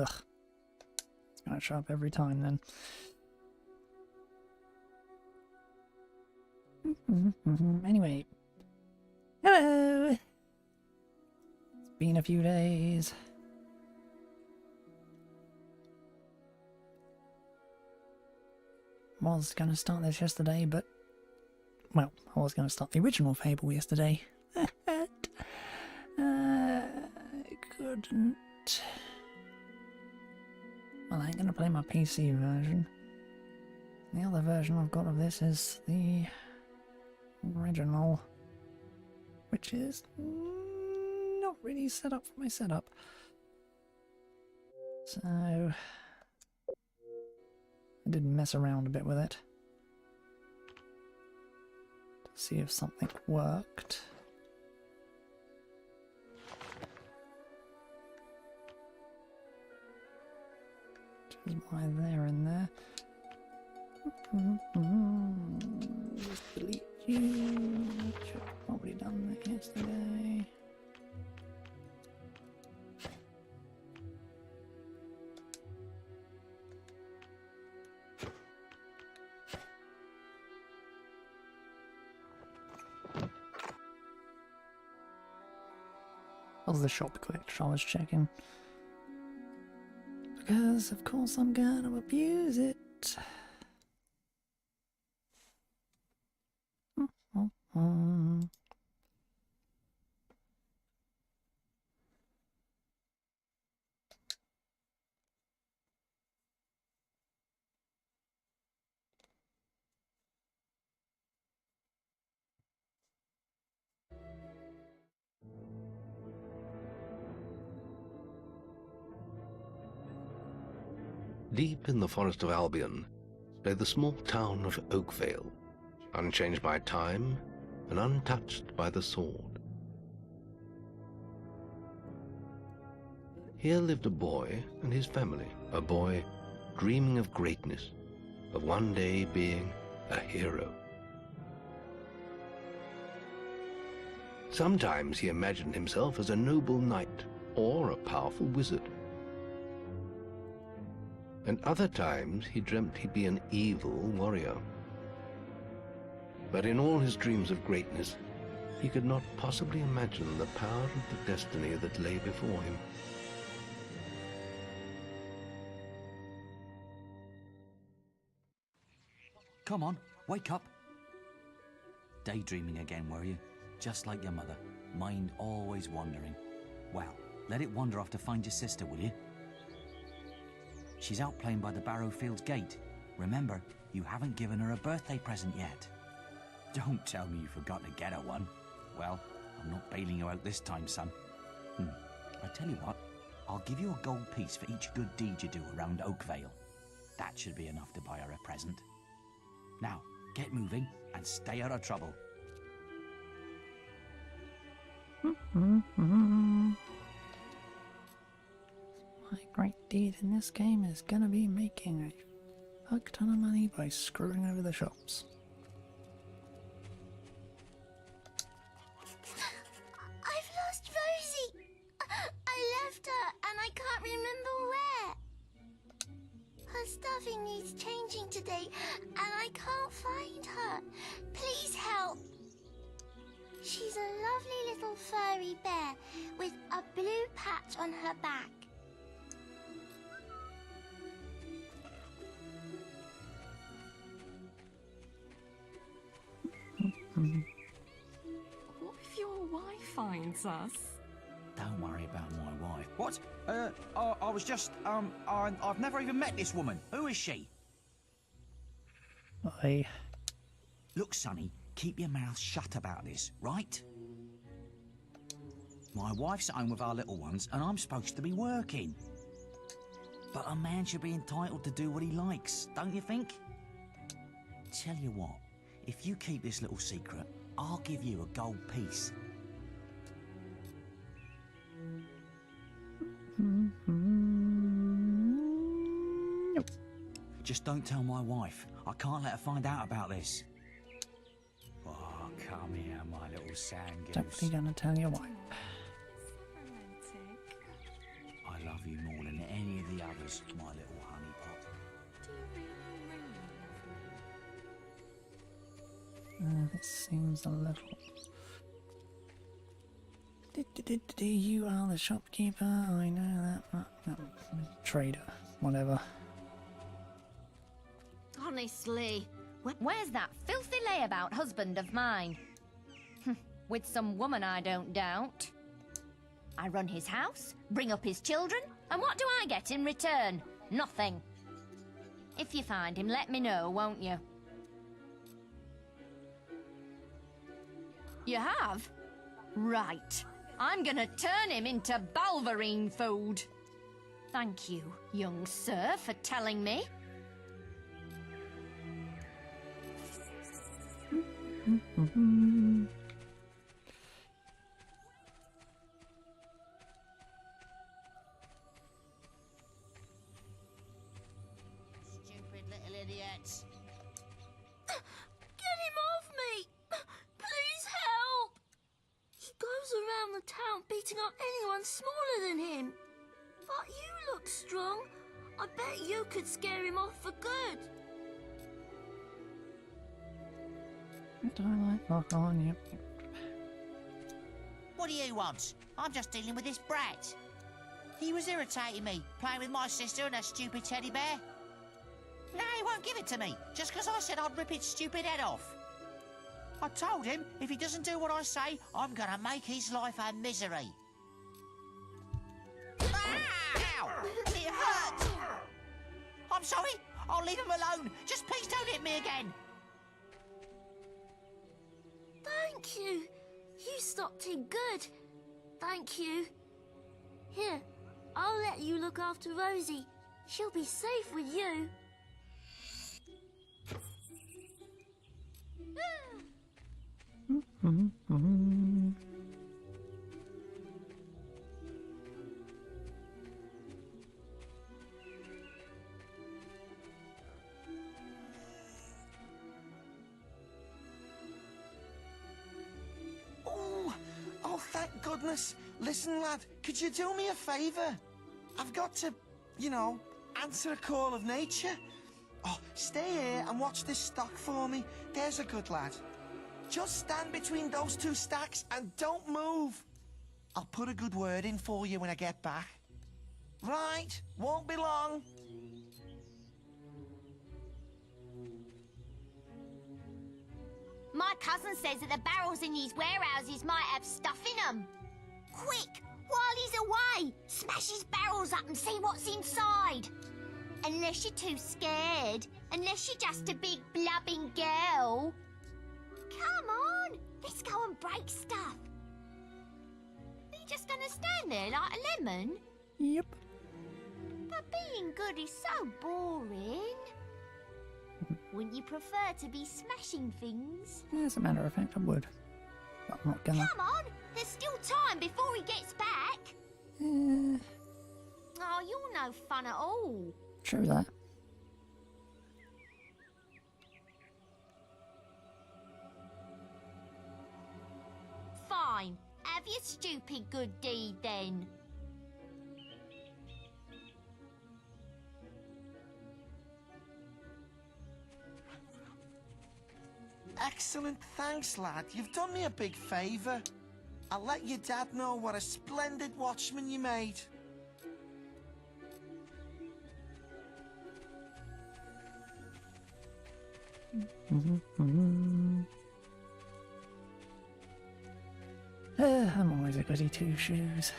Ugh. It's gonna show up every time then. Anyway. Hello! It's been a few days. Was gonna start this yesterday, but... Well, I was gonna start the original Fable yesterday. Couldn't. Well, I ain't gonna play my PC version. The other version I've got of this is the original, which is not really set up for my setup. So I did mess around a bit with it to see if something worked. Which is why they're in there. Just delete you. Should have probably done that yesterday. That was the shop glitch I was checking. Because of course I'm gonna abuse it. Deep in the forest of Albion lay the small town of Oakvale, unchanged by time and untouched by the sword. Here lived a boy and his family, a boy dreaming of greatness, of one day being a hero. Sometimes he imagined himself as a noble knight or a powerful wizard. And other times he dreamt he'd be an evil warrior. But in all his dreams of greatness, he could not possibly imagine the power of the destiny that lay before him. Come on, wake up. Daydreaming again, were you? Just like your mother, mind always wandering. Well, let it wander off to find your sister, will you? She's out playing by the Barrowfields gate. Remember, you haven't given her a birthday present yet. Don't tell me you forgot to get her one. Well, I'm not bailing you out this time, son. I tell you what, I'll give you a gold piece for each good deed you do around Oakvale. That should be enough to buy her a present. Now, get moving and stay out of trouble. My great deed in this game is gonna be making a fuck ton of money by screwing over the shops. I've lost Rosie! I left her and I can't remember where. Her stuffing needs changing today and I can't find her. Please help. She's a lovely little furry bear with a blue patch on her back. What if your wife finds us? Don't worry about my wife. What? I was just, I've never even met this woman. Who is she? Look, Sonny, keep your mouth shut about this, right? My wife's at home with our little ones, and I'm supposed to be working. But a man should be entitled to do what he likes, don't you think? Tell you what, if you keep this little secret, I'll give you a gold piece. Nope. Just don't tell my wife. I can't let her find out about this. Oh, come here, my little sand goose. Definitely gonna tell your wife. I love you more than any of the favours, my little honeypot. Do you really, really love me? This seems a little... You are the shopkeeper, I know that. No, trader, whatever. Honestly, where's that filthy layabout husband of mine? With some woman, I don't doubt. I run his house, bring up his children, and what do I get in return? Nothing. If you find him, let me know, won't you? You have? Right. I'm gonna turn him into balverine food. Thank you, young sir, for telling me. Stupid little idiots. Get him off me! Please help! He goes around the town beating up anyone smaller than him. But you look strong. I bet you could scare him off for good. Do I like lock on? Yep. What do you want? I'm just dealing with this brat. He was irritating me, playing with my sister and her stupid teddy bear. Now he won't give it to me, just because I said I'd rip its stupid head off. I told him if he doesn't do what I say, I'm gonna make his life a misery. Ah! Ow! It hurt! I'm sorry, I'll leave him alone. Just please don't hit me again. Thank you. You stopped him good. Thank you. Here, I'll let you look after Rosie. She'll be safe with you. Oh, thank goodness. Listen, lad, could you do me a favour? I've got to, answer a call of nature. Oh, stay here and watch this stock for me. There's a good lad. Just stand between those two stacks and don't move. I'll put a good word in for you when I get back. Right, won't be long. My cousin says that the barrels in these warehouses might have stuff in them. Quick, while he's away, smash his barrels up and see what's inside. Unless you're too scared. Unless you're just a big blubbing girl. Come on, let's go and break stuff. Are you just gonna stand there like a lemon? Yep. But being good is so boring. Wouldn't you prefer to be smashing things? As a matter of fact, I would. But I'm not gonna. Come on, there's still time before he gets back. Oh, you're no fun at all. True that. Fine, have your stupid good deed then. Excellent, thanks, lad. You've done me a big favour. I'll let your dad know what a splendid watchman you made. I'm always a goody two-shoes.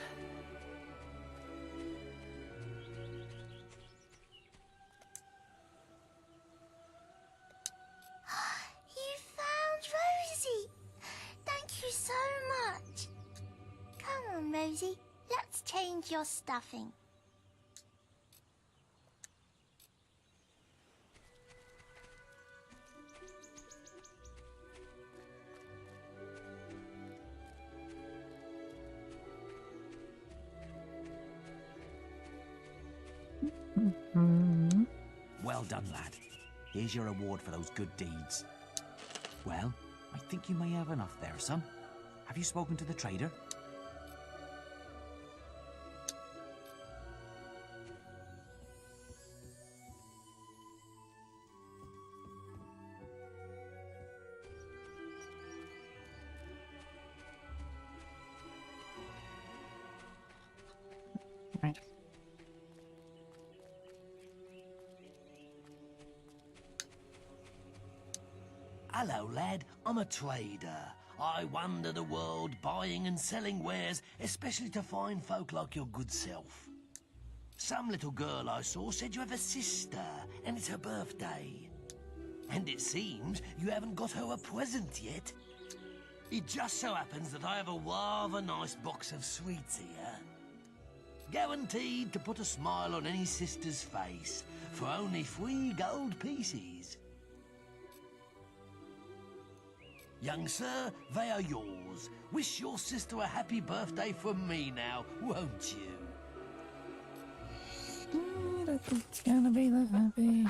You found Rosie. Thank you so much. Come on, Rosie. Let's change your stuffing. Well done, lad. Here's your reward for those good deeds. Well, I think you may have enough there, son. Have you spoken to the trader? Right. Hello, lad. I'm a trader. I wander the world buying and selling wares, especially to fine folk like your good self. Some little girl I saw said you have a sister, and it's her birthday. And it seems you haven't got her a present yet. It just so happens that I have a rather nice box of sweets here. Guaranteed to put a smile on any sister's face, for only 3 gold pieces. Young sir, they are yours. Wish your sister a happy birthday from me now, won't you? I don't think it's gonna be that happy.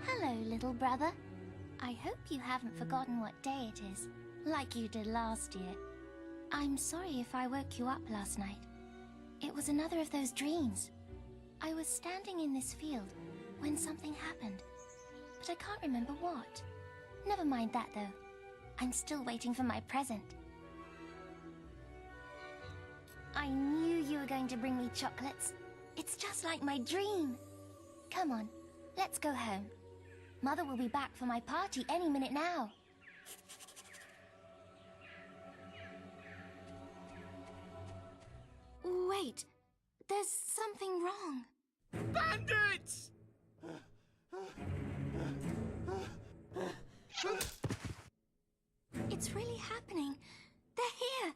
Hello, little brother. I hope you haven't forgotten what day it is, like you did last year. I'm sorry if I woke you up last night. It was another of those dreams. I was standing in this field when something happened, but I can't remember what. Never mind that, though. I'm still waiting for my present. I knew you were going to bring me chocolates. It's just like my dream. Come on, let's go home. Mother will be back for my party any minute now. Wait, there's something wrong. Bandits! It's really happening. They're here.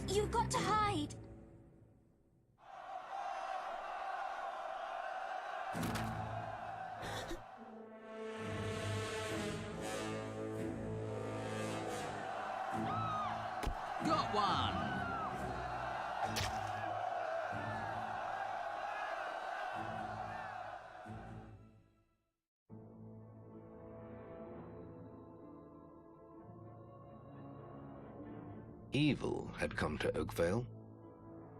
You've got to hide. Got one! Evil had come to Oakvale.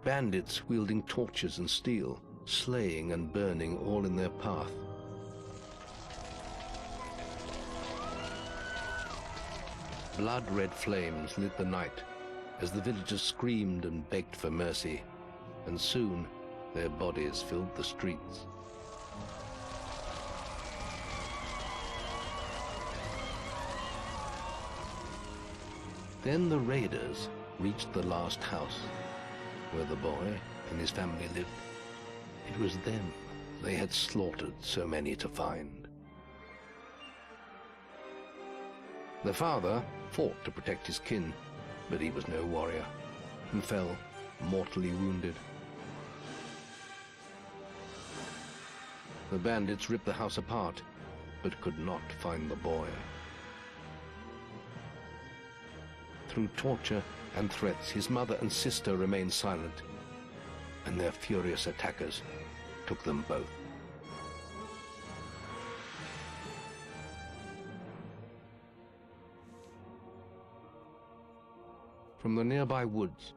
Bandits wielding torches and steel, slaying and burning all in their path. Blood-red flames lit the night as the villagers screamed and begged for mercy, and soon their bodies filled the streets. Then the raiders reached the last house, where the boy and his family lived. It was them they had slaughtered so many to find. The father fought to protect his kin, but he was no warrior, and fell mortally wounded. The bandits ripped the house apart, but could not find the boy. Through torture and threats, his mother and sister remained silent, and their furious attackers took them both. From the nearby woods,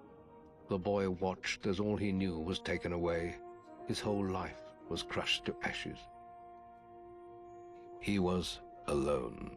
the boy watched as all he knew was taken away. His whole life was crushed to ashes. He was alone.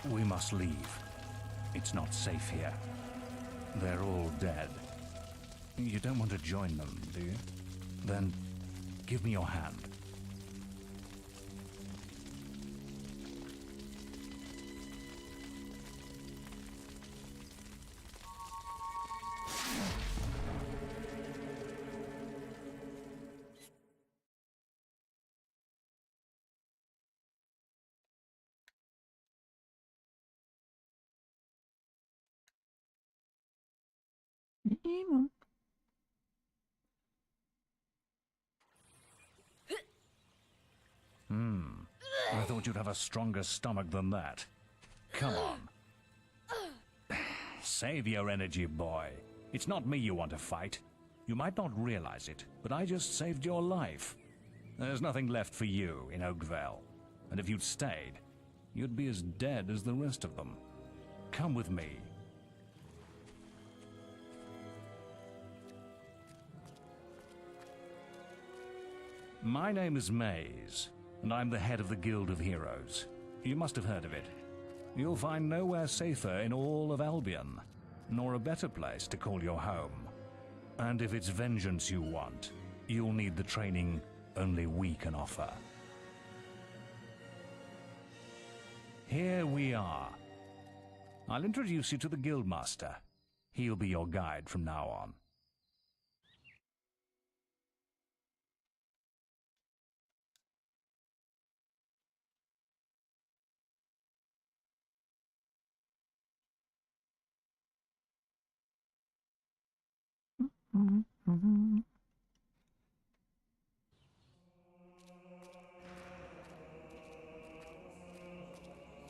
We must leave. It's not safe here. They're all dead. You don't want to join them, do you? Then give me your hand. Demon. I thought you'd have a stronger stomach than that. Come on. Save your energy, boy. It's not me you want to fight. You might not realize it, but I just saved your life. There's nothing left for you in Oakvale. And if you'd stayed, you'd be as dead as the rest of them. Come with me. My name is Maze, and I'm the head of the Guild of Heroes. You must have heard of it. You'll find nowhere safer in all of Albion, nor a better place to call your home. And if it's vengeance you want, you'll need the training only we can offer. Here we are. I'll introduce you to the Guildmaster. He'll be your guide from now on.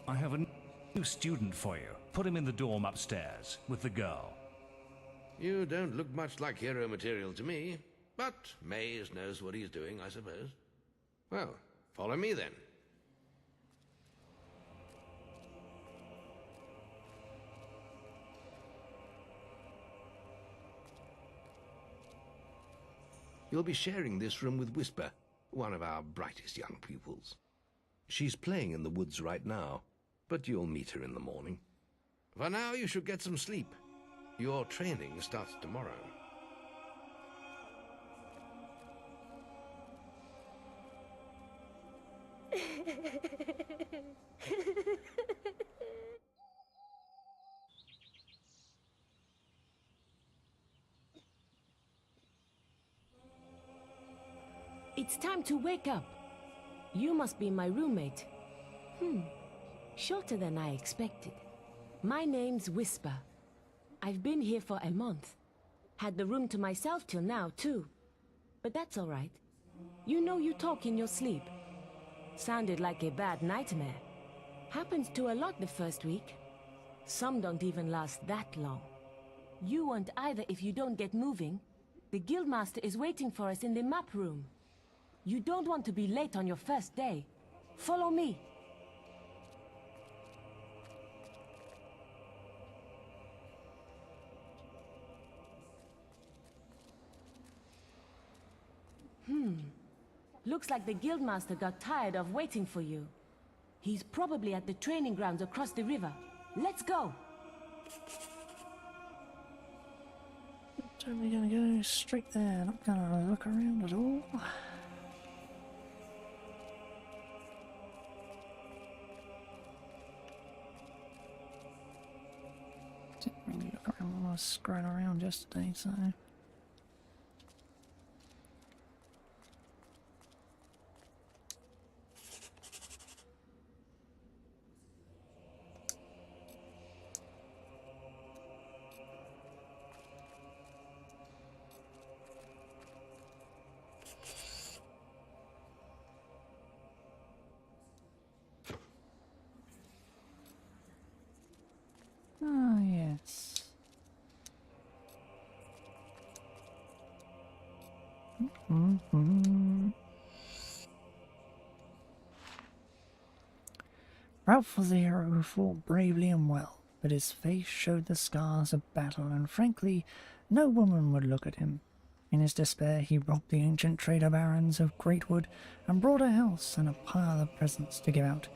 I have a new student for you. Put him in the dorm upstairs with the girl. You don't look much like hero material to me, but Maze knows what he's doing, I suppose. Well, follow me then. You'll be sharing this room with Whisper, one of our brightest young pupils. She's playing in the woods right now, but you'll meet her in the morning. For now, you should get some sleep. Your training starts tomorrow. It's time to wake up. You must be my roommate. Shorter than I expected. My name's Whisper. I've been here for a month. Had the room to myself till now, too. But that's all right. You know you talk in your sleep. Sounded like a bad nightmare. Happens to a lot the first week. Some don't even last that long. You won't either if you don't get moving. The Guildmaster is waiting for us in the map room. You don't want to be late on your first day. Follow me. Looks like the Guildmaster got tired of waiting for you. He's probably at the training grounds across the river. Let's go! Totally gonna go straight there, not gonna look around at all. Didn't really look around when I was scrolling around yesterday, so... Ah, yes. Ralph was a hero who fought bravely and well, but his face showed the scars of battle, and frankly, no woman would look at him. In his despair, he robbed the ancient trader barons of Greatwood and brought a house and a pile of presents to give out.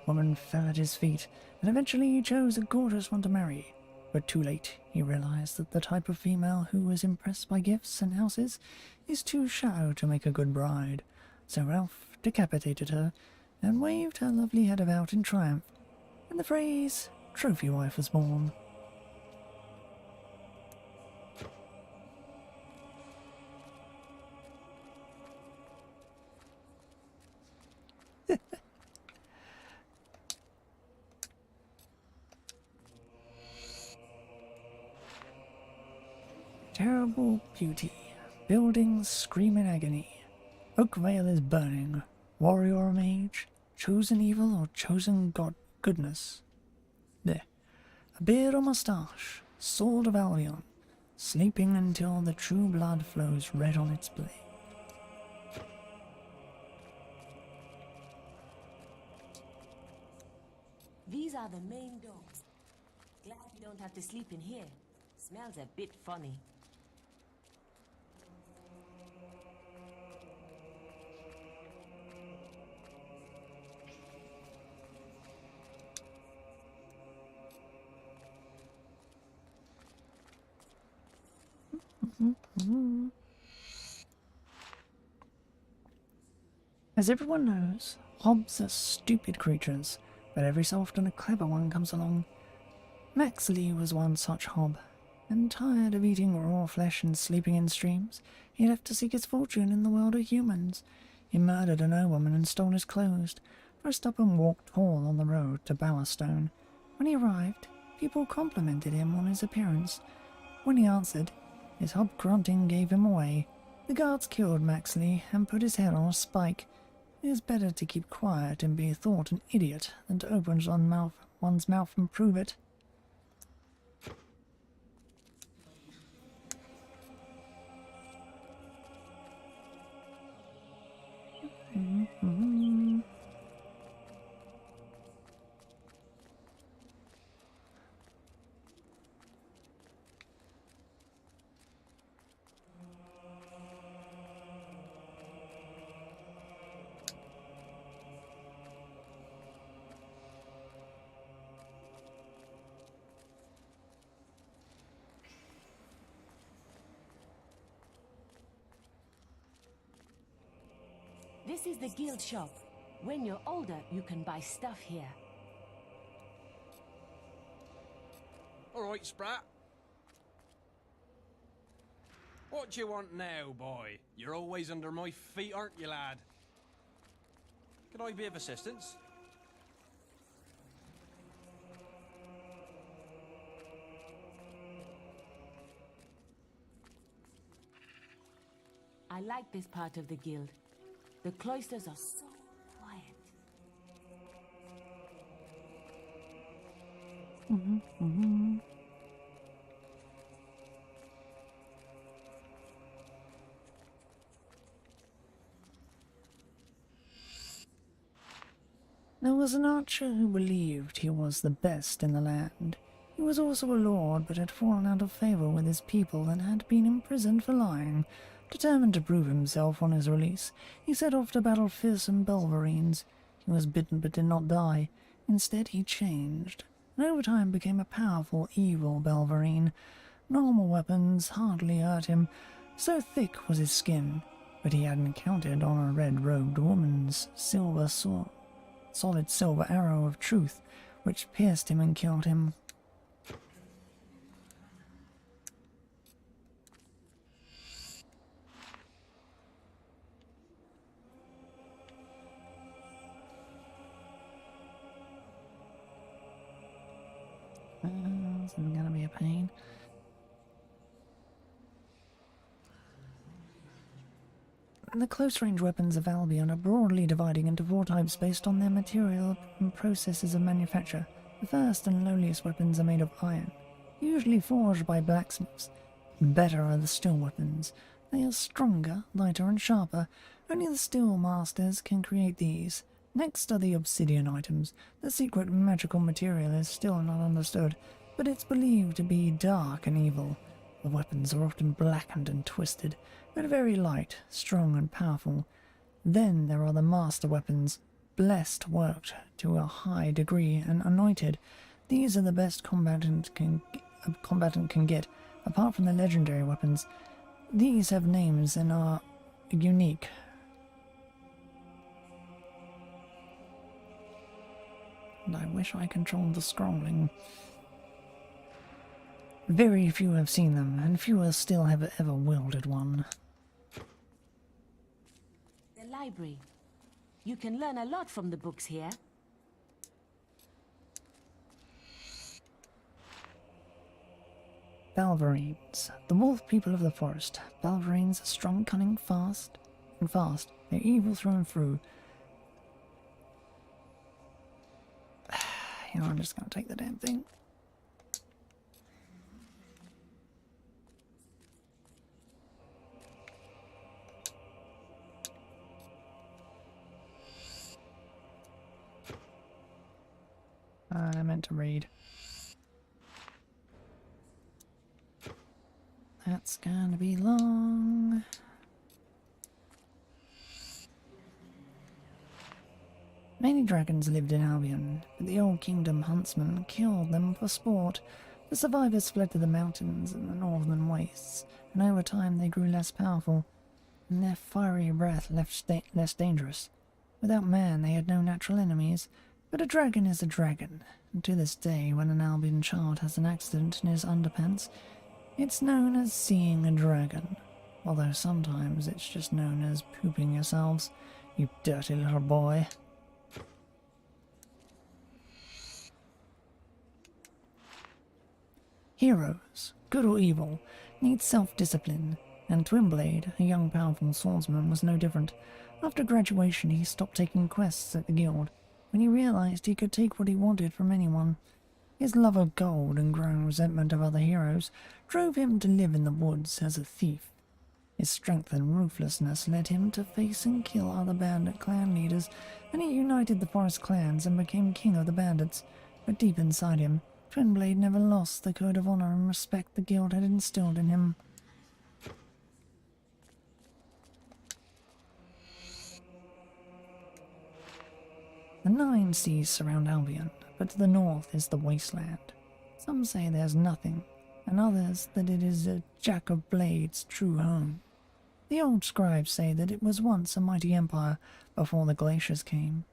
woman fell at his feet, and eventually he chose a gorgeous one to marry. But too late, he realized that the type of female who is impressed by gifts and houses is too shallow to make a good bride. So Ralph decapitated her and waved her lovely head about in triumph, and the phrase trophy wife was born. Terrible beauty. Buildings scream in agony. Oakvale is burning. Warrior or mage? Chosen evil or chosen goodness? There. A beard or moustache? Sword of Albion. Sleeping until the true blood flows red on its blade. These are the main doors. Glad you don't have to sleep in here. Smells a bit funny. As everyone knows, hobs are stupid creatures, but every so often a clever one comes along. Maxley was one such hob, and tired of eating raw flesh and sleeping in streams, he left to seek his fortune in the world of humans. He murdered a nobleman and stole his clothes, dressed up and walked tall on the road to Bowerstone. When he arrived, people complimented him on his appearance. When he answered, his hob grunting gave him away. The guards killed Maxley and put his head on a spike. It is better to keep quiet and be thought an idiot than to open one's mouth and prove it. This is the guild shop. When you're older, you can buy stuff here. All right, Sprat. What do you want now, boy? You're always under my feet, aren't you, lad? Could I be of assistance? I like this part of the guild. The cloisters are so quiet. There was an archer who believed he was the best in the land. He was also a lord, but had fallen out of favour with his people and had been imprisoned for lying. Determined to prove himself on his release, he set off to battle fearsome Belverines. He was bitten but did not die. Instead, he changed, and over time became a powerful, evil Belverine. Normal weapons hardly hurt him, so thick was his skin, but he hadn't counted on a red-robed woman's silver sword. Solid silver arrow of truth, which pierced him and killed him. This is gonna be a pain. The close-range weapons of Albion are broadly dividing into four types based on their material and processes of manufacture. The first and lowliest weapons are made of iron, usually forged by blacksmiths. Better are the steel weapons. They are stronger, lighter and sharper. Only the steel masters can create these. Next are the obsidian items. The secret magical material is still not understood, but it's believed to be dark and evil. The weapons are often blackened and twisted, but very light, strong and powerful. Then there are the master weapons. blessed, worked to a high degree, and anointed. These are the best a combatant can get, apart from the legendary weapons. These have names and are unique. And I wish I controlled the scrolling. Very few have seen them, and fewer still have ever wielded one. The library. You can learn a lot from the books here. Balverines, the wolf people of the forest. Balverines are strong, cunning, fast. They're evil through and through. You know, I'm just gonna take the damn thing. I meant to read. That's gonna be long. Many dragons lived in Albion, but the old kingdom huntsmen killed them for sport. The survivors fled to the mountains and the northern wastes, and over time they grew less powerful, and their fiery breath left less dangerous. Without man, they had no natural enemies, but a dragon is a dragon, and to this day, when an Albion child has an accident in his underpants, it's known as seeing a dragon, although sometimes it's just known as pooping yourselves, you dirty little boy. Heroes, good or evil, need self-discipline, and Twinblade, a young powerful swordsman, was no different. After graduation, he stopped taking quests at the guild, when he realized he could take what he wanted from anyone. His love of gold and growing resentment of other heroes drove him to live in the woods as a thief. His strength and ruthlessness led him to face and kill other bandit clan leaders, and he united the forest clans and became king of the bandits. But deep inside him, Twinblade never lost the code of honor and respect the guild had instilled in him. The 9 seas surround Albion, but to the north is the wasteland. Some say there's nothing, and others that it is a Jack of Blades' true home. The old scribes say that it was once a mighty empire before the glaciers came.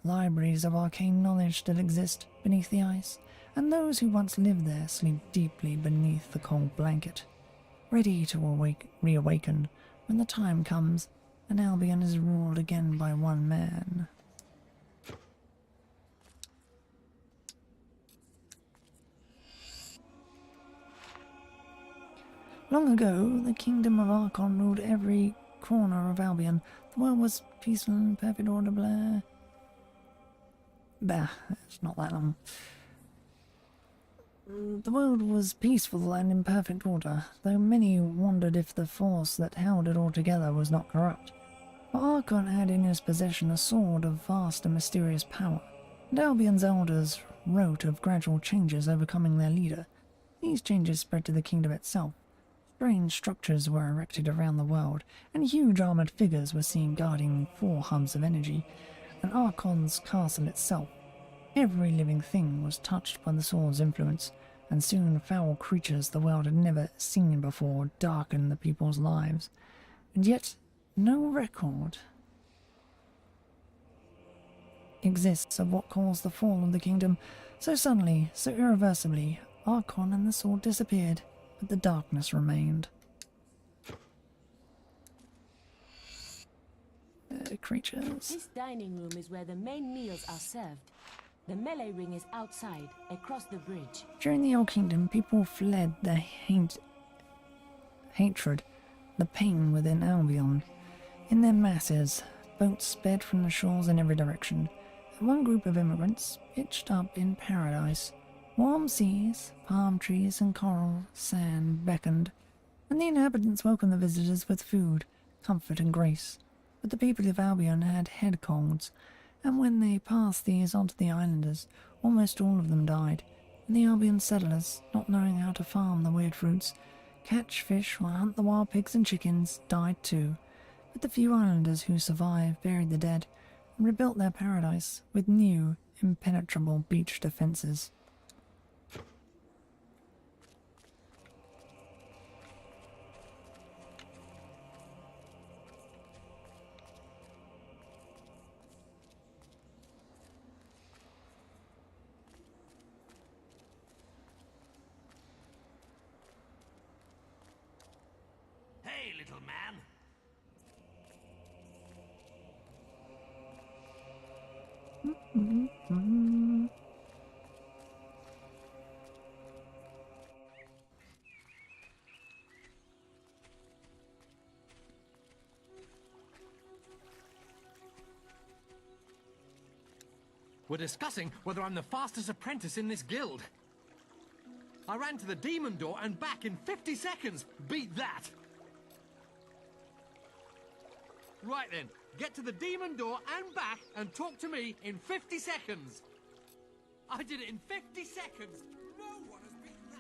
Libraries of arcane knowledge still exist beneath the ice, and those who once lived there sleep deeply beneath the cold blanket, ready to reawaken when the time comes and Albion is ruled again by one man. Long ago, the kingdom of Archon ruled every corner of Albion. The world was peaceful and perfect order, blah. Bah, it's not that long. The world was peaceful and in perfect order, though many wondered if the force that held it all together was not corrupt. For Archon had in his possession a sword of vast and mysterious power, and Albion's elders wrote of gradual changes overcoming their leader. These changes spread to the kingdom itself. Strange structures were erected around the world, and huge armoured figures were seen guarding 4 hubs of energy, and Archon's castle itself. Every living thing was touched by the sword's influence, and soon foul creatures the world had never seen before darkened the people's lives. And yet, no record exists of what caused the fall of the kingdom. So suddenly, so irreversibly, Archon and the sword disappeared, but the darkness remained. Creatures. This dining room is where the main meals are served. The melee ring is outside, across the bridge. During the Old Kingdom, people fled the hatred, the pain within Albion. In their masses, boats sped from the shores in every direction, and one group of immigrants pitched up in paradise. Warm seas, palm trees and coral sand beckoned, and the inhabitants welcomed the visitors with food, comfort and grace. But the people of Albion had head colds, and when they passed these onto the islanders, almost all of them died, and the Albion settlers, not knowing how to farm the weird fruits, catch fish or hunt the wild pigs and chickens, died too. But the few islanders who survived buried the dead, and rebuilt their paradise with new, impenetrable beach defences. Hey, little man. We're discussing whether I'm the fastest apprentice in this guild. I ran to the demon door and back in 50 seconds. Beat that. Right then, get to the demon door and back and talk to me in 50 seconds. I did it in 50 seconds. No one has beaten that.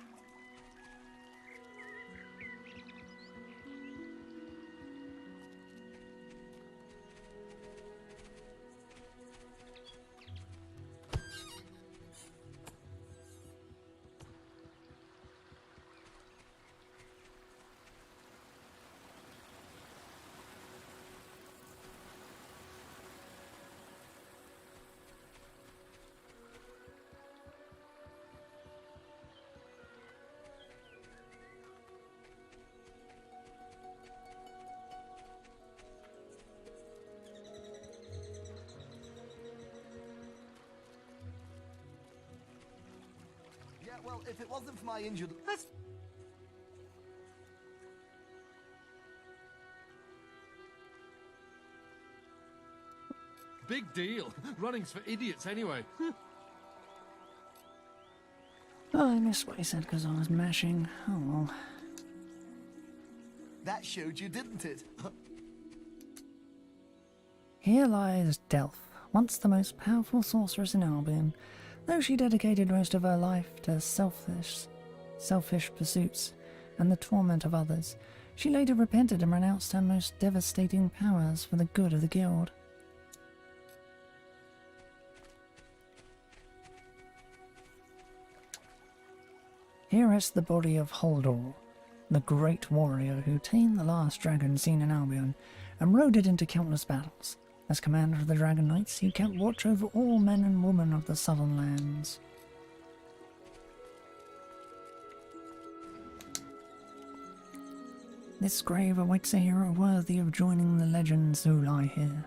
Yeah, well, if it wasn't for my injured... That's... Big deal. Running's for idiots anyway. Oh, I missed what he said because I was mashing. Oh well. That showed you, didn't it? Here lies Delph, once the most powerful sorceress in Albion. Though she dedicated most of her life to selfish pursuits and the torment of others, she later repented and renounced her most devastating powers for the good of the guild. Here rests the body of Holdor, the great warrior who tamed the last dragon seen in Albion and rode it into countless battles. As commander of the Dragon Knights, he kept watch over all men and women of the southern lands. This grave awaits a hero worthy of joining the legends who lie here.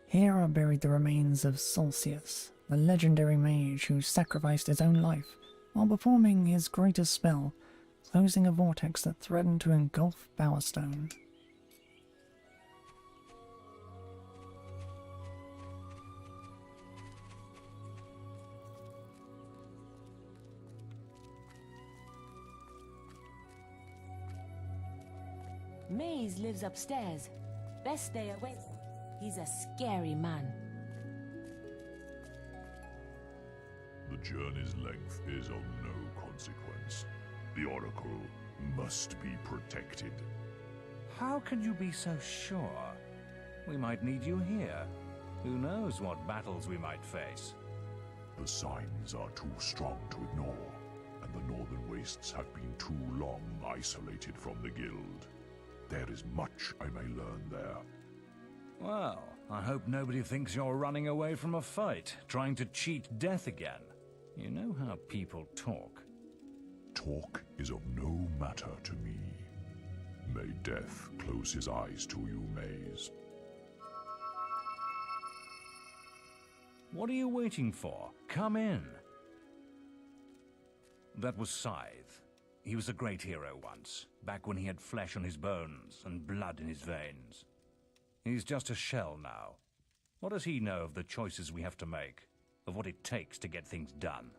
Here are buried the remains of Solstius, the legendary mage who sacrificed his own life while performing his greatest spell, closing a vortex that threatened to engulf Bowerstone. Maze lives upstairs. Best stay away. He's a scary man. The journey's length is of no consequence. The Oracle must be protected. How can you be so sure? We might need you here. Who knows what battles we might face? The signs are too strong to ignore, and the Northern Wastes have been too long isolated from the Guild. There is much I may learn there. Well, I hope nobody thinks you're running away from a fight, trying to cheat death again. You know how people talk. Talk is of no matter to me. May death close his eyes to you, Maze. What are you waiting for? Come in. That was Scythe. He was a great hero once, back when he had flesh on his bones and blood in his veins. He's just a shell now. What does he know of the choices we have to make, of what it takes to get things done?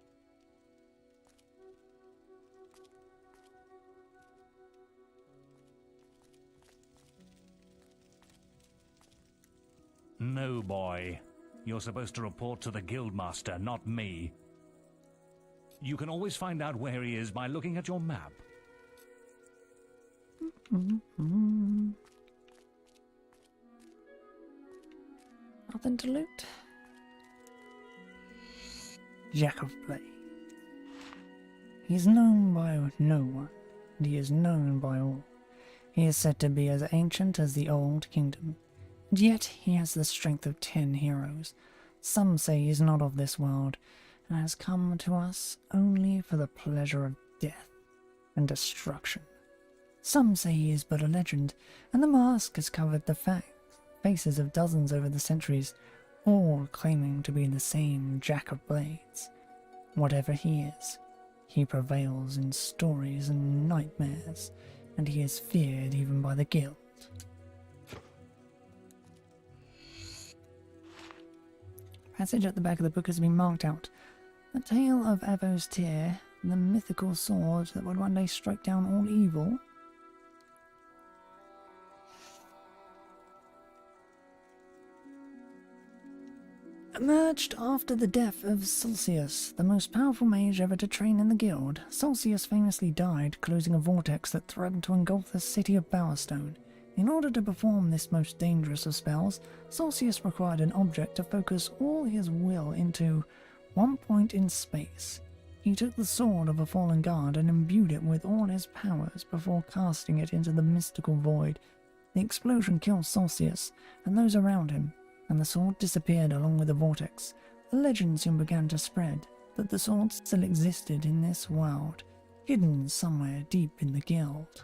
No, boy. You're supposed to report to the Guildmaster, not me. You can always find out where he is by looking at your map. Nothing to loot. Jack of Blades. He is known by no one, and he is known by all. He is said to be as ancient as the Old Kingdom, and yet he has the strength of 10 heroes. Some say he is not of this world, and has come to us only for the pleasure of death and destruction. Some say he is but a legend, and the mask has covered the faces of dozens over the centuries, all claiming to be the same Jack of Blades. Whatever he is, he prevails in stories and nightmares, and he is feared even by the guild. Passage at the back of the book has been marked out. The tale of Avos Tyr, the mythical sword that would one day strike down all evil. Emerged after the death of Celsius, the most powerful mage ever to train in the guild. Celsius famously died, closing a vortex that threatened to engulf the city of Bowerstone. In order to perform this most dangerous of spells, Celsius required an object to focus all his will into one point in space. He took the sword of a fallen god and imbued it with all his powers before casting it into the mystical void. The explosion killed Celsius and those around him, and the sword disappeared along with the vortex. The legend soon began to spread that the sword still existed in this world, hidden somewhere deep in the guild.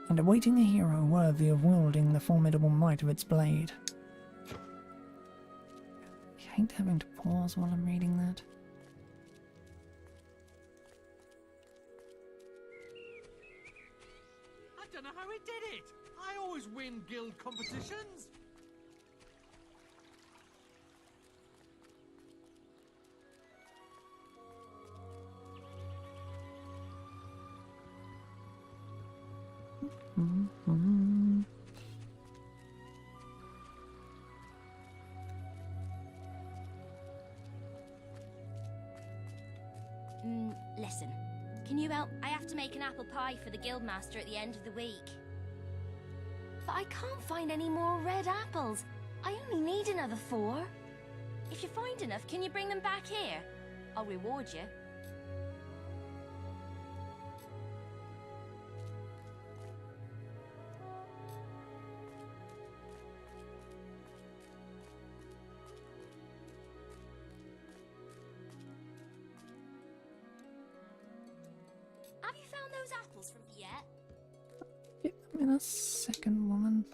And awaiting a hero worthy of wielding the formidable might of its blade. I hate having to pause while I'm reading that. I don't know how he did it. I always win guild competitions. Listen, can you help? I have to make an apple pie for the guildmaster at the end of the week. But I can't find any more red apples. I only need another 4. If you find enough, can you bring them back here? I'll reward you. Have you found those apples from me yet? Give me a second, woman.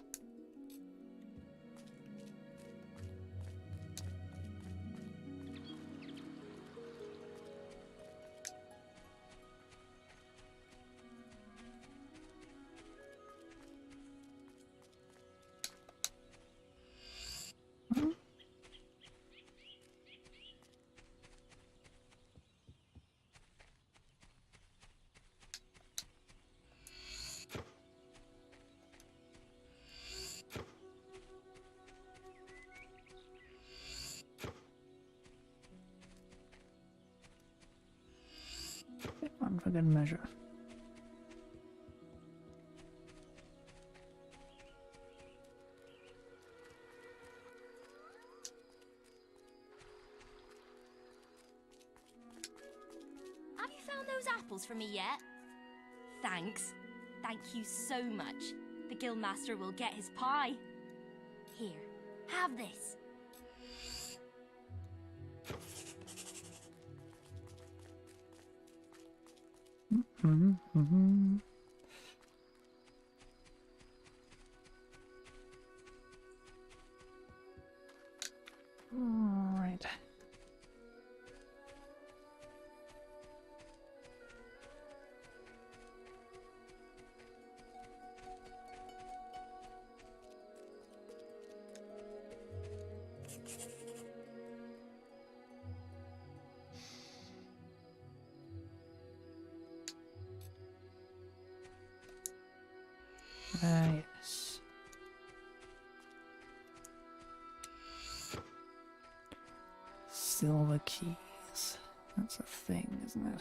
One for good measure. Have you found those apples for me yet? Thanks. Thank you so much. The guildmaster will get his pie. Here, have this. All right. Yes. silver keys. That's a thing, isn't it?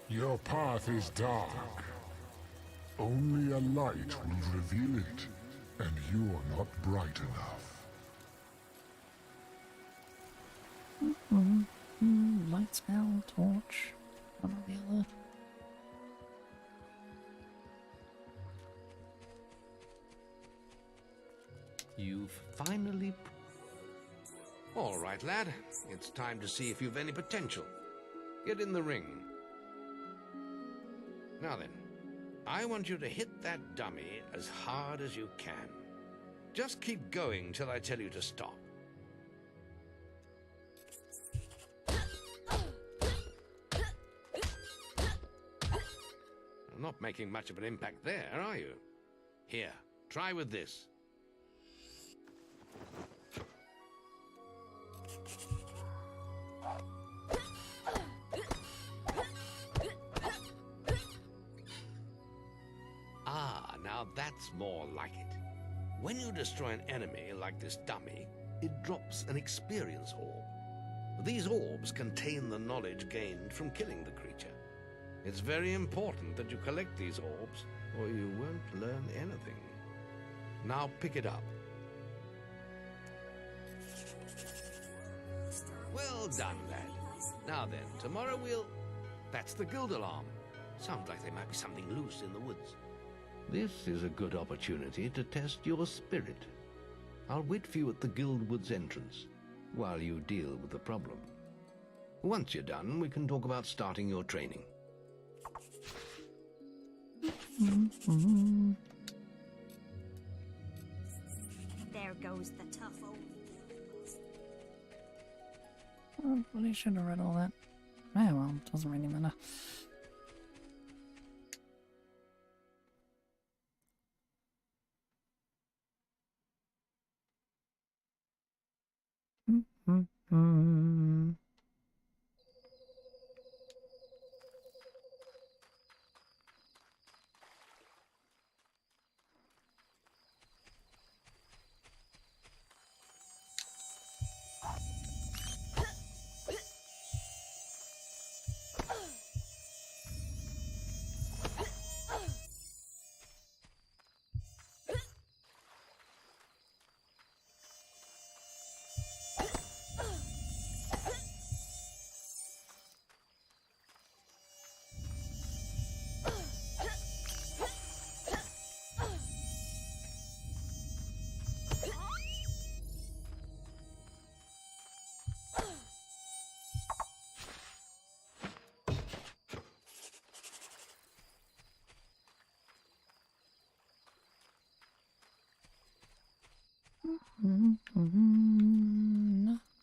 Your path is dark. Only a light will reveal it, and you're not bright enough. Light spell, torch, one or the other. You've finally... All right, lad. It's time to see if you've any potential. Get in the ring. Now then, I want you to hit that dummy as hard as you can. Just keep going till I tell you to stop. Not making much of an impact there, are you? Here, try with this. Ah, now that's more like it. When you destroy an enemy like this dummy, it drops an experience orb. These orbs contain the knowledge gained from killing the creature. It's very important that you collect these orbs, or you won't learn anything. Now pick it up. Well done, lad. Now then, tomorrow we'll... That's the guild alarm. Sounds like there might be something loose in the woods. This is a good opportunity to test your spirit. I'll wait for you at the guild woods entrance, while you deal with the problem. Once you're done, we can talk about starting your training. There goes the tough old. Oh, well, I should have read all that. Yeah, well, doesn't really matter.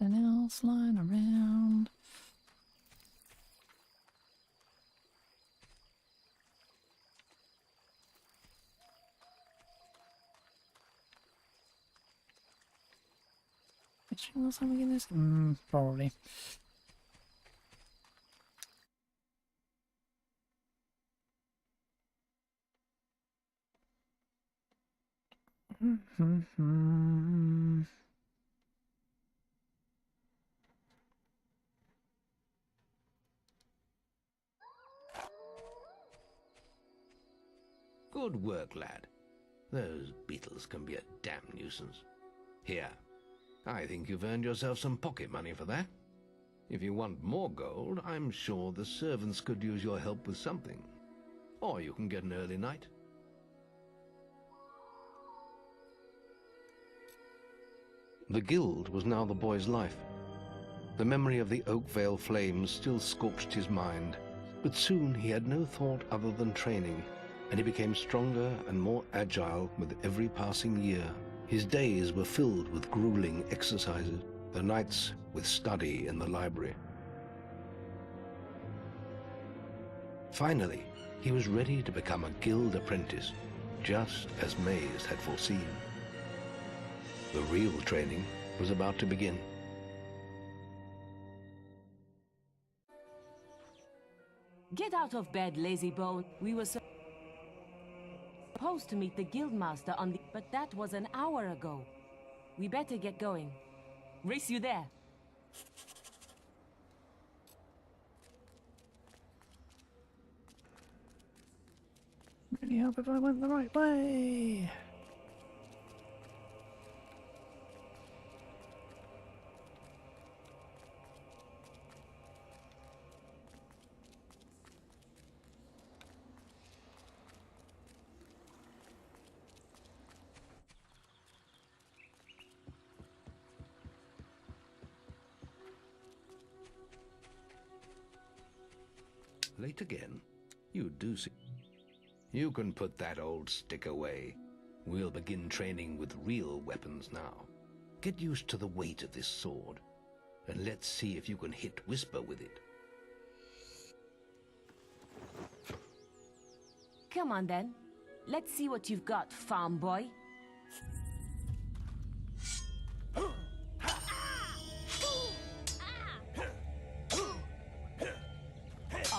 Nothing else lying around. Fishing or something in this? Probably. Good work, lad. Those beetles can be a damn nuisance. Here, I think you've earned yourself some pocket money for that. If you want more gold, I'm sure the servants could use your help with something. Or you can get an early night. The guild was now the boy's life. The memory of the Oakvale flames still scorched his mind, but soon he had no thought other than training, and he became stronger and more agile with every passing year. His days were filled with grueling exercises, the nights with study in the library. Finally, he was ready to become a guild apprentice, just as Maze had foreseen. The real training was about to begin. Get out of bed, lazy bone. We were supposed to meet the guildmaster on the... But that was an hour ago. We better get going. Race you there. Really hope if I went the right way. Late again? You do see. You can put that old stick away. We'll begin training with real weapons now. Get used to the weight of this sword, and let's see if you can hit Whisper with it. Come on then. Let's see what you've got, farm boy.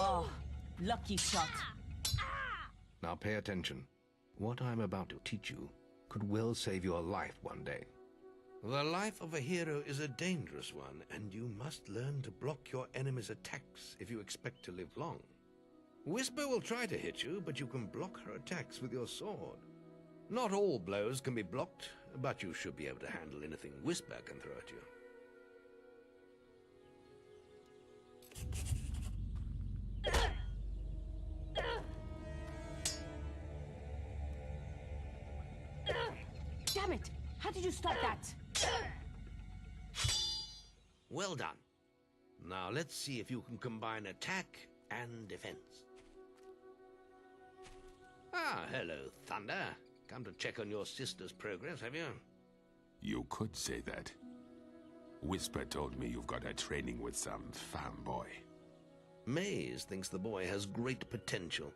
Oh, lucky shot. Now pay attention. What I'm about to teach you could well save your life one day. The life of a hero is a dangerous one, and you must learn to block your enemy's attacks if you expect to live long. Whisper will try to hit you, but you can block her attacks with your sword. Not all blows can be blocked, but you should be able to handle anything Whisper can throw at you. Damn it! How did you stop that? Well done. Now let's see if you can combine attack and defense. Ah, hello, Thunder. Come to check on your sister's progress, have you? You could say that. Whisper told me you've got a training with some farm boy. Maze thinks the boy has great potential.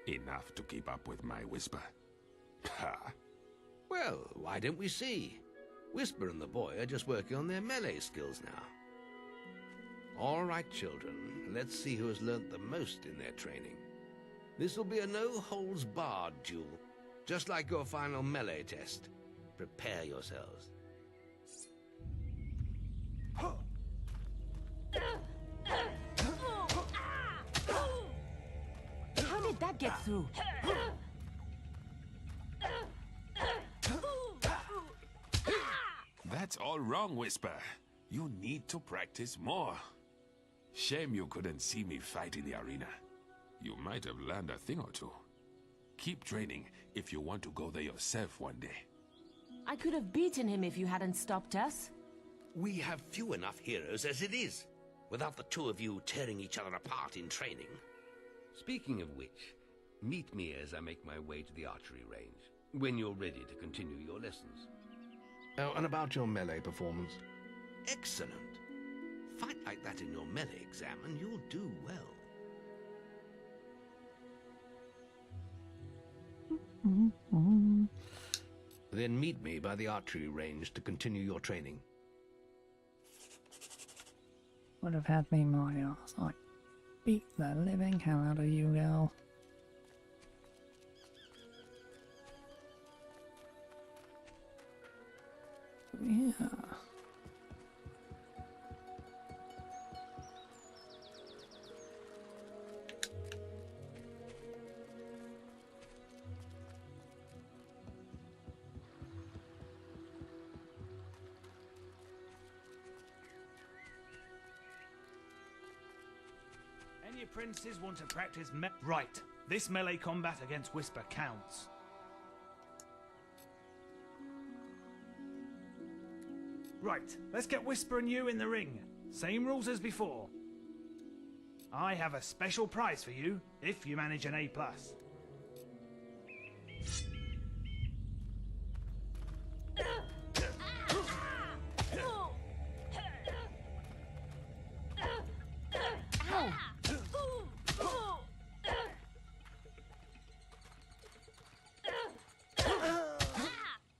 Enough to keep up with my Whisper. Ha! Well, why don't we see? Whisper and the boy are just working on their melee skills now. All right, children, let's see who has learnt the most in their training. This will be a no-holds-barred duel, just like your final melee test. Prepare yourselves. How did that get through? That's all wrong, Whisper. You need to practice more. Shame you couldn't see me fight in the arena. You might have learned a thing or two. Keep training if you want to go there yourself one day. I could have beaten him if you hadn't stopped us. We have few enough heroes as it is, without the two of you tearing each other apart in training. Speaking of which, meet me as I make my way to the archery range, when you're ready to continue your lessons. Oh, and about your melee performance. Excellent. Fight like that in your melee exam and you'll do well. Then meet me by the archery range to continue your training. Would have had me my ass. I beat the living hell out of you, girl. Yeah. Any apprentices want to practice right. This melee combat against Whisper counts. Right, let's get Whisper and you in the ring. Same rules as before. I have a special prize for you if you manage an A+.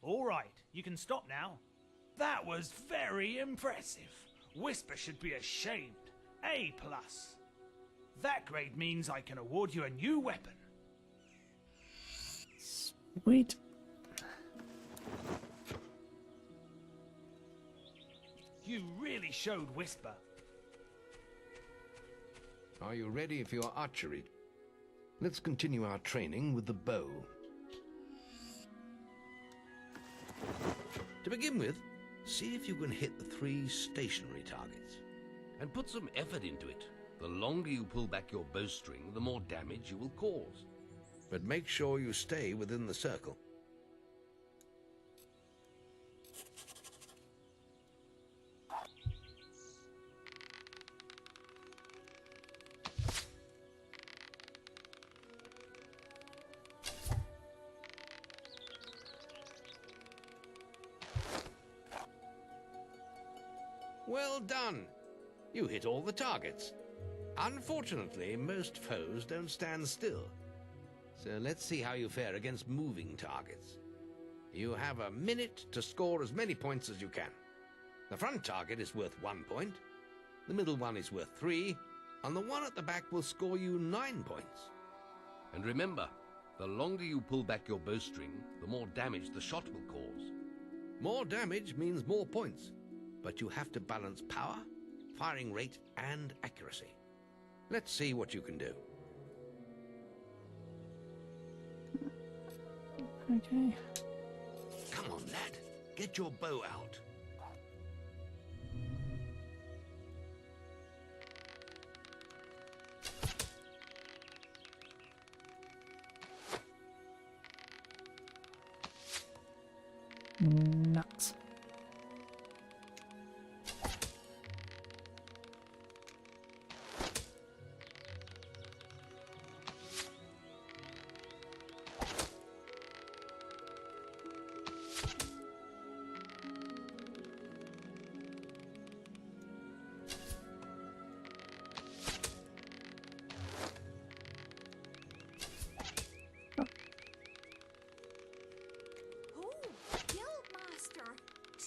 All right, you can stop now. That was very impressive. Whisper should be ashamed. A+. That grade means I can award you a new weapon. Sweet. You really showed Whisper. Are you ready for your archery? Let's continue our training with the bow. To begin with, see if you can hit the 3 stationary targets. And put some effort into it. The longer you pull back your bowstring, the more damage you will cause. But make sure you stay within the circle. Well done! You hit all the targets. Unfortunately, most foes don't stand still. So let's see how you fare against moving targets. You have a minute to score as many points as you can. The front target is worth 1 point, the middle one is worth 3, and the one at the back will score you 9 points. And remember, the longer you pull back your bowstring, the more damage the shot will cause. More damage means more points, but you have to balance power, firing rate, and accuracy. Let's see what you can do. Okay. Come on, lad. Get your bow out. Nuts.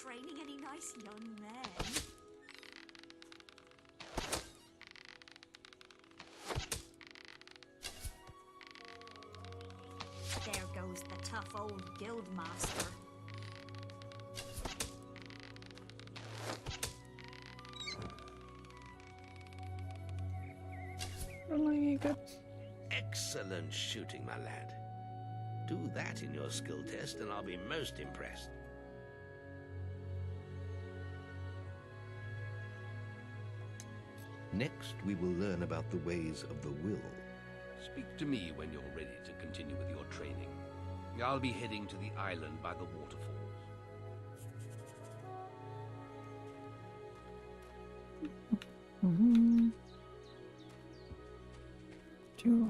Training any nice young men? There goes the tough old guild master. Really good. Excellent shooting, my lad. Do that in your skill test and I'll be most impressed. Next, we will learn about the ways of the will. Speak to me when you're ready to continue with your training. I'll be heading to the island by the waterfalls.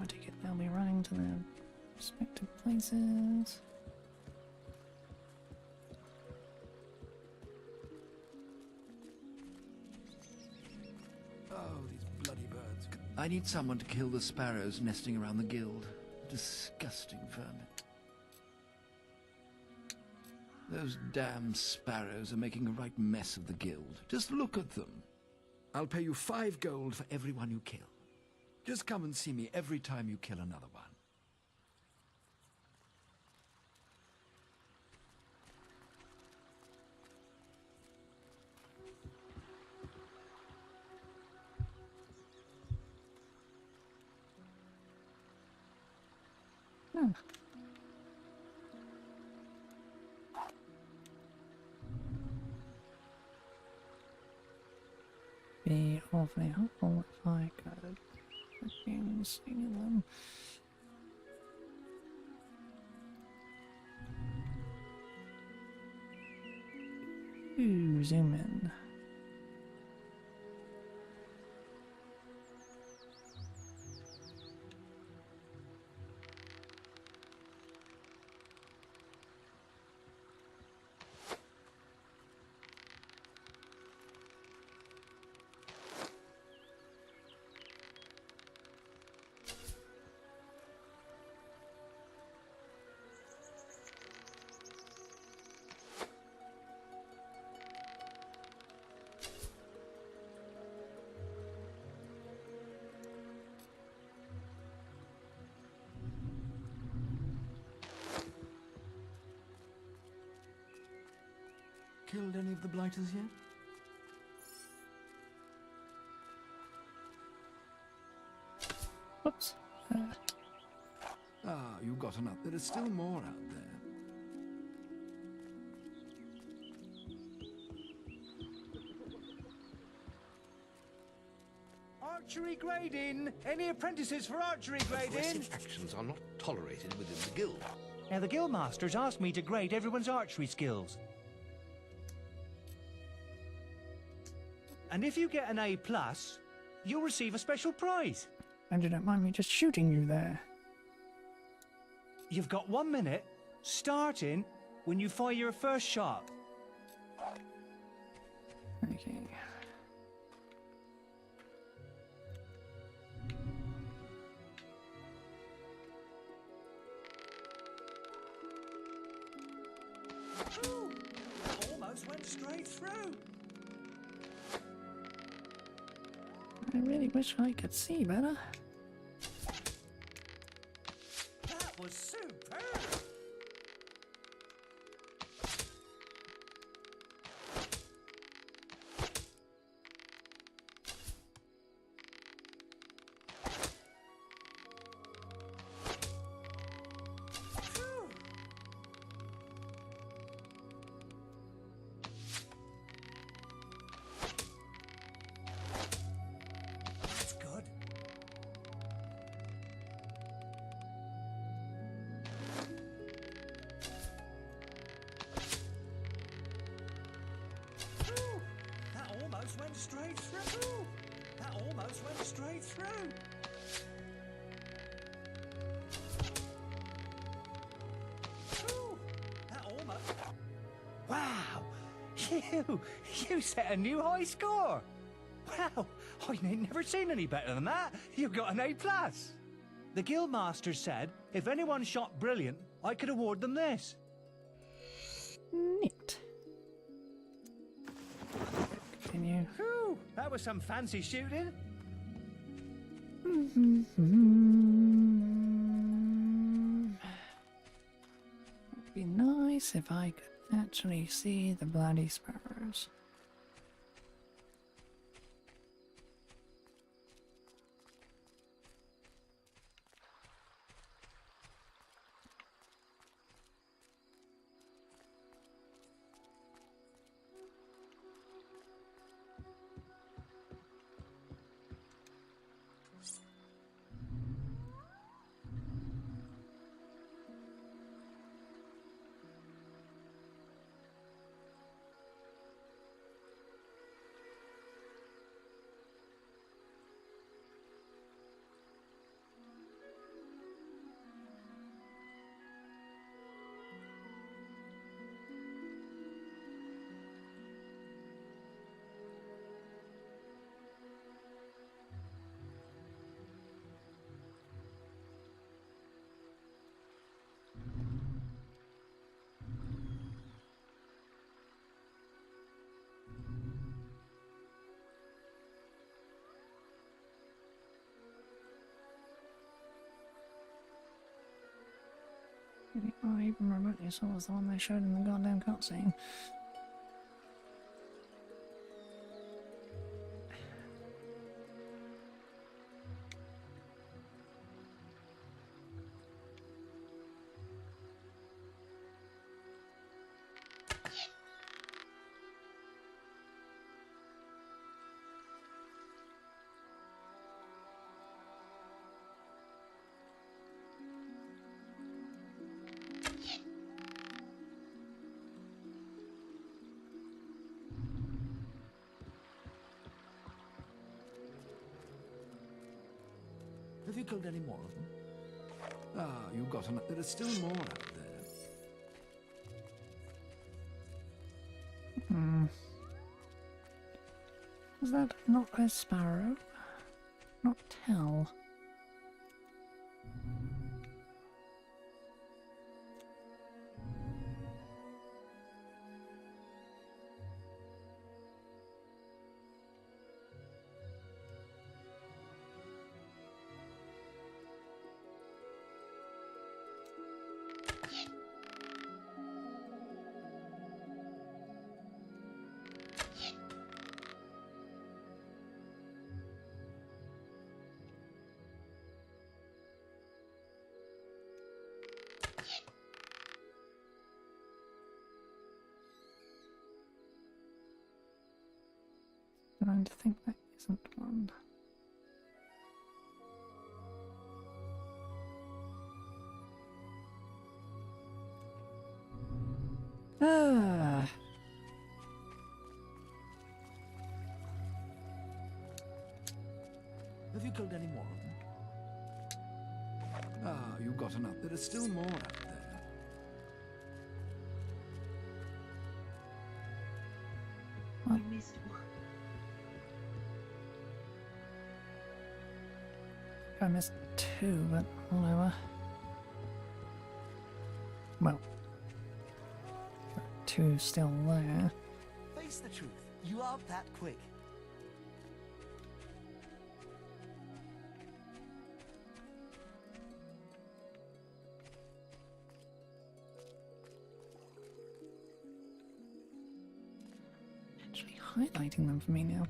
I take it they'll be running to their respective places. Oh, these bloody birds. I need someone to kill the sparrows nesting around the guild. Disgusting vermin. Those damn sparrows are making a right mess of the guild. Just look at them. I'll pay you 5 gold for every one you kill. Just come and see me every time you kill another one. Be awfully helpful if I could freaking see them. Ooh, zoom in. killed any of the blighters yet? Whoops. Ah, you got enough. There is still more out there. Archery grading! Any apprentices for archery grading? Aggressive actions are not tolerated within the guild. Now, the guildmasters asked me to grade everyone's archery skills. And if you get an A+, you'll receive a special prize. And you don't mind me just shooting you there. You've got 1 minute, starting when you fire your first shot. Okay. Ooh, almost went straight through. I really wish I could see better. That was superb. That's good. Ooh, that almost went straight through. Ooh, that almost went straight through. Ooh, that almost. Wow, you set a new high score. Wow, I ain't never seen any better than that. You got an A+. The guildmaster said if anyone shot brilliant, I could award them this. Neat. Continue. Whew, that was some fancy shooting. It'd be nice if I could actually see the bloody sparrows. I even remotely saw was the one they showed in the goddamn cutscene. Have you killed any more of them? Ah, you got enough. There is still more out there. Is that not a sparrow? Not tell. going to think that isn't one. Ah. Have you killed any more of them? Ah, you got enough. There are still more out there. Well, You missed one. I missed two, but whatever. Well, two still there. Face the truth, you aren't that quick. Actually highlighting them for me now.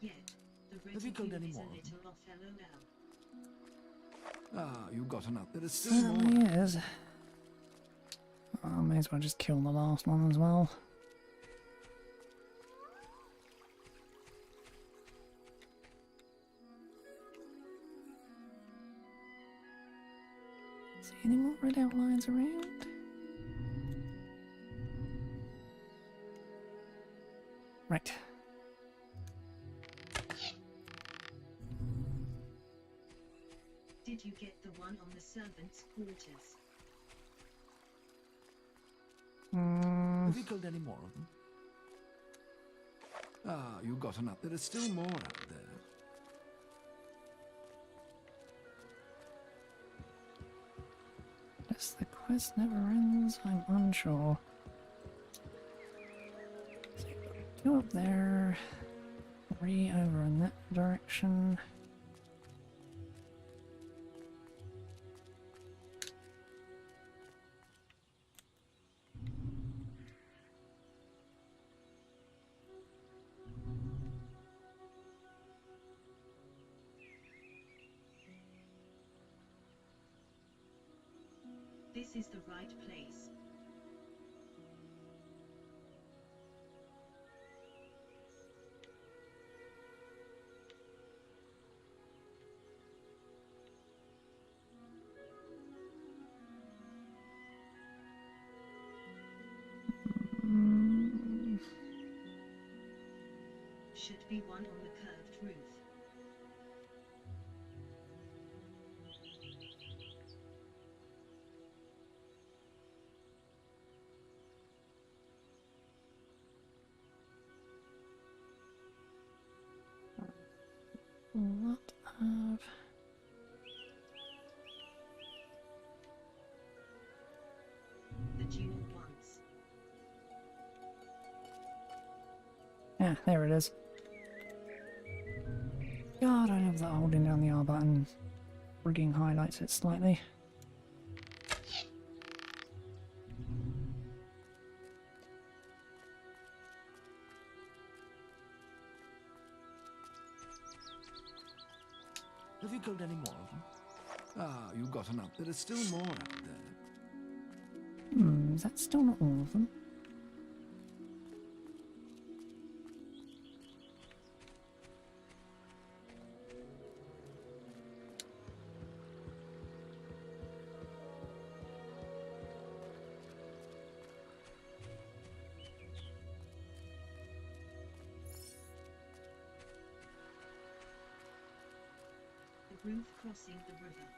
Yet, the Have you killed retinue any is a more? little off LOL. Ah, you got enough. There is still more. Certainly is. I may as well just kill the last one as well. See any more red outlines around? Right. Did you get the one on the servants' quarters? Have you killed any more of them? Ah, you got enough. There is still more out there. Guess the quest never ends, I'm unsure. So two up there, three over in that direction. This is the right place. Should be one on the curved roof. Lot of... The dual ones. Yeah, there it is. God, I love that holding down the R button rigging highlights it slightly. Have you killed any more of them? Ah, you got enough. There is still more out there. Is that still not all of them? The roof crossing the river.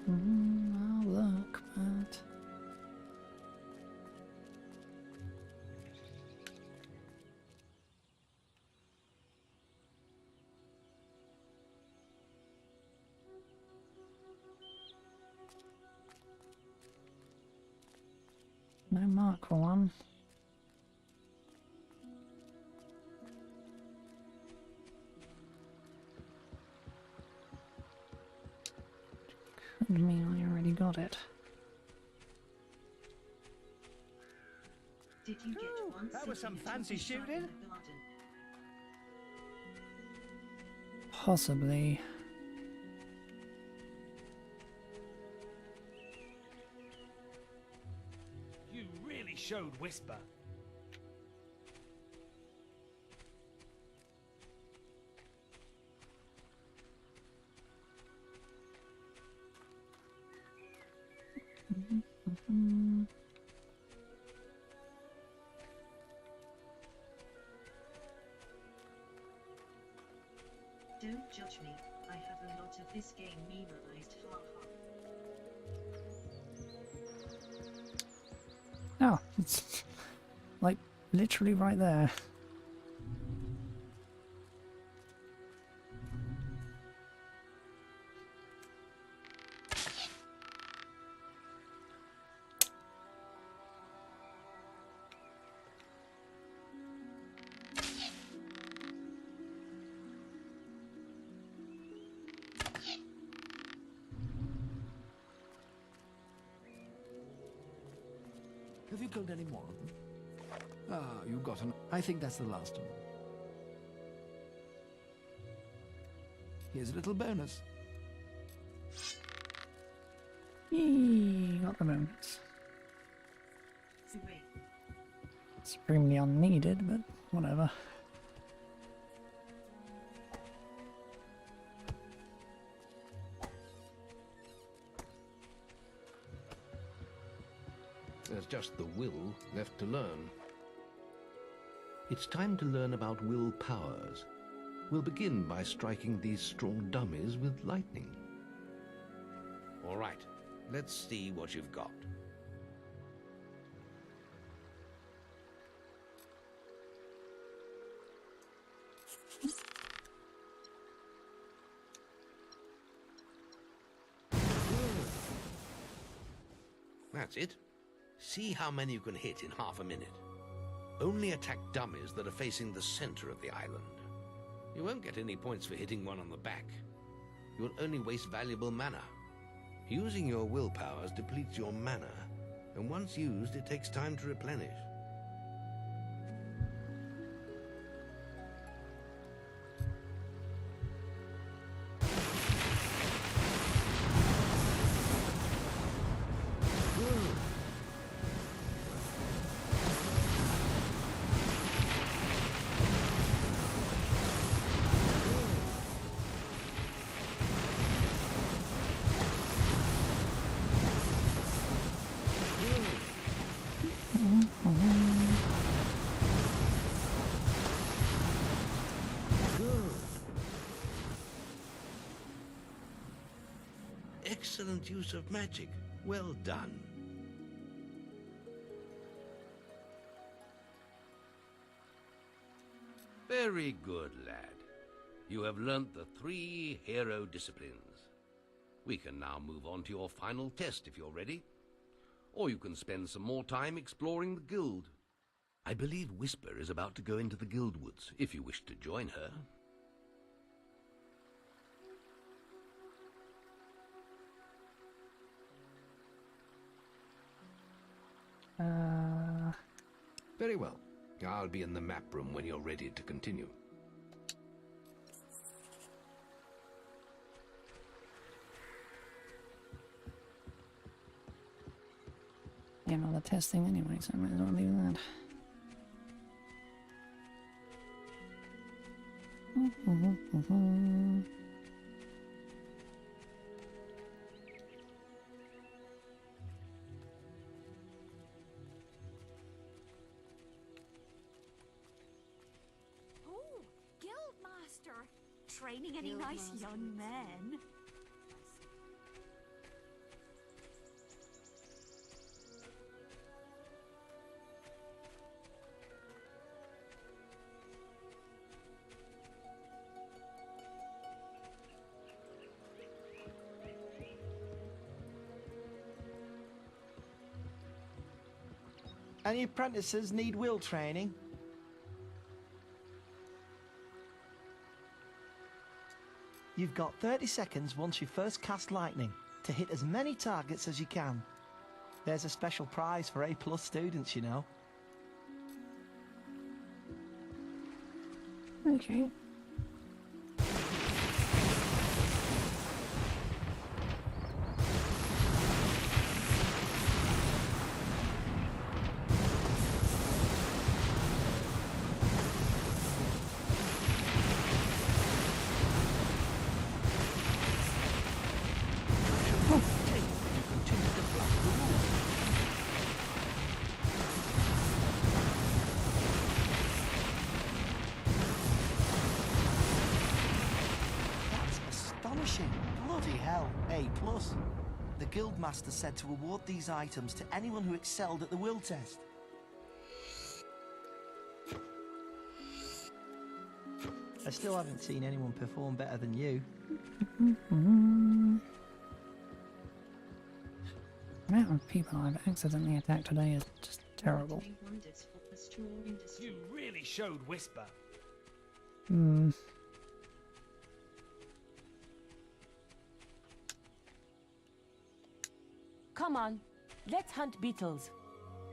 I'll look, but... no mark for one. Could mean I already got it. Did you get one? That was some fancy shooting. Possibly. You really showed Whisper. Don't judge me. I have a lot of this game memorized. Ha ha. Oh, it's like literally right there. Have you killed any more of them? Ah, you got an... I think that's the last one. Here's a little bonus. Yee, got the bonus. Hooray. Supremely unneeded, but whatever. There's just the will left to learn. It's time to learn about will powers. We'll begin by striking these strong dummies with lightning. All right, let's see what you've got. That's it. See how many you can hit in half a minute. Only attack dummies that are facing the center of the island. You won't get any points for hitting one on the back. You'll only waste valuable mana. Using your will powers depletes your mana, and once used, it takes time to replenish. Excellent use of magic. Well done. Very good, lad. You have learnt the 3 hero disciplines. We can now move on to your final test if you're ready. Or you can spend some more time exploring the guild. I believe Whisper is about to go into the guild woods, if you wish to join her. Very well. I'll be in the map room when you're ready to continue. Yeah, well, they're testing anyway, so I might as well leave that. Oh, Guildmaster! Training any nice young men? Any apprentices need will training? You've got 30 seconds once you first cast lightning to hit as many targets as you can. There's a special prize for A+ students, you know. Okay. That's astonishing. Bloody hell, A+. The Guildmaster said to award these items to anyone who excelled at the will test. I still haven't seen anyone perform better than you. The amount of people I've accidentally attacked today is just terrible. You really showed Whisper. Hmm. Come on, let's hunt beetles.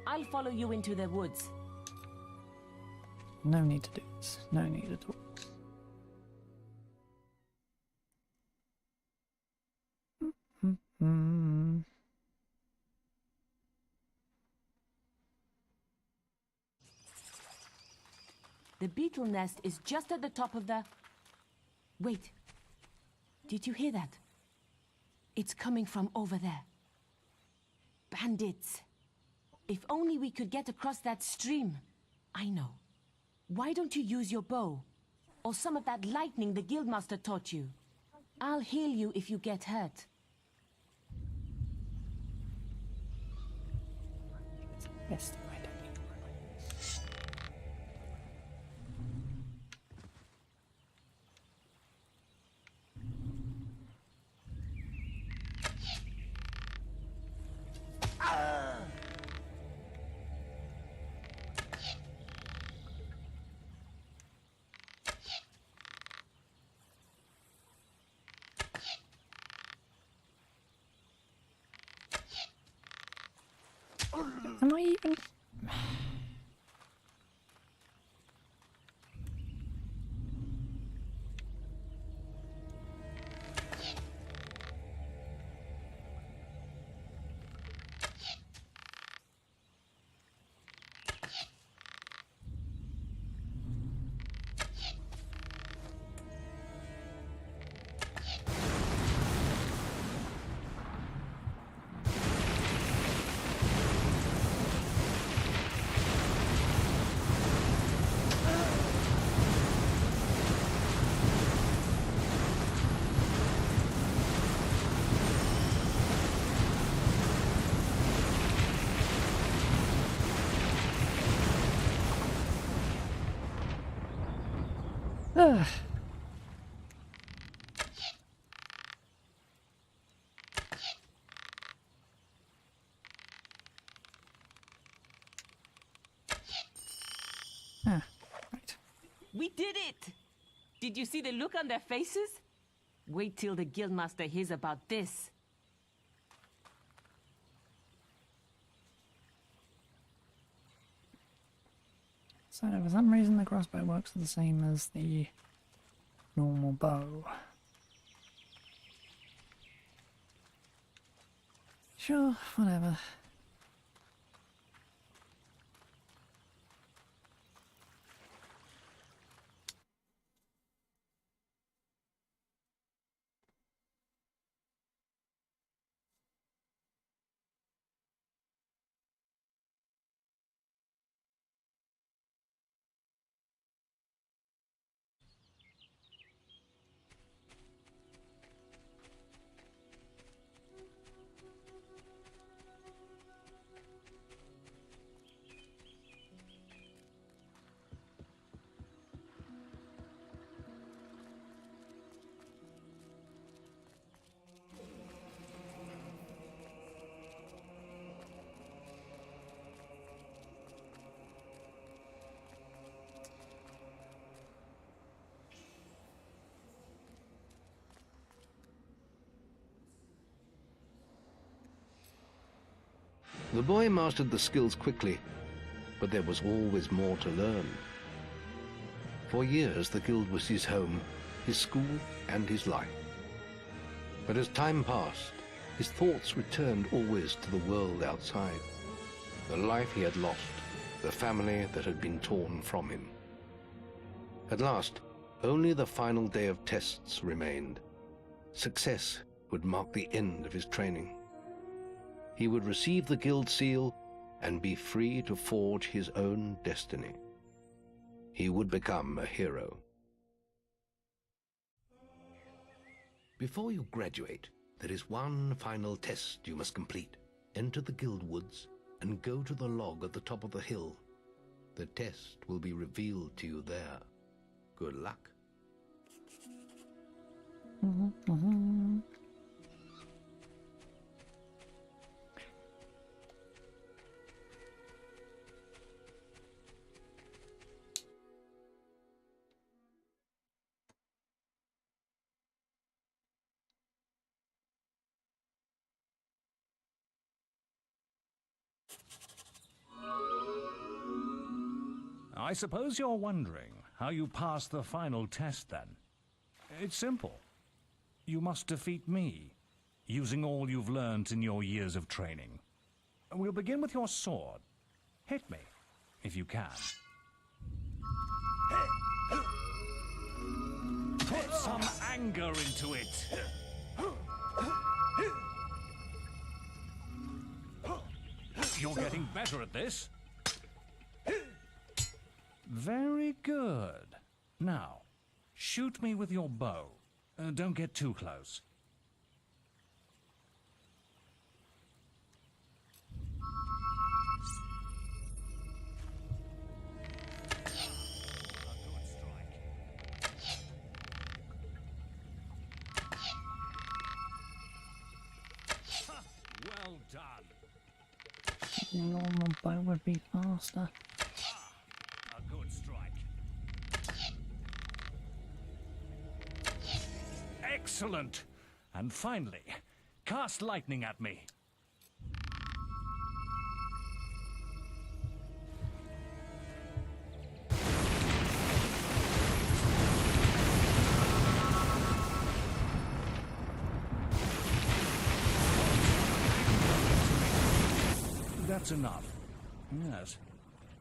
I'll follow you into the woods. No need to do this. No need at all. The beetle nest is just at the top of the... Wait. Did you hear that? It's coming from over there. Bandits. If only we could get across that stream. I know. Why don't you use your bow? Or some of that lightning the Guildmaster taught you? I'll heal you if you get hurt. Best. Am I even... Ugh. Ah, right. We did it! Did you see the look on their faces? Wait till the Guildmaster hears about this. So for some reason the crossbow works the same as the normal bow. Sure, whatever. The boy mastered the skills quickly, but there was always more to learn. For years, the guild was his home, his school, and his life. But as time passed, his thoughts returned always to the world outside, the life he had lost, the family that had been torn from him. At last, only the final day of tests remained. Success would mark the end of his training. He would receive the guild seal and be free to forge his own destiny. He would become a hero. Before you graduate, there is one final test you must complete. Enter the guild woods and go to the log at the top of the hill. The test will be revealed to you there. Good luck. I suppose you're wondering how you pass the final test, then. It's simple. You must defeat me, using all you've learned in your years of training. We'll begin with your sword. Hit me, if you can. Put some anger into it. You're getting better at this. Very good. Now, shoot me with your bow. Don't get too close. Well done. Normal bow would be faster. A good strike. Excellent. And finally, cast lightning at me. That's enough. Yes,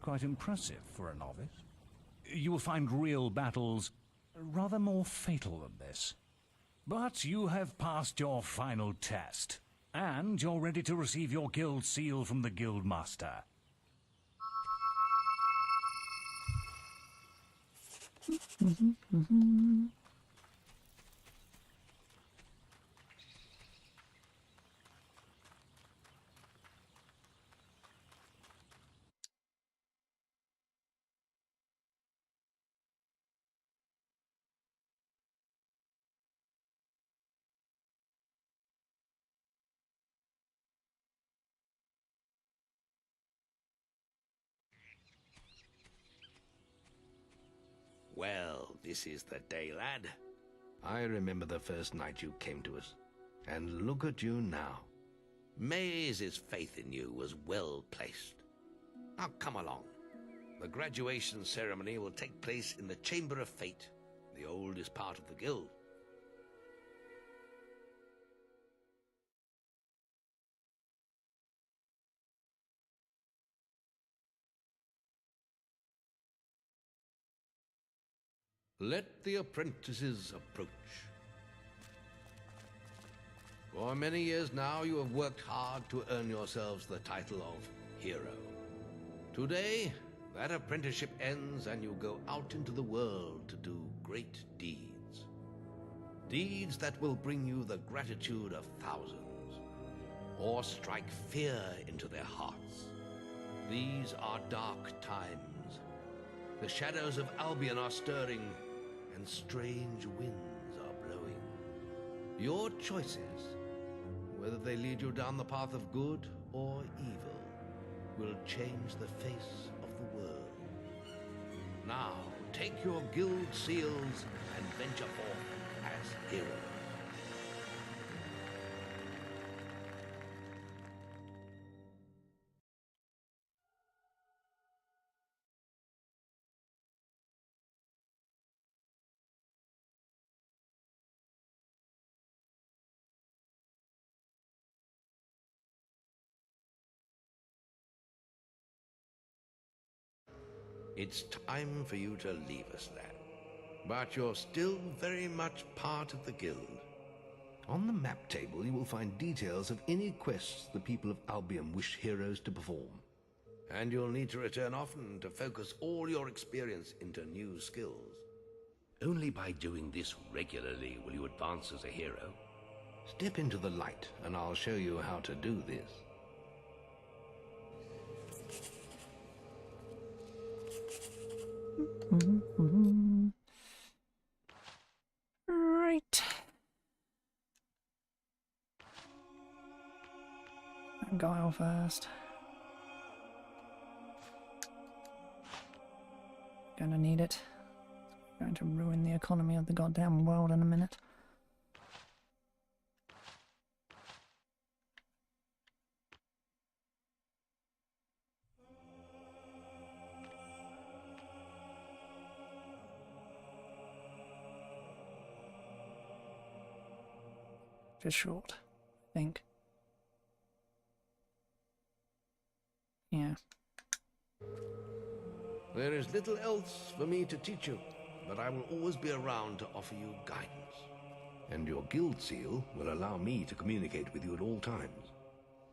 quite impressive for a novice. You will find real battles rather more fatal than this. But you have passed your final test, and you're ready to receive your guild seal from the guild master. Well, this is the day, lad. I remember the first night you came to us. And look at you now. Maze's faith in you was well placed. Now come along. The graduation ceremony will take place in the Chamber of Fate, the oldest part of the guild. Let the apprentices approach. For many years now you have worked hard to earn yourselves the title of hero. Today, that apprenticeship ends and you go out into the world to do great deeds. Deeds that will bring you the gratitude of thousands, or strike fear into their hearts. These are dark times. The shadows of Albion are stirring, and strange winds are blowing. Your choices, whether they lead you down the path of good or evil, will change the face of the world. Now, take your guild seals and venture forth as heroes. It's time for you to leave us, lad. But you're still very much part of the guild. On the map table, you will find details of any quests the people of Albion wish heroes to perform. And you'll need to return often to focus all your experience into new skills. Only by doing this regularly will you advance as a hero. Step into the light, and I'll show you how to do this. Right. Guile first. Gonna need it. Going to ruin the economy of the goddamn world in a minute. Just short, I think. Yeah. There is little else for me to teach you, but I will always be around to offer you guidance. And your guild seal will allow me to communicate with you at all times.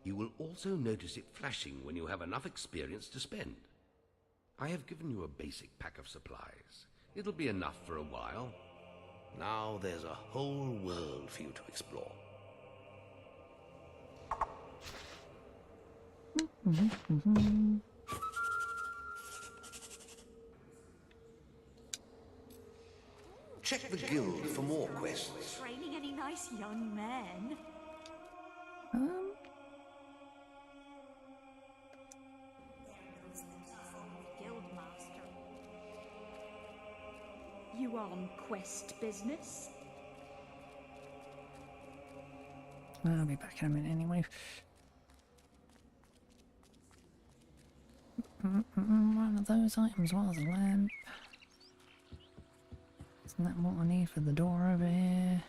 You will also notice it flashing when you have enough experience to spend. I have given you a basic pack of supplies. It'll be enough for a while. Now there's a whole world for you to explore. Check the guild for more quests. Training any nice young men? Guildmaster. You on quest business? I'll be back in a minute anyway. One of those items was a lamp. Isn't that what I need for the door over here?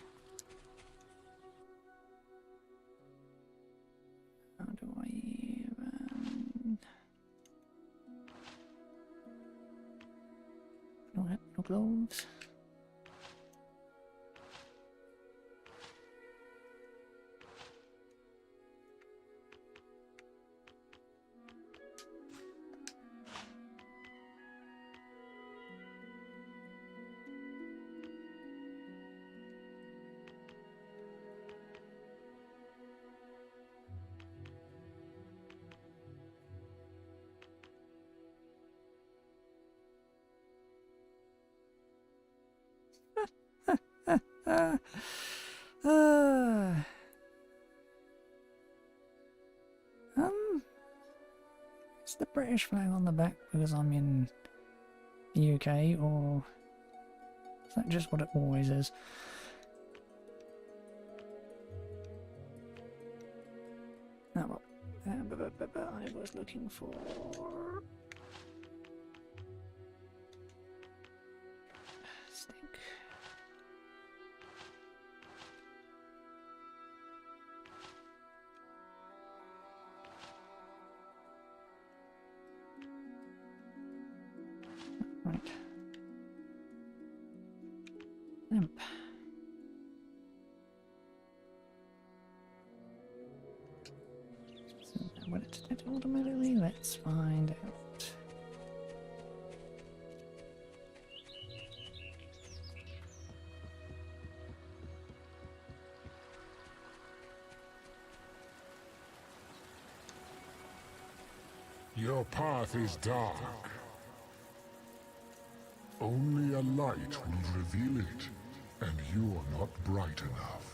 How do I even... No, no gloves. Is the British flag on the back because I'm in the UK, or is that just what it always is? Oh well, I was looking for... Stink. Right. Limp. So what it did automatically, let's find out. Your path is dark. Only a light will reveal it, and you are not bright enough.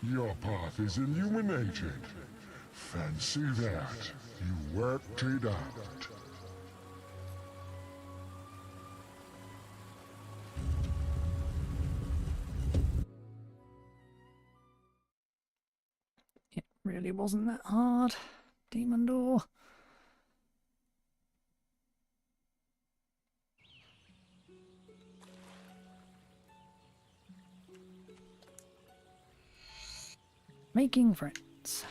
Your path is illuminated. Fancy that. You worked it out. Really wasn't that hard. Demon door. Making friends.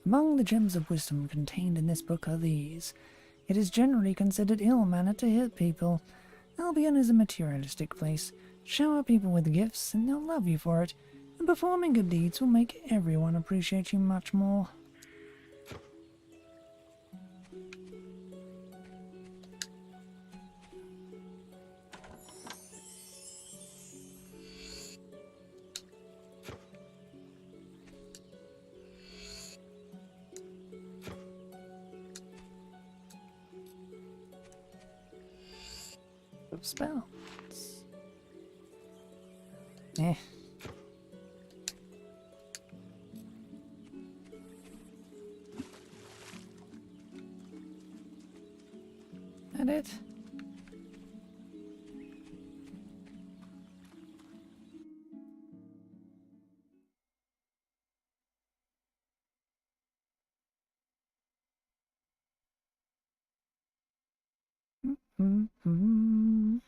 Among the gems of wisdom contained in this book are these. It is generally considered ill-mannered to hit people. Albion is a materialistic place. Shower people with gifts and they'll love you for it. And performing good deeds will make everyone appreciate you much more. Spells. Eh. That it? Mm-hmm.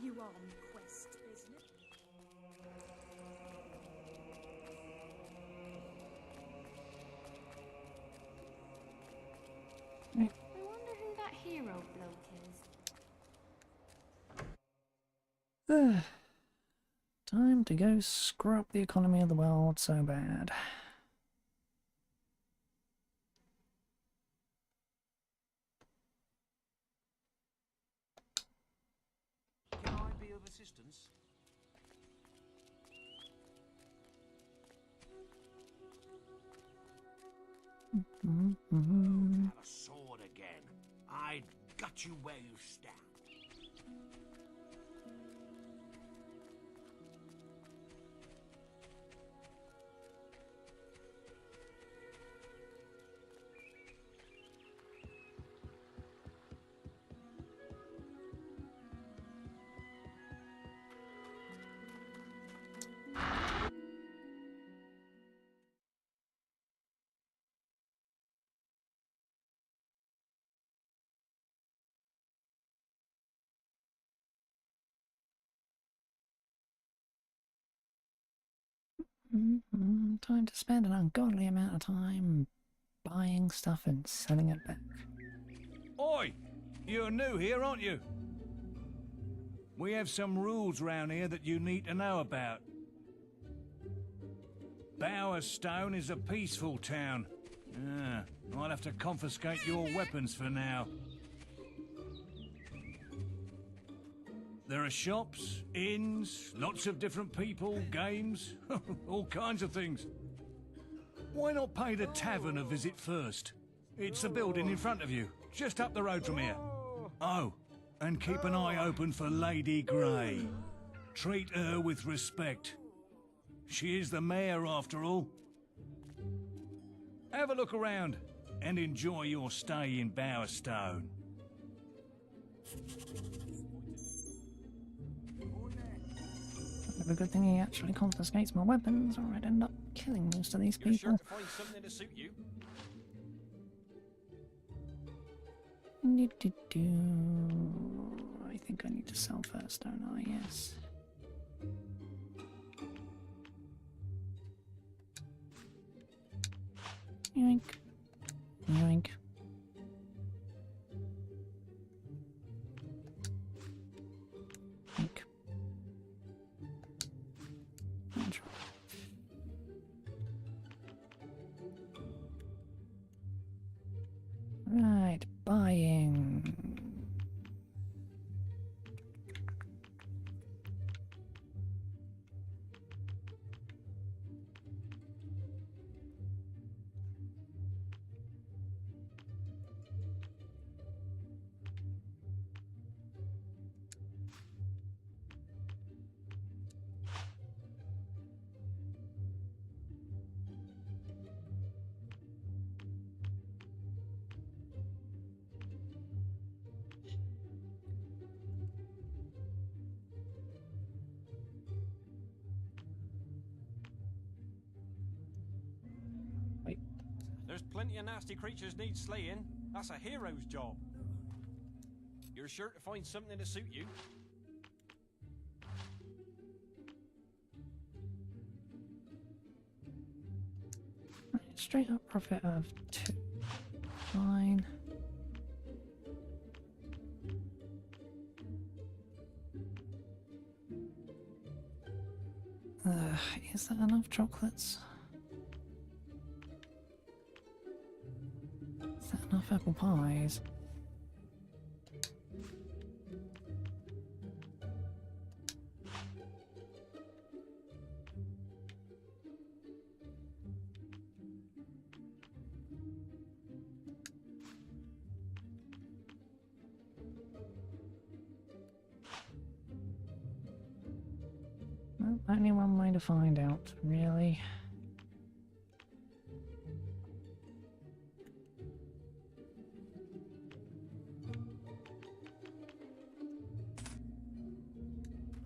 You are on quest, isn't it? I wonder who that hero bloke is. Time to go screw up the economy of the world so bad. Can I be of assistance? Mm-hmm. Have a sword again. I got you where you stand. Time to spend an ungodly amount of time buying stuff and selling it back. Oi! You're new here, aren't you? We have some rules round here that you need to know about. Bowerstone is a peaceful town. I'll have to confiscate your weapons for now. There are shops, inns, lots of different people, games, all kinds of things. Why not pay the tavern a visit first? It's the building in front of you, just up the road from here. Oh, and keep an eye open for Lady Grey. Treat her with respect. She is the mayor after all. Have a look around and enjoy your stay in Bowerstone. A good thing he actually confiscates my weapons, or I'd end up killing most of these people. Sure to find something to suit you. I think I need to sell first, don't I? Yes. Yoink. Yoink. Yoink. Right, buying. plenty of nasty creatures need slaying. That's a hero's job. You're sure to find something to suit you. Straight up profit of 2. Fine. Is that enough chocolates? Is that enough apple pies? Well, only one way to find out, really.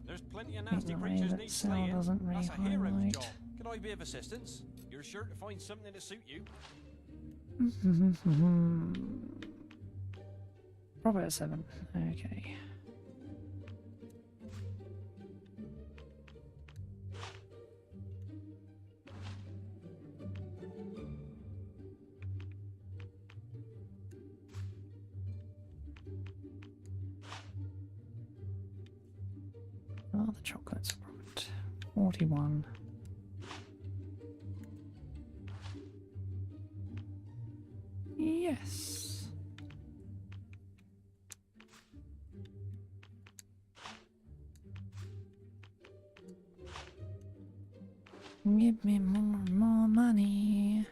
There's plenty of nasty creatures need slaying. That's a hero's job. Could I be of assistance? You're sure to find something to suit you. Profit of 7. Okay. Oh, the chocolates are profit. 41. Yes. Give me more money.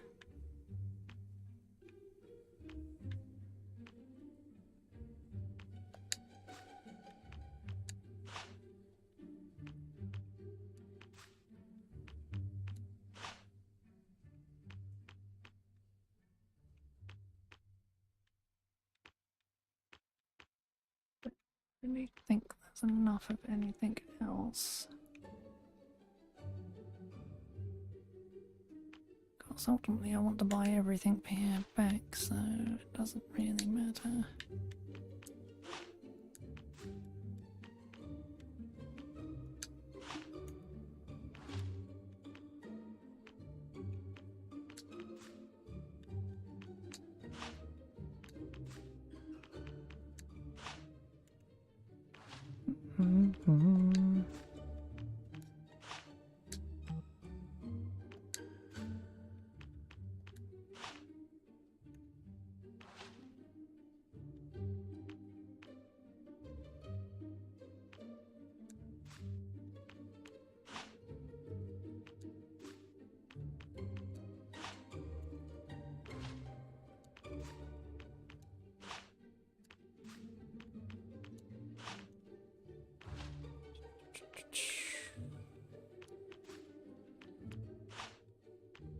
I really think there's enough of anything else. Because ultimately I want to buy everything here back, so it doesn't really matter.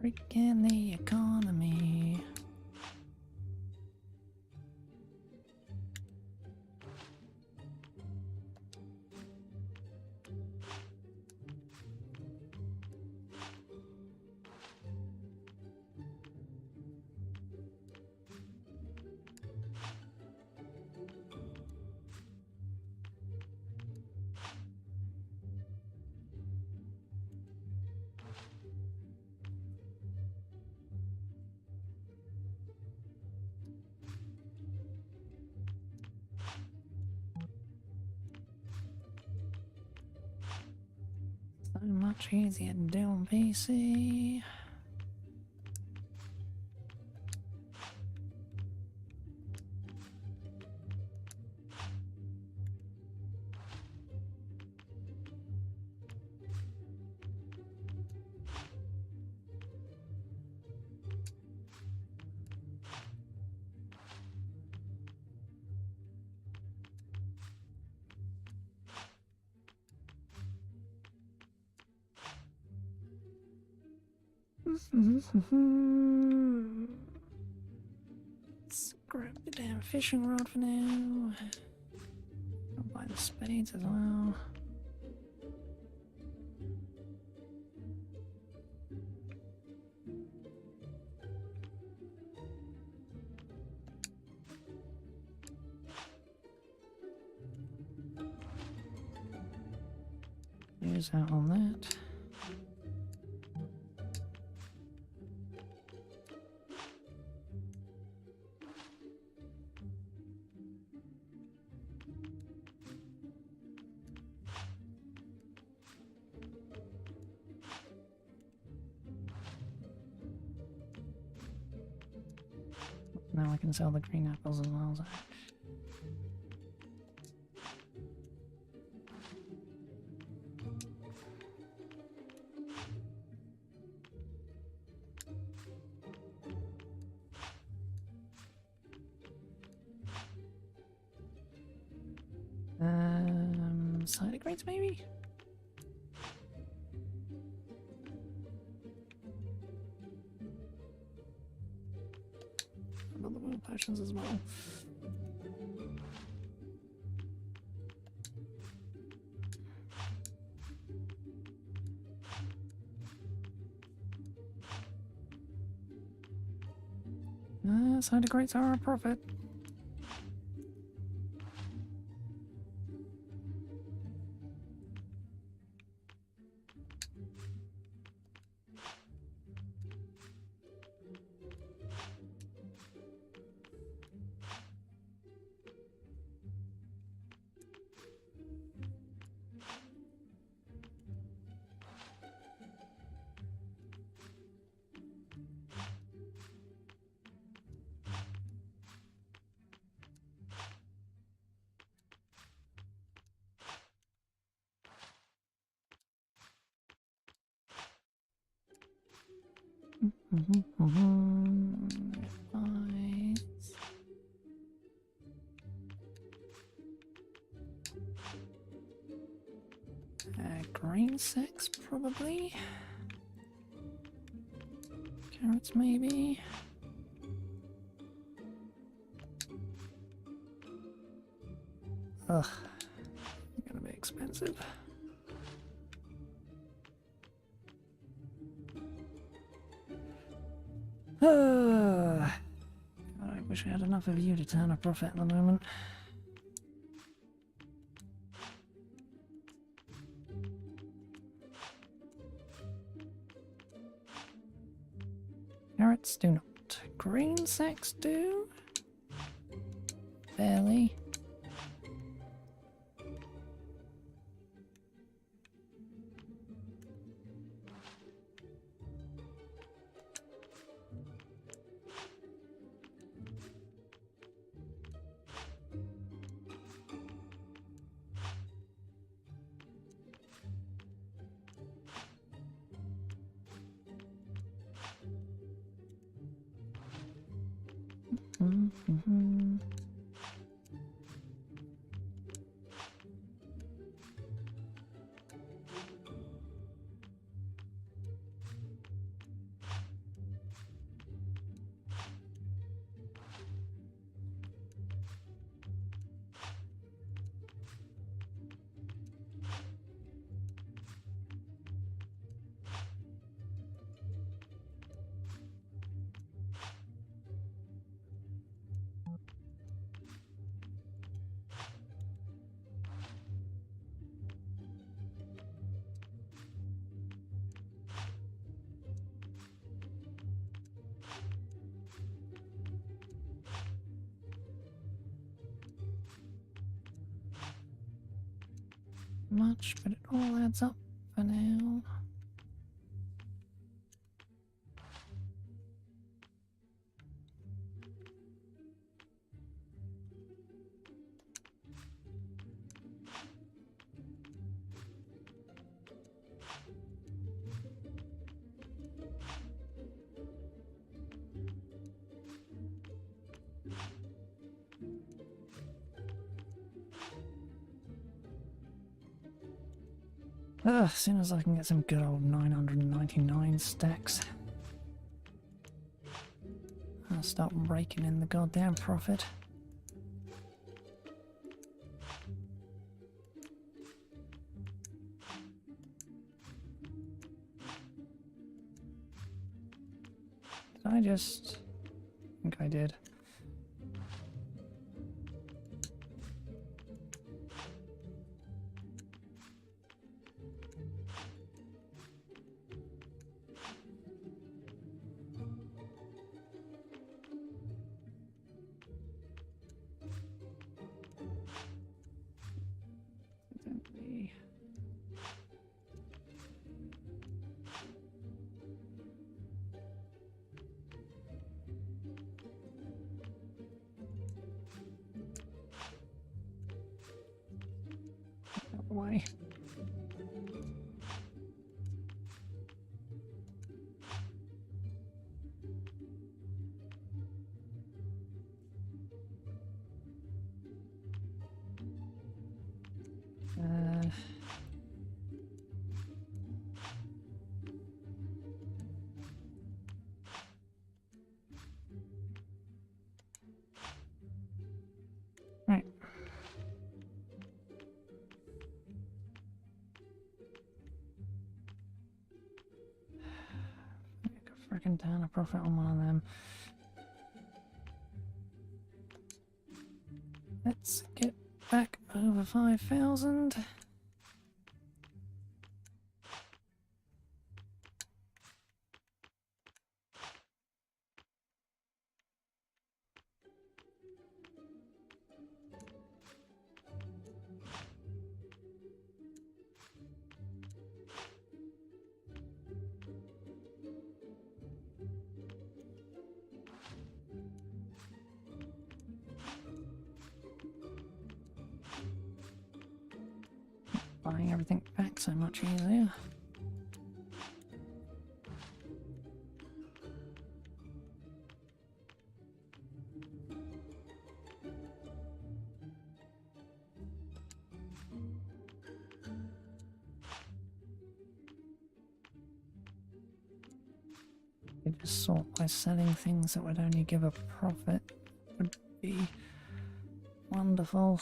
Freaking the economy. So much easier to do on PC. Let's grab the damn fishing rod for now. I'll buy the spades as well. reaches out on that. Now I can sell the green apples as well, so. Cider crates maybe? About the world potions as well. Cider crates are a profit. Nice. Grain sacks, probably. Carrots, maybe. Ugh, gonna be expensive. I wish I had enough of you to turn a profit at the moment. Carrots do not. Green sacks do? Barely. Much, but it all adds up for now. As soon as I can get some good old 999 stacks, I'll start raking in the goddamn profit. Did I just... I think I did. away. Right. Make a freaking ton of profit on one of them. Let's get back over 5,000. Buying everything back so much easier. You just sort by selling things that would only give a profit would be wonderful.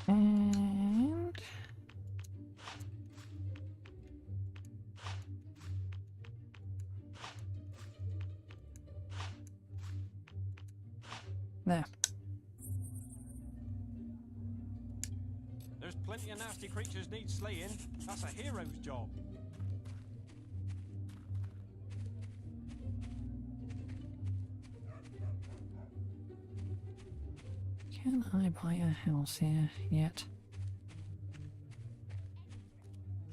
And there. There's plenty of nasty creatures need slaying. That's a hero's job. Can I buy a house here yet?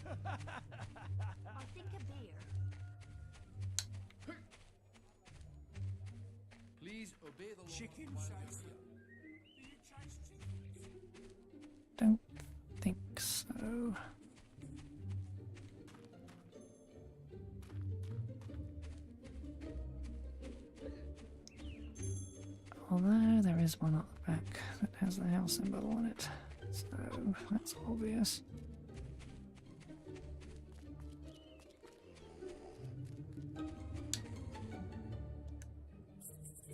I think a beer. Please obey the law. Chicken Don't think so. Although there is one at the back that has the house symbol on it, so that's obvious.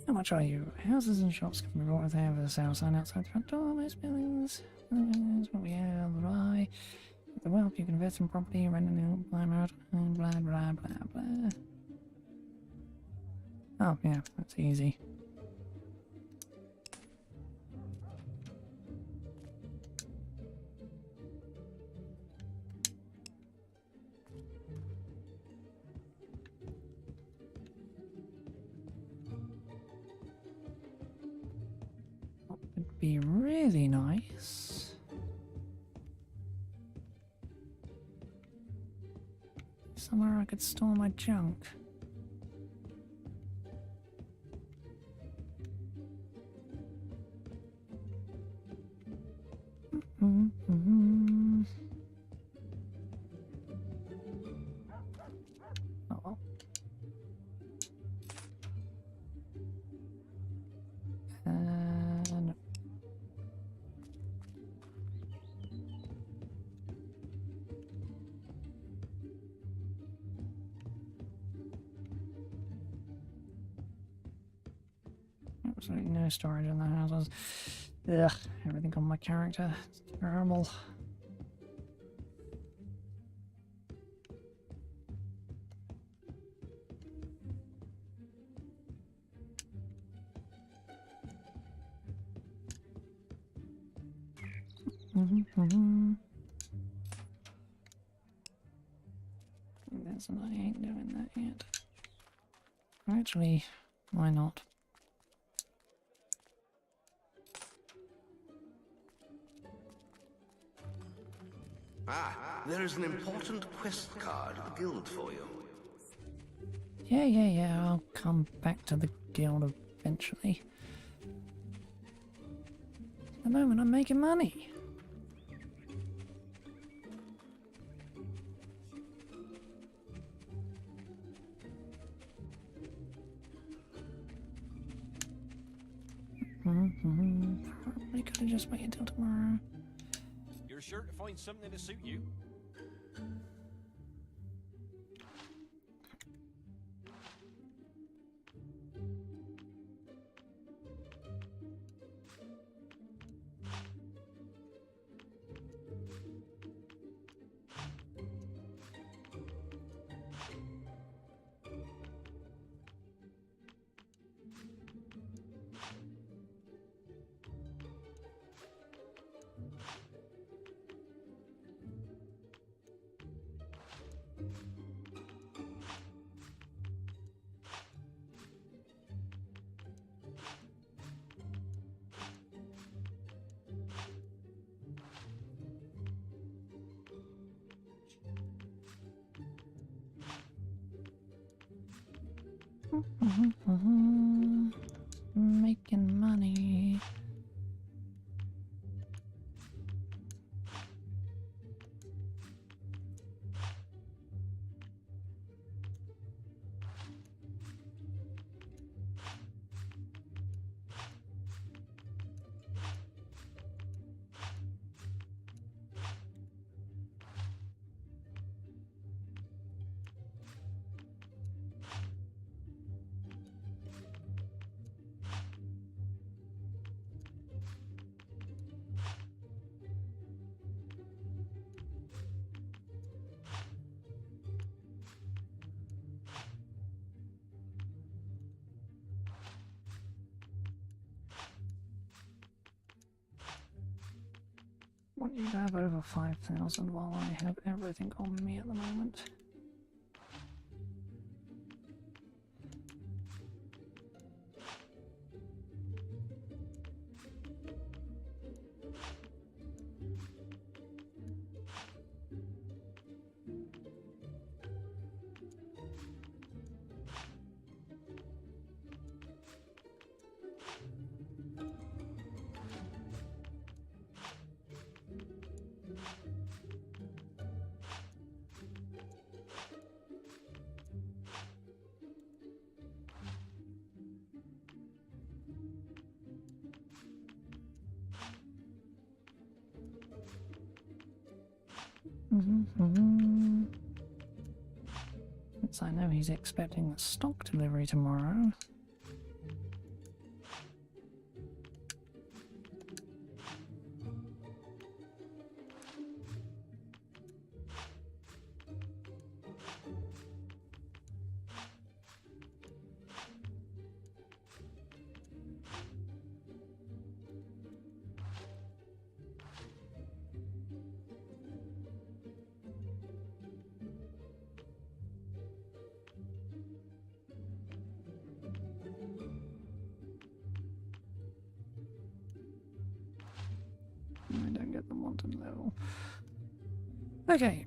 How much are you? Houses and shops can be bought with a sale sign outside the front door. Most buildings is what we have. Buy. With the wealth, you can invest in property, rent and help, buy out, and blah blah blah blah. Oh yeah, that's easy. Would be really nice. Somewhere I could store my junk. Oh well. No. Absolutely no storage in the houses. Ugh, everything on my character. It's terrible. I ain't doing that yet. Actually, why not? Ah, there is an important quest card at the guild for you. Yeah, I'll come back to the guild eventually. At the moment I'm making money. Probably could have just waited till tomorrow. You're sure to find something to suit you. Making money. Want you to have over 5,000 while I have everything on me at the moment. Since I know he's expecting a stock delivery tomorrow. I don't get the wanted level. Okay.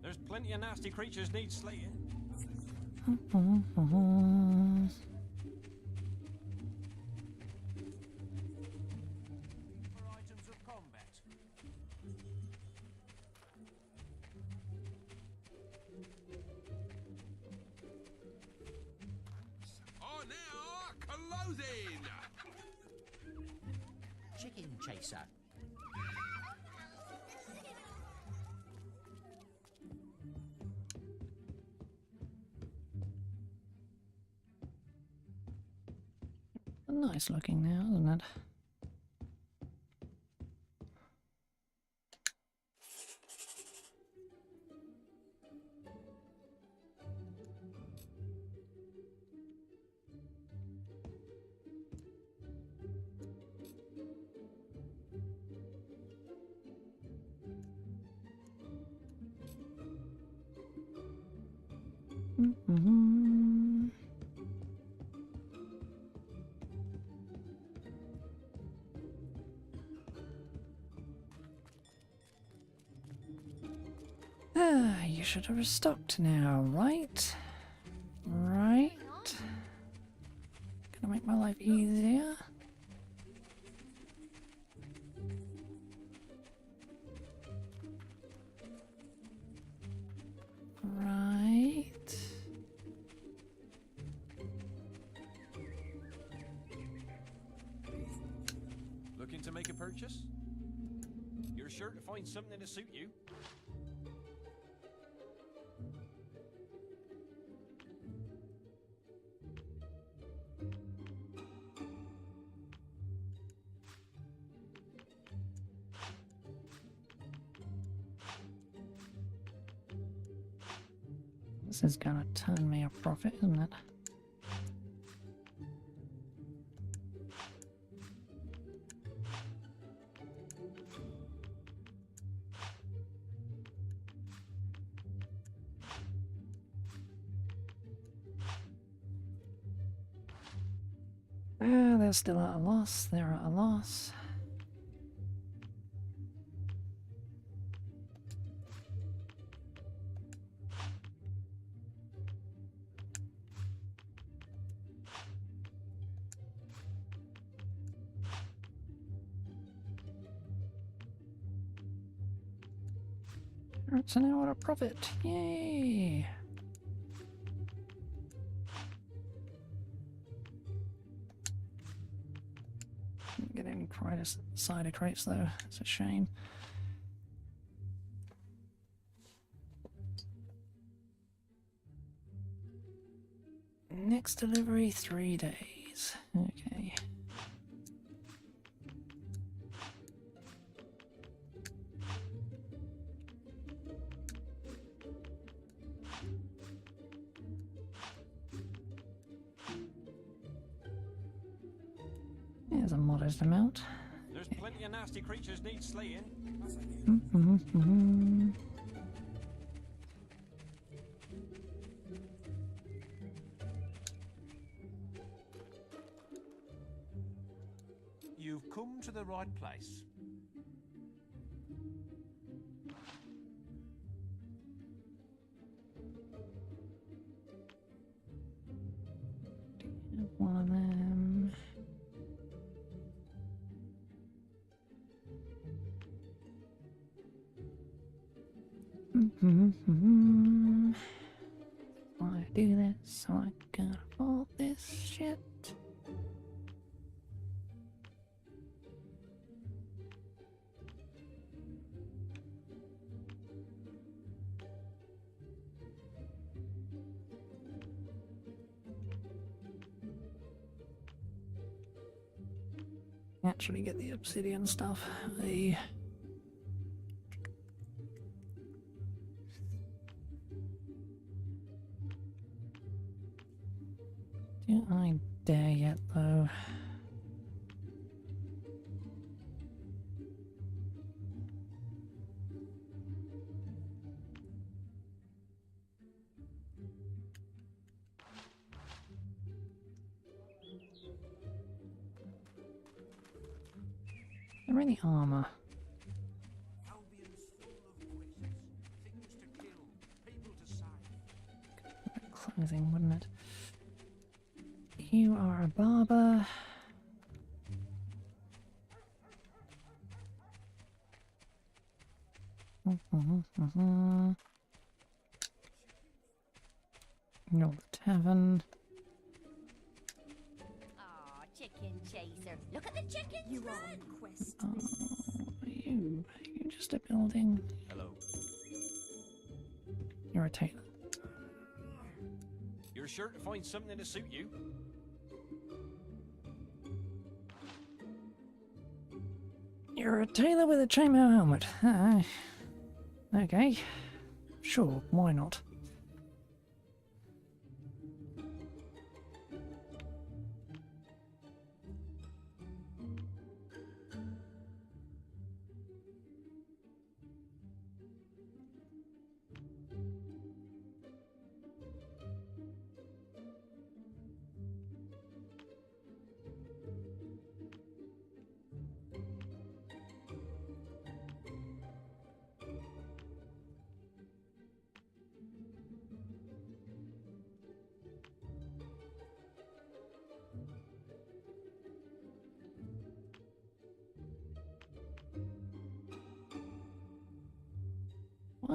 There's plenty of nasty creatures need slaying. For items of combat. Oh, now, clothing! Chicken chaser. Nice looking now, isn't it? Ah, you should have restocked now, right? Right. Gonna make my life easier. Right. Looking to make a purchase? You're sure to find something to suit you. This is gonna turn me a profit, isn't it? They're still at a loss. They're at a loss. So now we're at a profit. Yay! Didn't get any cider crates though. It's a shame. Next delivery, 3 days. Okay. There's a modest amount. There's plenty of nasty creatures need slaying. You've come to the right place. One of them. Why do this so I can afford this shit? Actually get the obsidian stuff. The do I dare yet though? There any armor? Clothing, wouldn't it? You are a barber. You're the tavern. Aw, chicken chaser. Look at the chickens You are run. on quest. You just a building. Hello. You're a tailor. You're sure to find something to suit you. You're a tailor with a chainmail helmet. Okay. Sure, why not?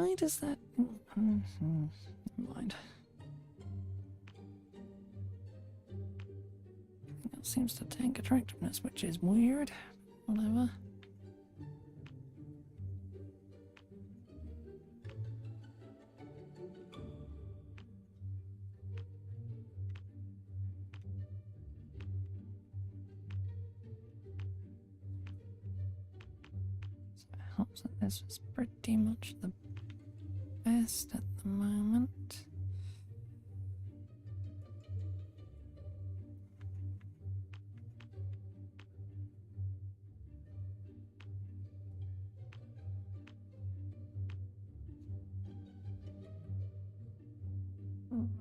Why does that... Never mind. That seems to tank attractiveness, which is weird. Whatever. So it helps that this is pretty much the best at the moment.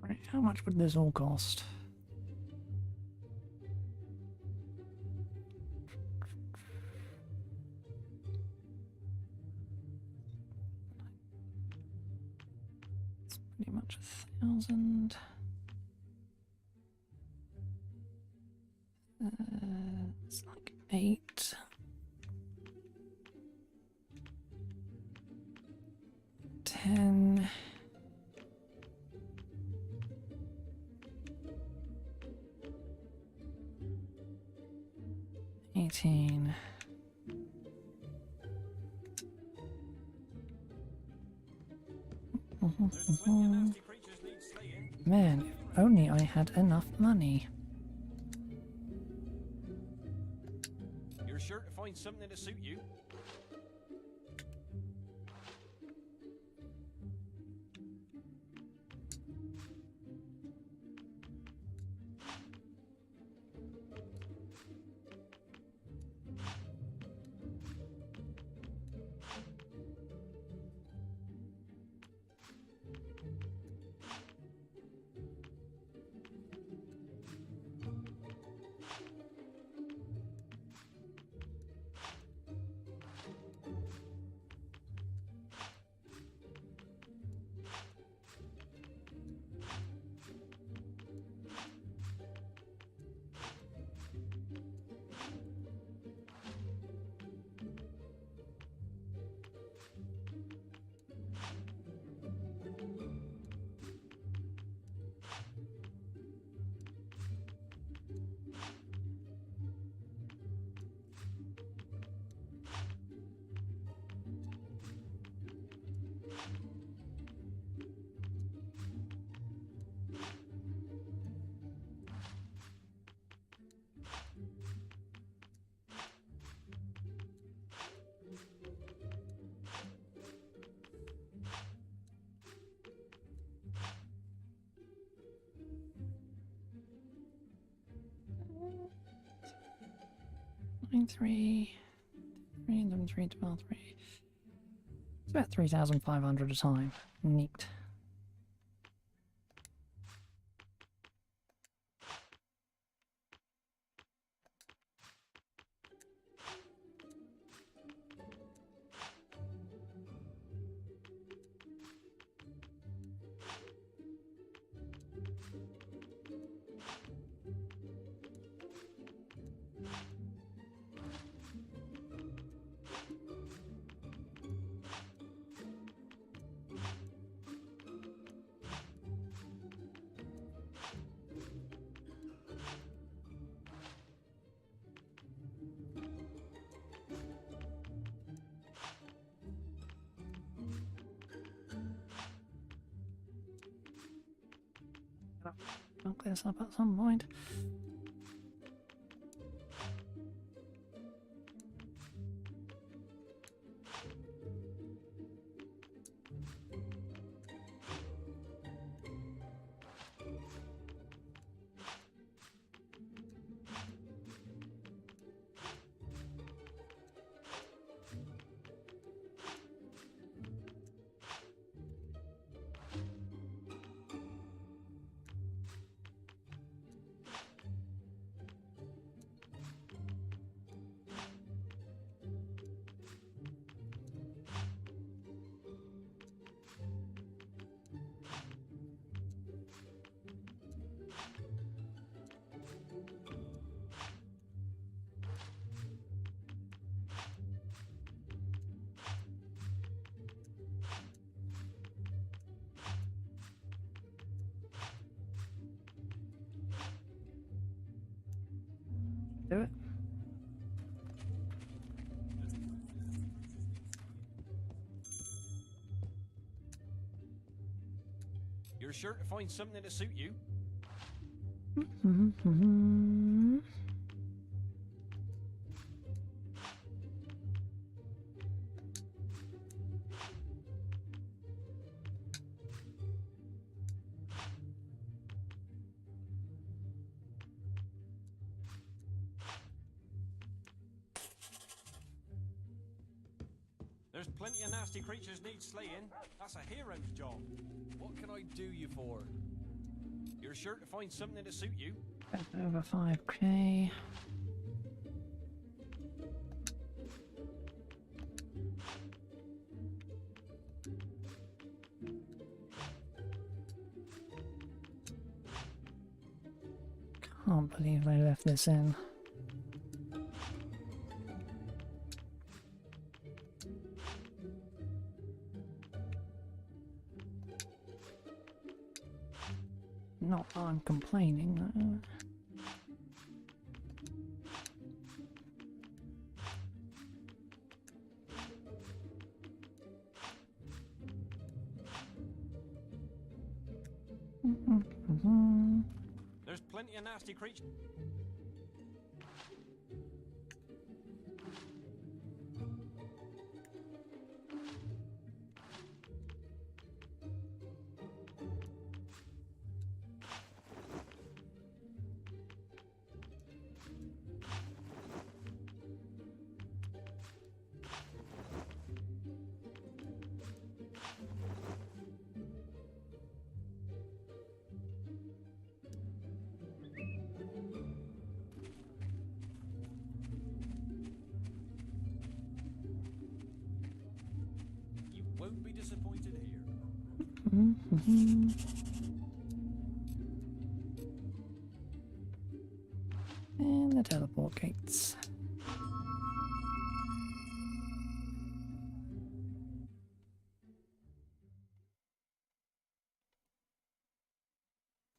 Right, how much would this all cost? It's pretty much 1,000. It's like 8. 10. 18. Man, if only I had enough money. You're sure to find something to suit you. Three, 3, 12, 3. It's about 3,500 a time. Neat. Fuck this up at some point. Do it. You're sure to find something to suit you. There's plenty of nasty creatures need slaying. That's a hero's job. What can I do you for? You're sure to find something to suit you. Over 5k. Can't believe they left this in. Not that I'm complaining. There's plenty of nasty creatures. You won't be disappointed here. And the teleport gates.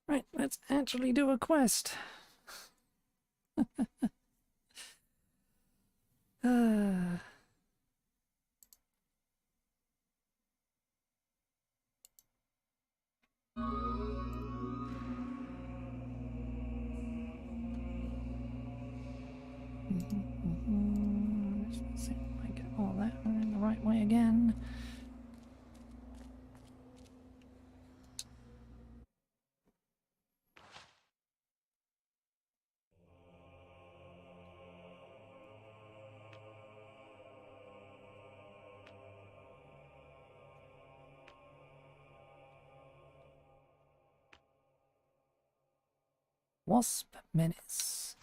Right, let's actually do a quest. Let's see if I get all that in the right way again. Wasp Menace.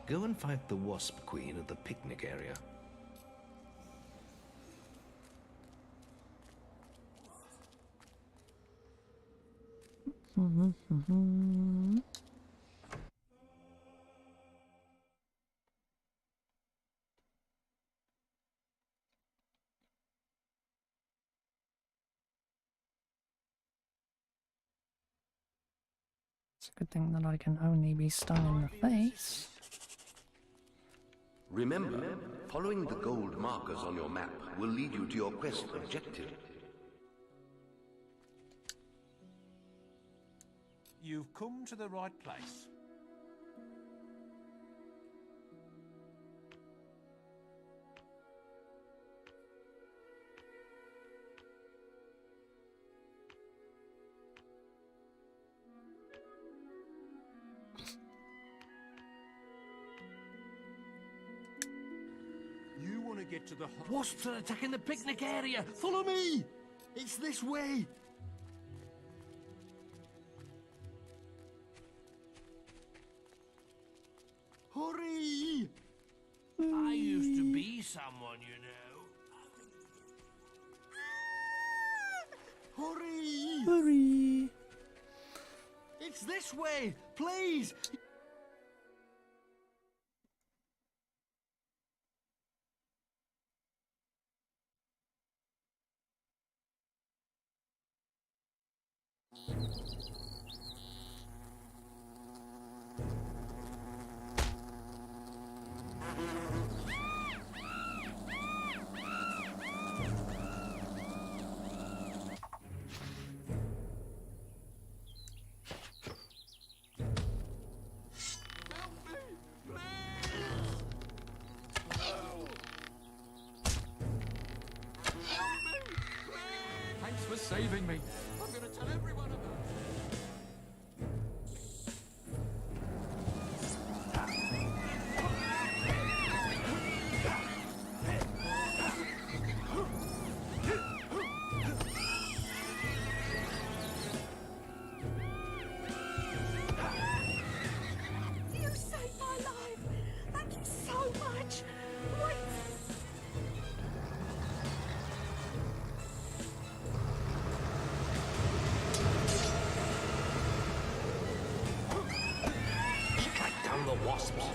Go and fight the Wasp Queen at the picnic area. It's a good thing that I can only be stung in the face. Remember, following the gold markers on your map will lead you to your quest objective. You've come to the right place. You want to get to the... Wasps are attacking the picnic area! Follow me! It's this way! Hurry! I used to be someone, you know. Hurry! Hurry! It's this way! Please! Thanks for saving me. I'm gonna tell everyone about it. You saved my life. Thank you so much. Wait. Strike down the wasps.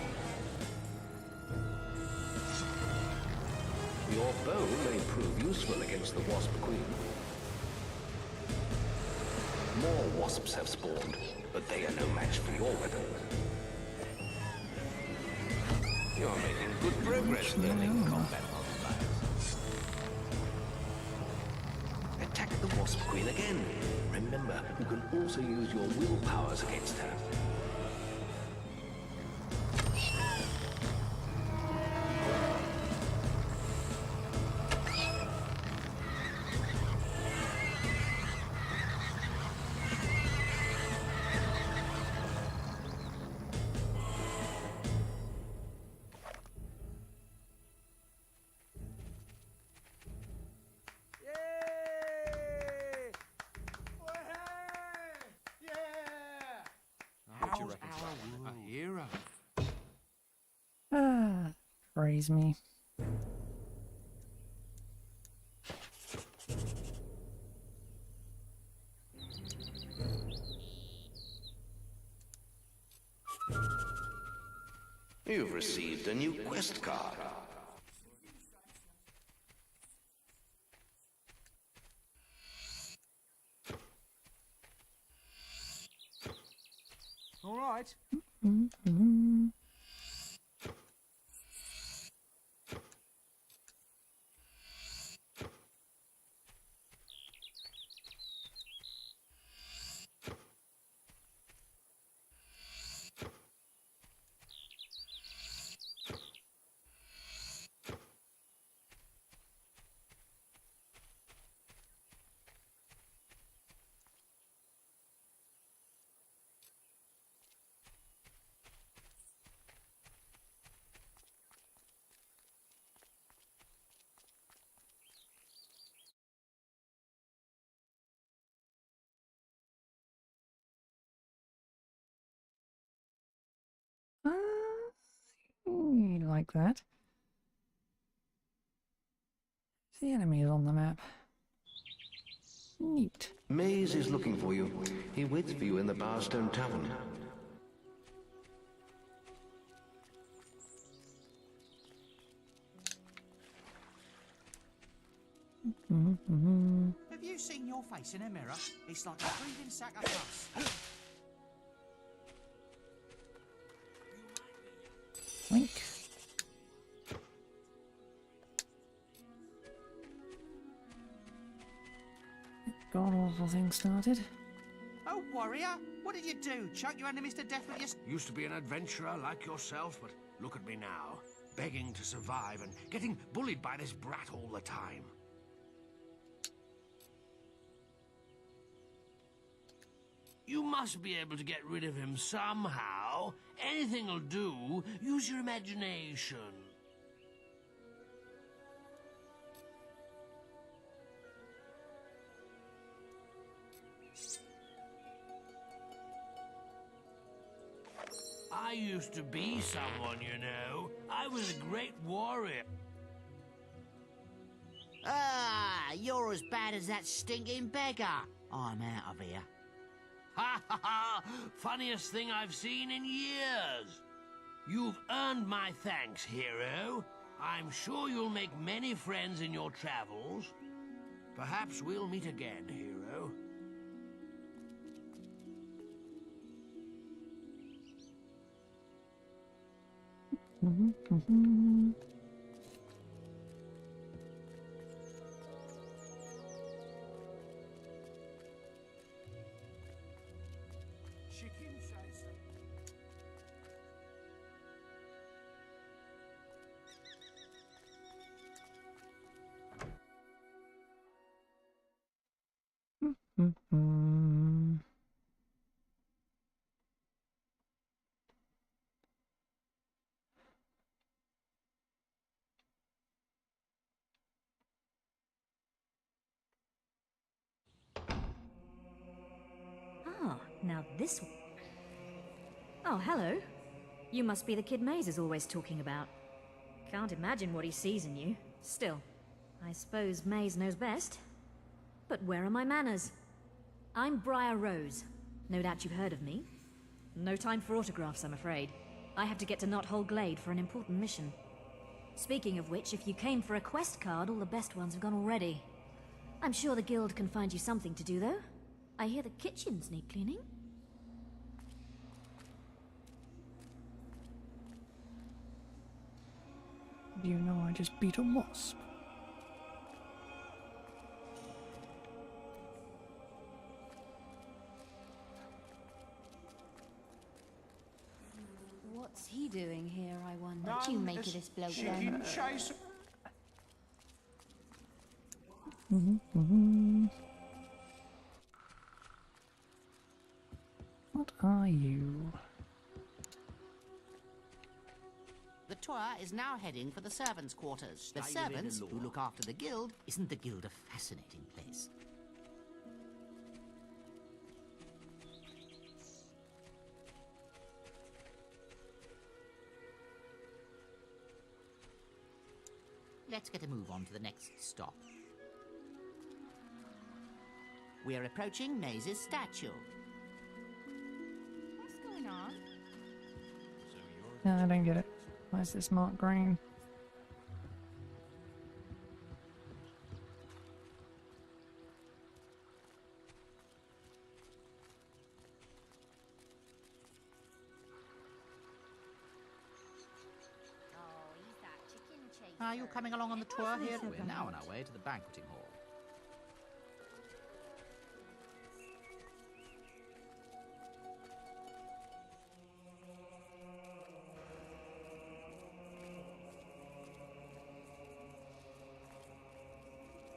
Your bow may prove useful against the wasp queen. More wasps have spawned, but they are no match for your weapons. You're making good progress learning combat multipliers. Attack the wasp queen again. Remember, you can also use your will powers against her. What do you reckon, Swan? A hero? Ah, praise me. You've received a new quest card. All right. Mm-hmm. Like that. The enemy is on the map. Neat. Maze is looking for you. He waits for you in the Barstone Tavern. Have you seen your face in a mirror? It's like a breathing sack of pus. Link. God awful thing started. Oh, warrior, what did you do? Chuck your enemies to death with your... Used to be an adventurer like yourself, but look at me now. Begging to survive and getting bullied by this brat all the time. You must be able to get rid of him somehow. Anything'll do. Use your imagination. I used to be someone, you know. I was a great warrior. Ah, you're as bad as that stinking beggar. I'm out of here. Ha ha ha! Funniest thing I've seen in years. You've earned my thanks, hero. I'm sure you'll make many friends in your travels. Perhaps we'll meet again, hero. Chicken chaser. Ah, now this one. Oh, hello. You must be the kid Maze is always talking about. Can't imagine what he sees in you. Still, I suppose Maze knows best. But where are my manners? I'm Briar Rose. No doubt you've heard of me. No time for autographs, I'm afraid. I have to get to Knothole Glade for an important mission. Speaking of which, if you came for a quest card, all the best ones have gone already. I'm sure the guild can find you something to do, though. I hear the kitchens need cleaning. Do you know I just beat a wasp? What's he doing here, I wonder? None What you make is of this bloke chicken then? chaser. What are you? The tour is now heading for the servants' quarters. The Stay within servants, the law. who look after the guild, isn't the guild a fascinating place? Let's get a move on to the next stop. We're approaching Maze's statue. What's going on? No, I don't get it. Why is this marked green? Are you coming along on the tour here? We're now on our way to the banqueting hall.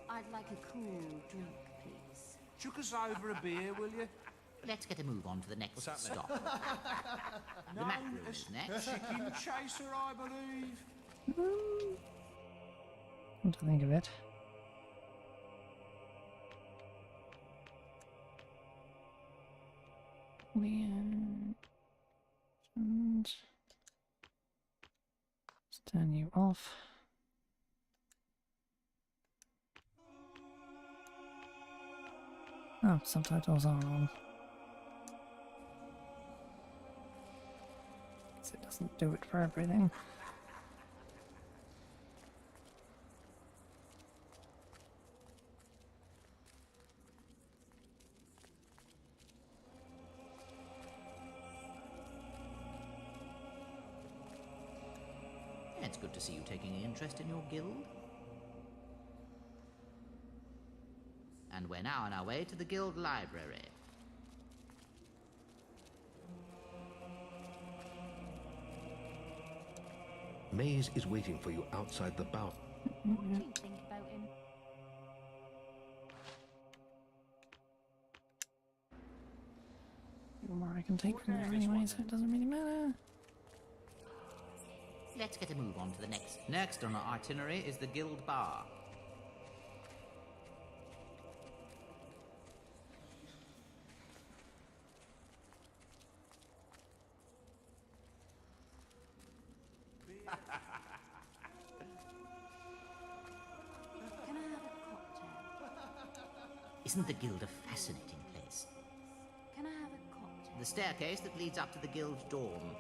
I'd like a cool drink, please. Chuck us over a beer, will you? Let's get a move on to the next What's happening? stop. The Mac Room is next. Chicken chaser, I believe. What to think of it? And let's turn you off. Oh, subtitles are on. Guess it doesn't do it for everything. It's good to see you taking an interest in your guild. And we're now on our way to the guild library. Maze is waiting for you outside the bow. What do you think about him? The more I can take from there anyway, so it doesn't really matter. Let's get a move on to the next. Next on our itinerary is the guild bar. Can I have a cocktail? Isn't the guild a fascinating place? Can I have a cocktail? The staircase that leads up to the guild dorm.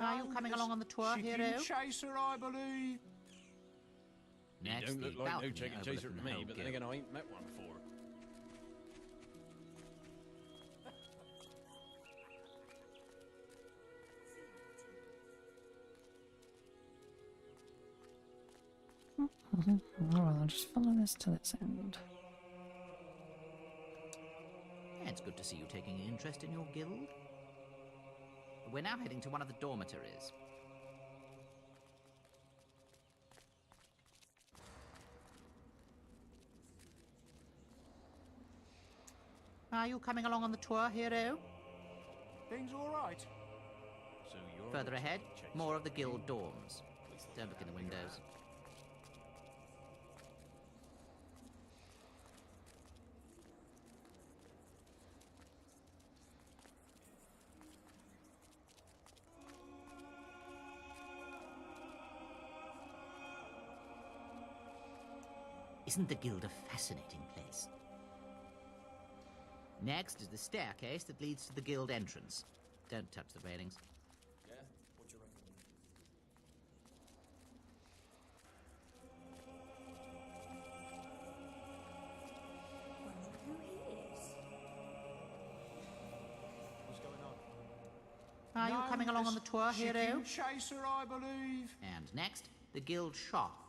Are you coming along on the tour, Chicken hero? chaser, I believe. Next, don't the look like no balcony chicken chaser overlooking to the me, whole but then guild. again, I ain't met one before. Well, I'll just follow this till its end. It's good to see you taking an interest in your guild. We're now heading to one of the dormitories. Are you coming along on the tour, hero? Things all right. So you're Further the ahead, chicken chaser. more of the guild dorms. Don't look in the windows. Isn't the guild a fascinating place? Next is the staircase that leads to the guild entrance. Don't touch the railings. Yeah? What do you reckon? Who he is? What's going on? Are you coming along on the tour, hero? Chaser, I believe. And next, the guild shop.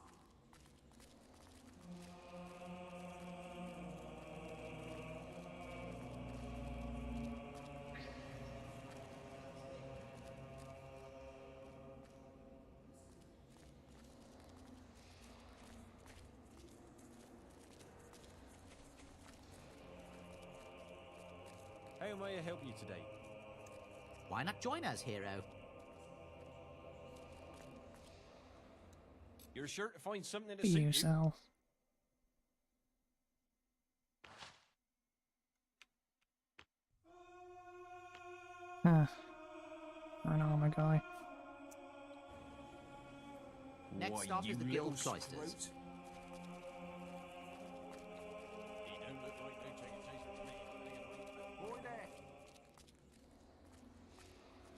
How may I help you today? Why not join us, hero? You're sure to find something to Be suit you. yourself. Huh. Or an armor guy. Next Why, stop you is the little guild cloisters. scroat. He don't look like no chicken chaser to me, but then again, boy there.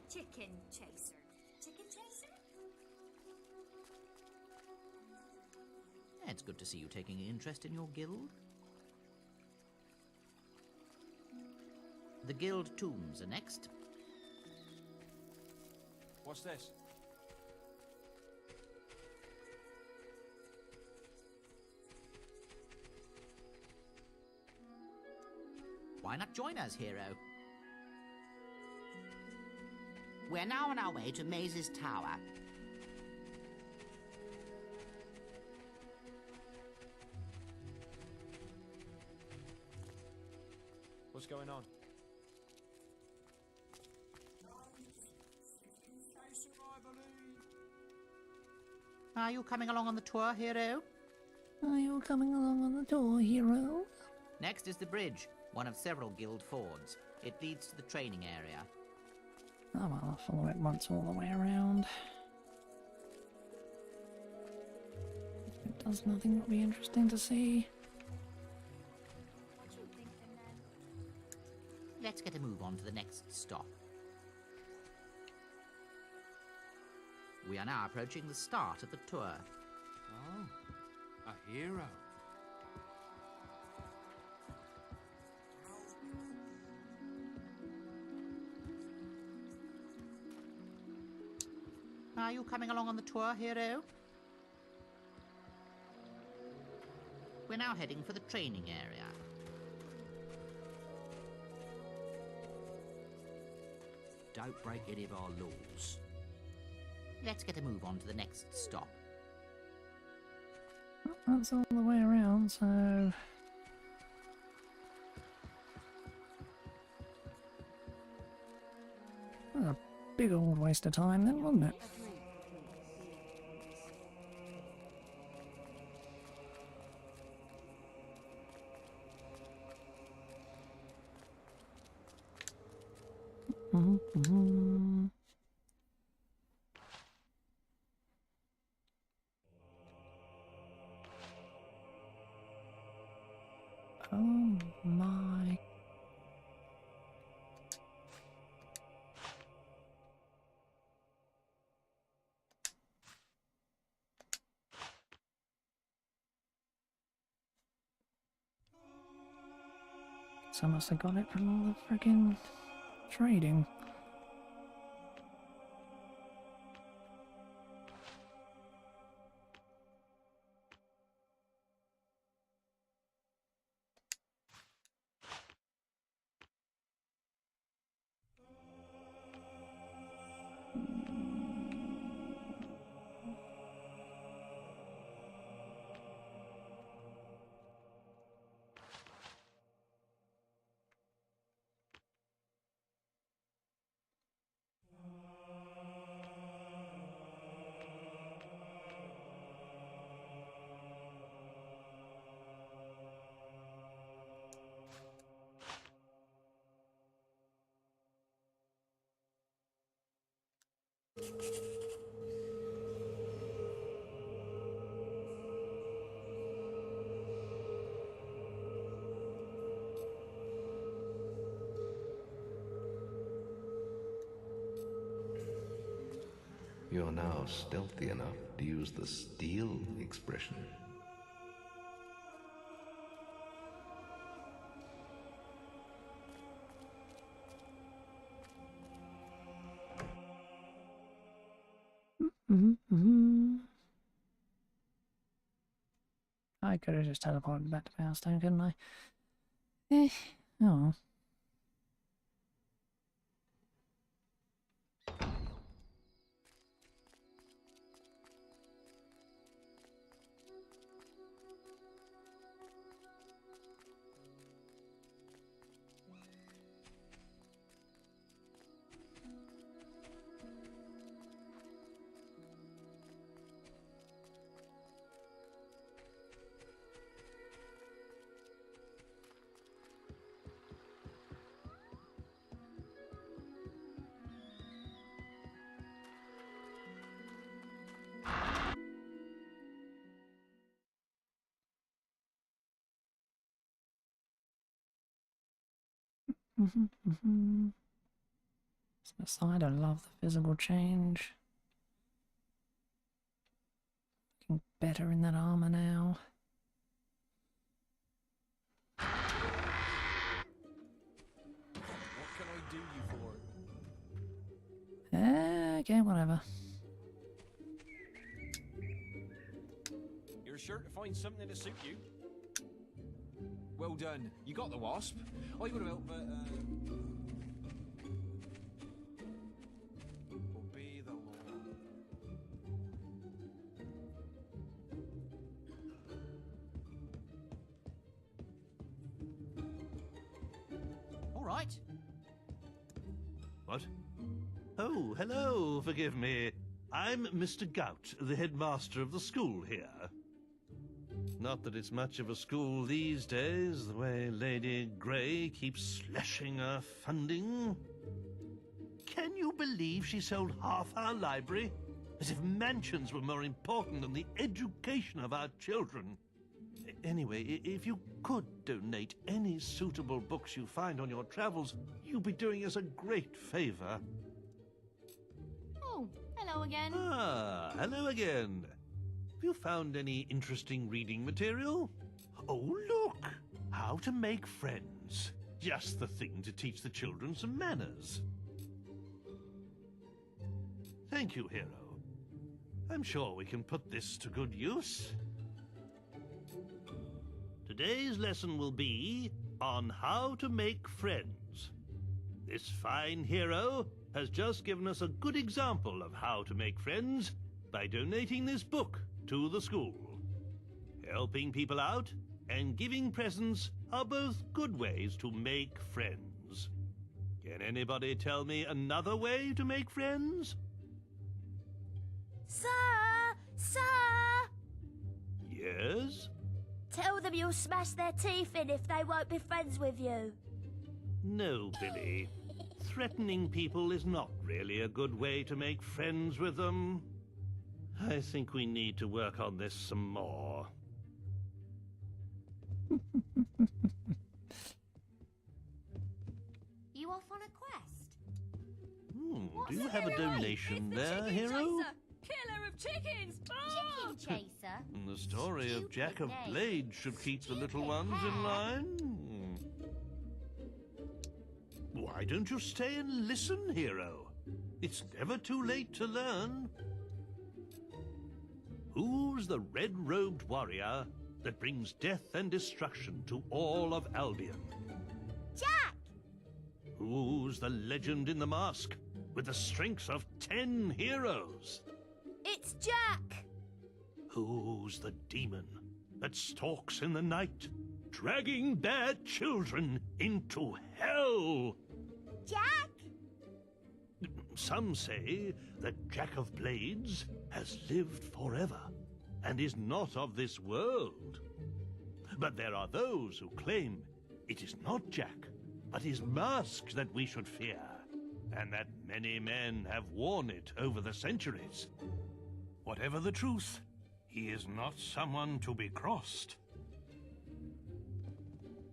Chicken chaser. Chicken chaser? It's good to see you taking an interest in your guild. The guild tombs are next. What's this? Why not join us, hero? We're now on our way to Maze's Tower. What's going on? Are you coming along on the tour, hero? Are you coming along on the tour, hero? Next is the bridge, one of several guild fords. It leads to the training area. Oh well, I'll follow it once all the way around. If it does nothing, it'll be interesting to see. Let's get a move on to the next stop. We are now approaching the start of the tour. Oh, a hero. Are you coming along on the tour, hero? We're now heading for the training area. Don't break any of our laws. Let's get a move on to the next stop. Well, that's all the way around, so... a big old waste of time then, wasn't it? Oh my. So I must have got it from all the friggin' trading. You're now stealthy enough to use the steal expression. I could have just teleported back to Powerstone, couldn't I? Eh, oh. Aside, I love the physical change. Looking better in that armor now. What can I do you for? Okay, whatever. You're sure to find something to suit you. Well done. You got the wasp. I would have helped, but obey the law. All right. What? Oh, hello, forgive me. I'm Mr. Gout, the headmaster of the school here. Not that it's much of a school these days, the way Lady Grey keeps slashing our funding. Can you believe she sold half our library? As if mansions were more important than the education of our children. Anyway, if you could donate any suitable books you find on your travels, you'd be doing us a great favor. Oh, hello again. Ah, hello again. Have you found any interesting reading material? Oh, look! How to Make Friends. Just the thing to teach the children some manners. Thank you, Hero. I'm sure we can put this to good use. Today's lesson will be on how to make friends. This fine hero has just given us a good example of how to make friends by donating this book to the school. Helping people out and giving presents are both good ways to make friends. Can anybody tell me another way to make friends? Sir! Sir! Yes? Tell them you'll smash their teeth in if they won't be friends with you. No, Billy. Threatening people is not really a good way to make friends with them. I think we need to work on this some more. You off on a quest? Do you have a donation there, Hero? Killer of chickens! Chicken chaser? The story of Jack of Blades should keep the little ones in line. Why don't you stay and listen, hero? It's never too late to learn. Who's the red-robed warrior that brings death and destruction to all of Albion? Jack! Who's the legend in the mask with the strength of 10 heroes? It's Jack! Who's the demon that stalks in the night, dragging bad children into hell? Jack? Some say that Jack of Blades has lived forever and is not of this world. But there are those who claim it is not Jack, but his mask that we should fear, and that many men have worn it over the centuries. Whatever the truth, he is not someone to be crossed.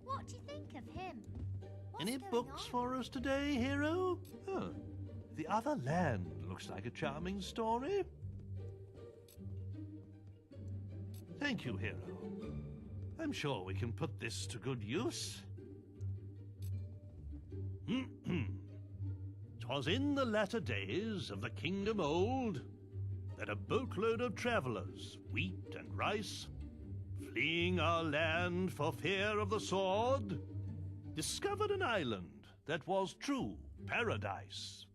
What do you think of him? What's Any going books on? for us today, hero? Oh, The Other Land looks like a charming story. Thank you, hero. I'm sure we can put this to good use. 'Twas in the latter days of the kingdom old that a boatload of travelers, wheat and rice, fleeing our land for fear of the sword, discovered an island that was true paradise.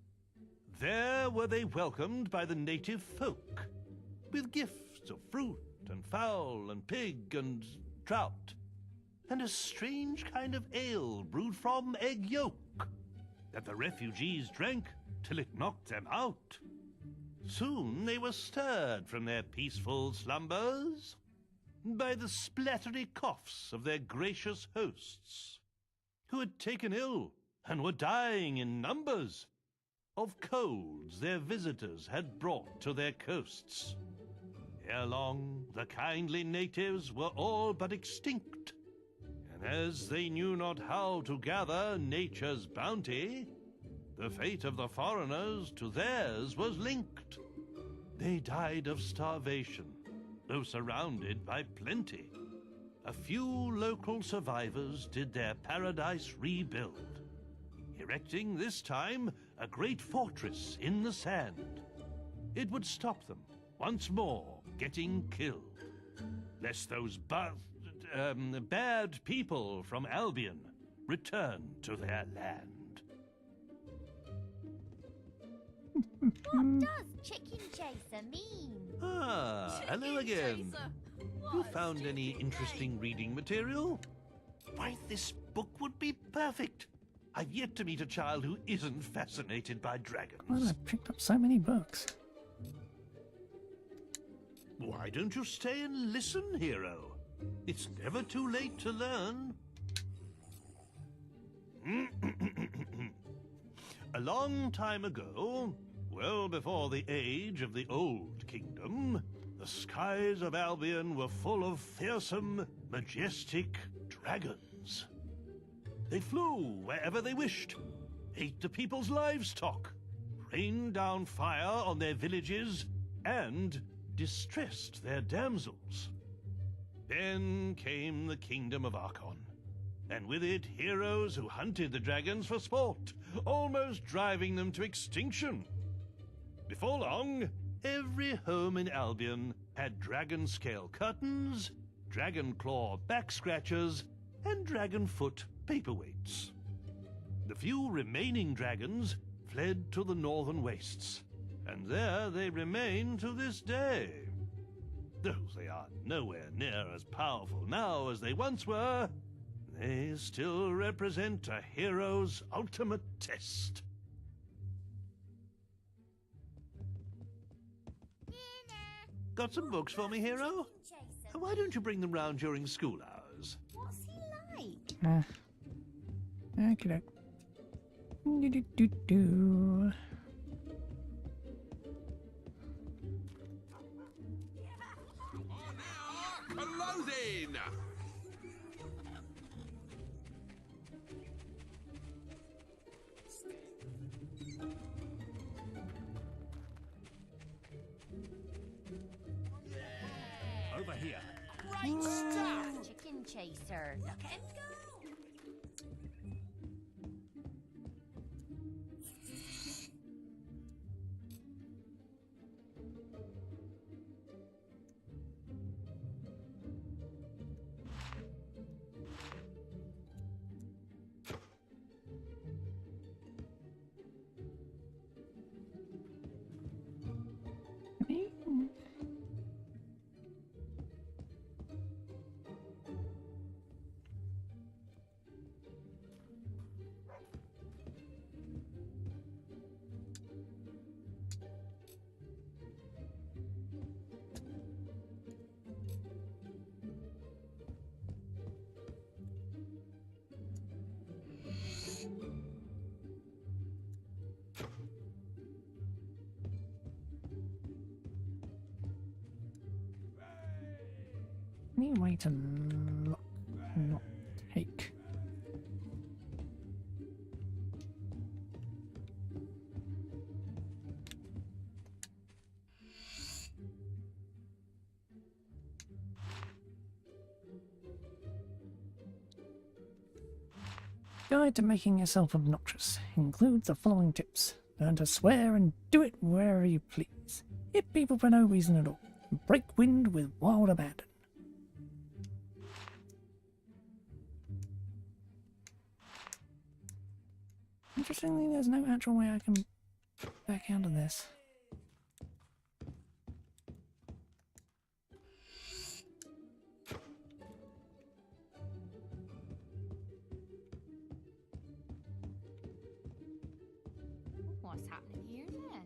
There were they welcomed by the native folk, with gifts of fruit and fowl and pig and trout, and a strange kind of ale brewed from egg yolk, that the refugees drank till it knocked them out. Soon they were stirred from their peaceful slumbers by the splattery coughs of their gracious hosts, who had taken ill and were dying in numbers of colds their visitors had brought to their coasts. Ere long, the kindly natives were all but extinct, and as they knew not how to gather nature's bounty, the fate of the foreigners to theirs was linked. They died of starvation, though surrounded by plenty. A few local survivors did their paradise rebuild, erecting this time a great fortress in the sand. It would stop them once more getting killed, lest those bad people from Albion return to their land. What does Chicken Chaser mean? Ah, hello again. You found any interesting reading material? Why, this book would be perfect. I've yet to meet a child who isn't fascinated by dragons. Well, I picked up so many books. Why don't you stay and listen, hero? It's never too late to learn. A long time ago, well before the age of the Old Kingdom, the skies of Albion were full of fearsome, majestic dragons. They flew wherever they wished, ate the people's livestock, rained down fire on their villages, and distressed their damsels. Then came the kingdom of Archon, and with it heroes who hunted the dragons for sport, almost driving them to extinction. Before long, every home in Albion had dragon scale curtains, dragon claw back scratchers, and dragon foot paperweights. The few remaining dragons fled to the northern wastes, and there they remain to this day. Though they are nowhere near as powerful now as they once were, they still represent a hero's ultimate test. Got some books for me, hero? Why don't you bring them round during school hours? What's he like? Okay. Do. Clothing! Over here. Great stuff! Chicken Chaser. Look at him way to look, not take. Guide to making yourself obnoxious includes the following tips. Learn to swear and do it wherever you please. Hit people for no reason at all. Break wind with wild abandon. Interestingly, there's no actual way I can back out of this. What's happening here then?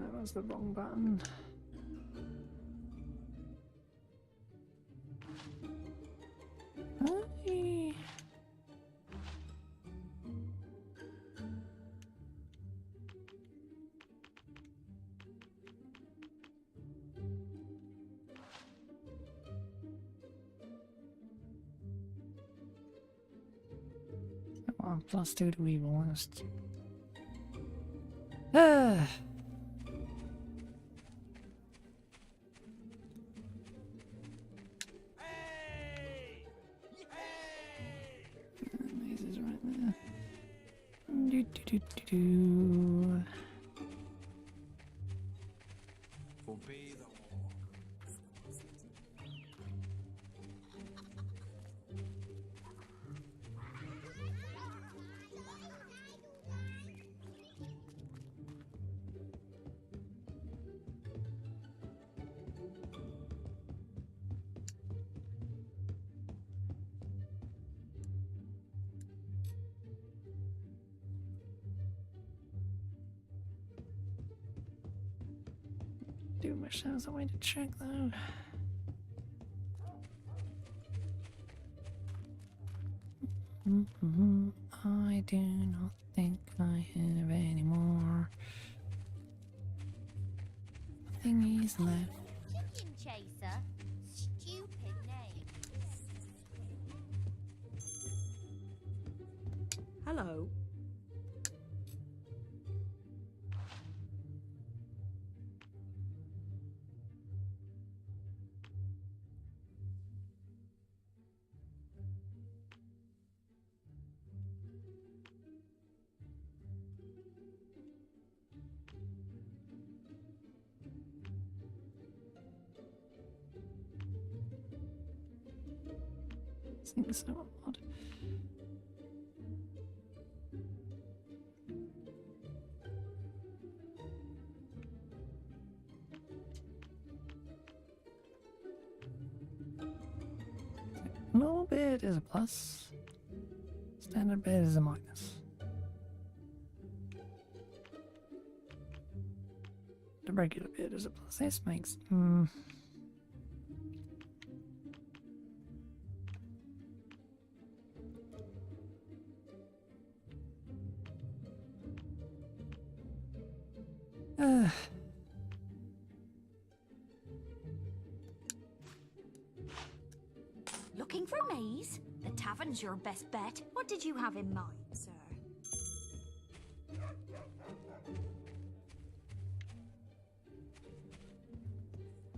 That was the wrong button. Hey. Oh, +2 to evil, honest. Ah. Maze is right there. Do, do, do, do, do. Obey the Do wish there was a way to check though. I do not think I have any more thingies left. Chicken chaser? Stupid name. Hello. Seems so odd. Normal beard is a plus. Standard beard is a minus. The regular beard is a plus. This makes Looking for a maze? The tavern's your best bet. What did you have in mind, sir?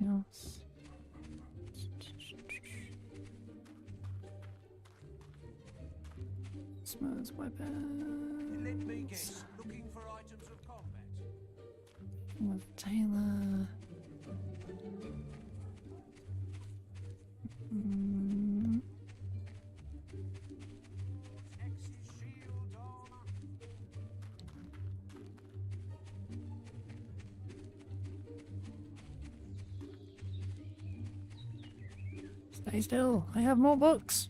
yes. Smooth weapons. Let me guess. Looking for items of combat. With Taylor. Stay still. I have more books.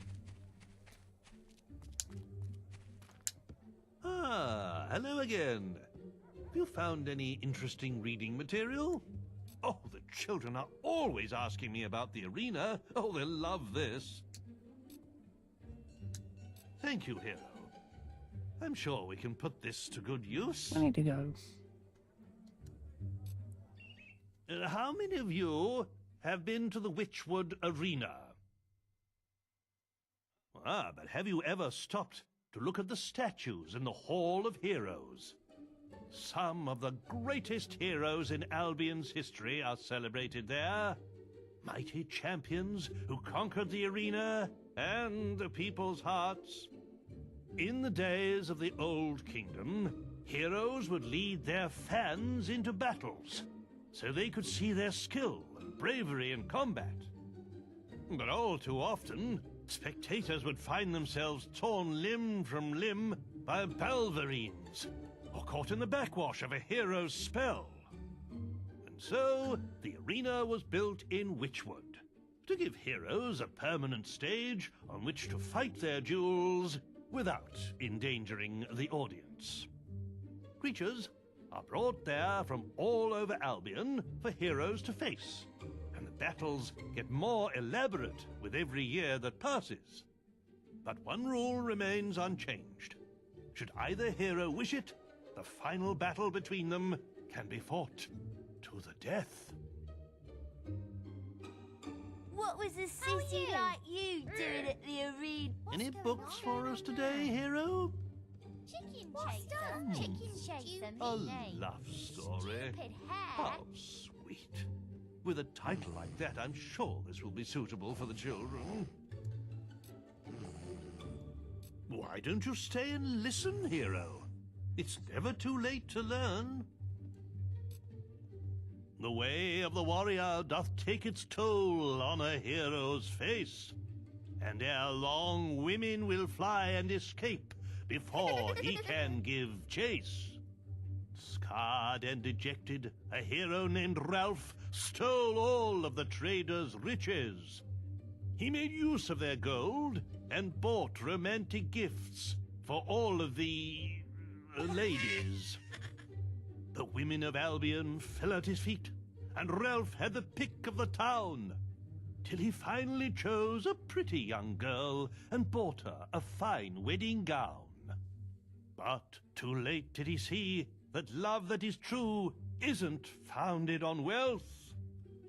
Ah, hello again. Have you found any interesting reading material? Oh, the children are always asking me about the arena. Oh, they'll love this. Thank you, Hero. I'm sure we can put this to good use. I need to go. How many of you have been to the Witchwood Arena? Ah, but have you ever stopped to look at the statues in the Hall of Heroes? Some of the greatest heroes in Albion's history are celebrated there. Mighty champions who conquered the arena and the people's hearts. In the days of the Old Kingdom, heroes would lead their fans into battles, so they could see their skill and bravery in combat. But all too often, spectators would find themselves torn limb from limb by balverines, or caught in the backwash of a hero's spell. And so, the arena was built in Witchwood, to give heroes a permanent stage on which to fight their duels without endangering the audience. Creatures are brought there from all over Albion for heroes to face, and the battles get more elaborate with every year that passes. But one rule remains unchanged. Should either hero wish it, the final battle between them can be fought to the death. What was a sissy like you doing at the arena? Any books for us today, Hero? Chicken chaser. Chicken chaser, A me name. love story. Stupid hair. How sweet. With a title like that, I'm sure this will be suitable for the children. Why don't you stay and listen, Hero? It's never too late to learn. The way of the warrior doth take its toll on a hero's face, and ere long women will fly and escape before he can give chase. Scarred and dejected, a hero named Ralph stole all of the traders' riches. He made use of their gold and bought romantic gifts for all of the ladies. The women of Albion fell at his feet, and Ralph had the pick of the town, till he finally chose a pretty young girl and bought her a fine wedding gown. But too late did he see that love that is true isn't founded on wealth.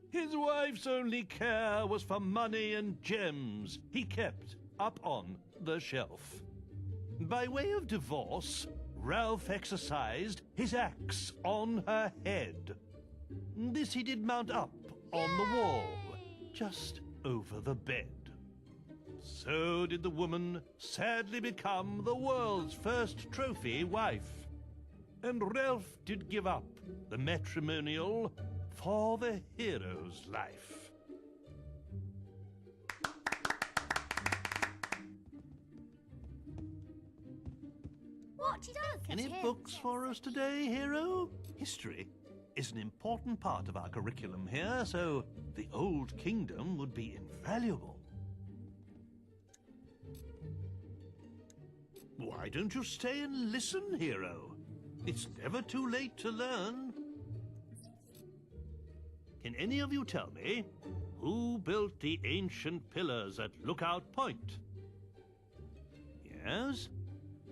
His wife's only care was for money and gems he kept up on the shelf. By way of divorce, Ralph exercised his axe on her head. This he did mount up on the wall, just over the bed. So did the woman sadly become the world's first trophy wife. And Ralph did give up the matrimonial for the hero's life. What does Any him books for us today, Hero? History is an important part of our curriculum here, so the Old Kingdom would be invaluable. Why don't you stay and listen, Hero? It's never too late to learn. Can any of you tell me who built the ancient pillars at Lookout Point? Yes?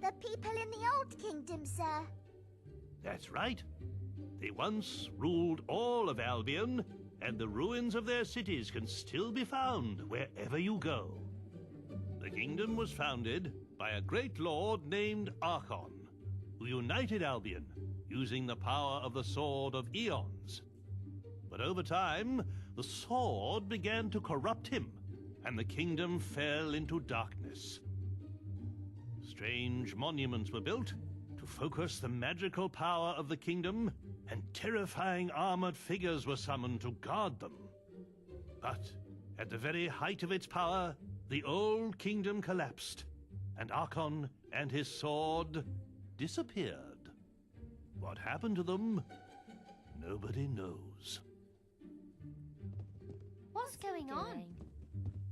The people in the Old Kingdom, sir. That's right. They once ruled all of Albion, and the ruins of their cities can still be found wherever you go. The kingdom was founded by a great lord named Archon, who united Albion using the power of the Sword of Eons. But over time, the sword began to corrupt him, and the kingdom fell into darkness. Strange monuments were built to focus the magical power of the kingdom, and terrifying armored figures were summoned to guard them. But at the very height of its power, the Old Kingdom collapsed, and Archon and his sword disappeared. What happened to them, nobody knows. What's going on?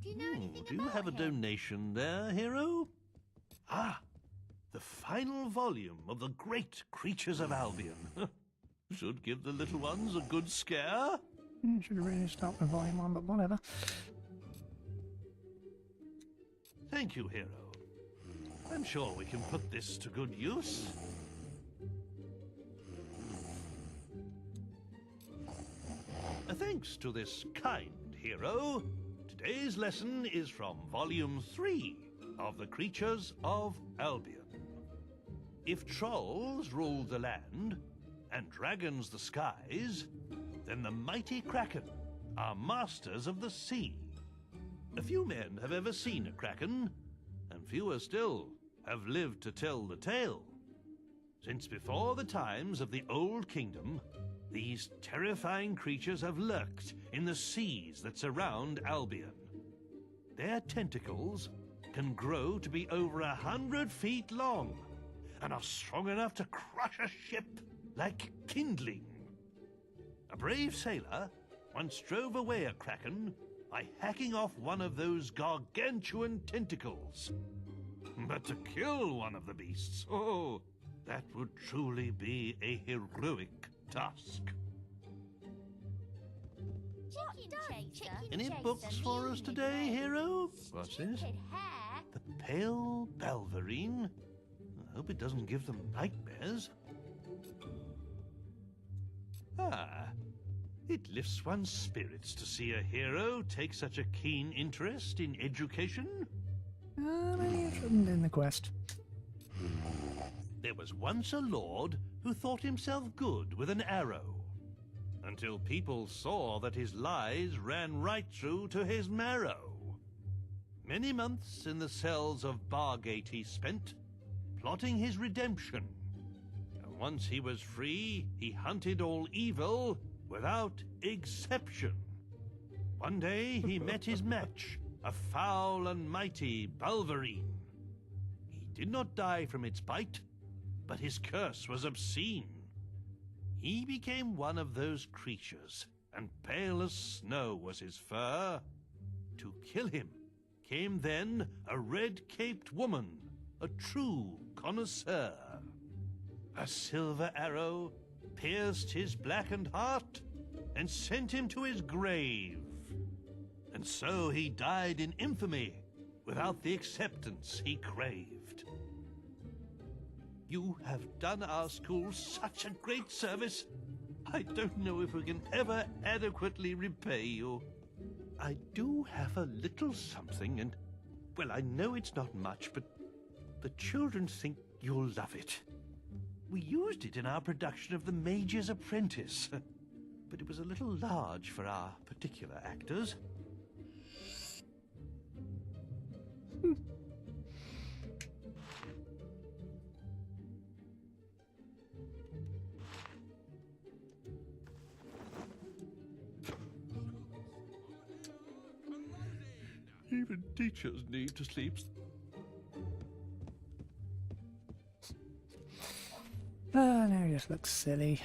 Do you know anything Do you about have a him? donation there, Hero? Ah, the final volume of the great creatures of Albion. Should give the little ones a good scare. Should really start with volume 1, but whatever. Thank you, Hero. I'm sure we can put this to good use. Thanks to this kind hero, today's lesson is from Volume 3 of The Creatures of Albion. If trolls ruled the land and dragons the skies, then the mighty kraken are masters of the sea. A few men have ever seen a kraken, and fewer still have lived to tell the tale. Since before the times of the Old Kingdom, these terrifying creatures have lurked in the seas that surround Albion. Their tentacles can grow to be over 100 feet long and are strong enough to crush a ship like kindling. A brave sailor once drove away a kraken by hacking off one of those gargantuan tentacles. But to kill one of the beasts, oh, that would truly be a heroic task. Any books for us today, hero? What's this? The Pale Balverine? I hope it doesn't give them nightmares. Ah, it lifts one's spirits to see a hero take such a keen interest in education. Maybe you shouldn't in the quest. There was once a lord who thought himself good with an arrow, until people saw that his lies ran right through to his marrow. Many months in the cells of Bargate he spent, plotting his redemption. And once he was free, he hunted all evil without exception. One day he met his match, a foul and mighty Balverine. He did not die from its bite, but his curse was obscene. He became one of those creatures, and pale as snow was his fur. To kill him came then a red-caped woman, a true connoisseur. A silver arrow pierced his blackened heart and sent him to his grave. And so he died in infamy, without the acceptance he craved. You have done our school such a great service. I don't know if we can ever adequately repay you. I do have a little something, and, well, I know it's not much, but the children think you'll love it. We used it in our production of The Mage's Apprentice, but it was a little large for our particular actors. Even teachers need to sleep. Ah, now it just looks silly.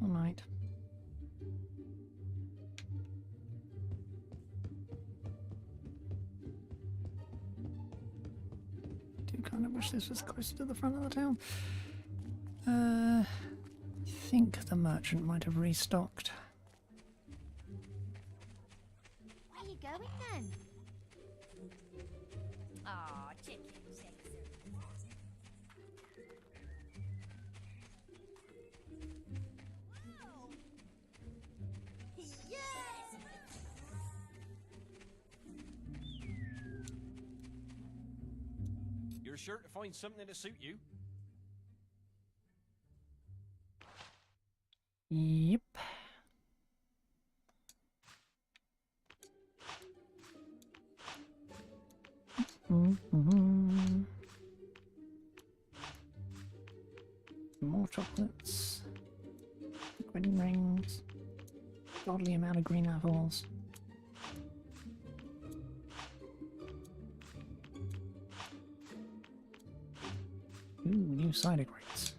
All right. Do kind of wish this was closer to the front of the town. I think the merchant might have restocked. Where are you going then? Aw, chicken chaser. Wow! Yes! You're sure to find something to suit you. Yep. More chocolates. Wedding rings. Godly amount of green apples. Ooh, new cider crates.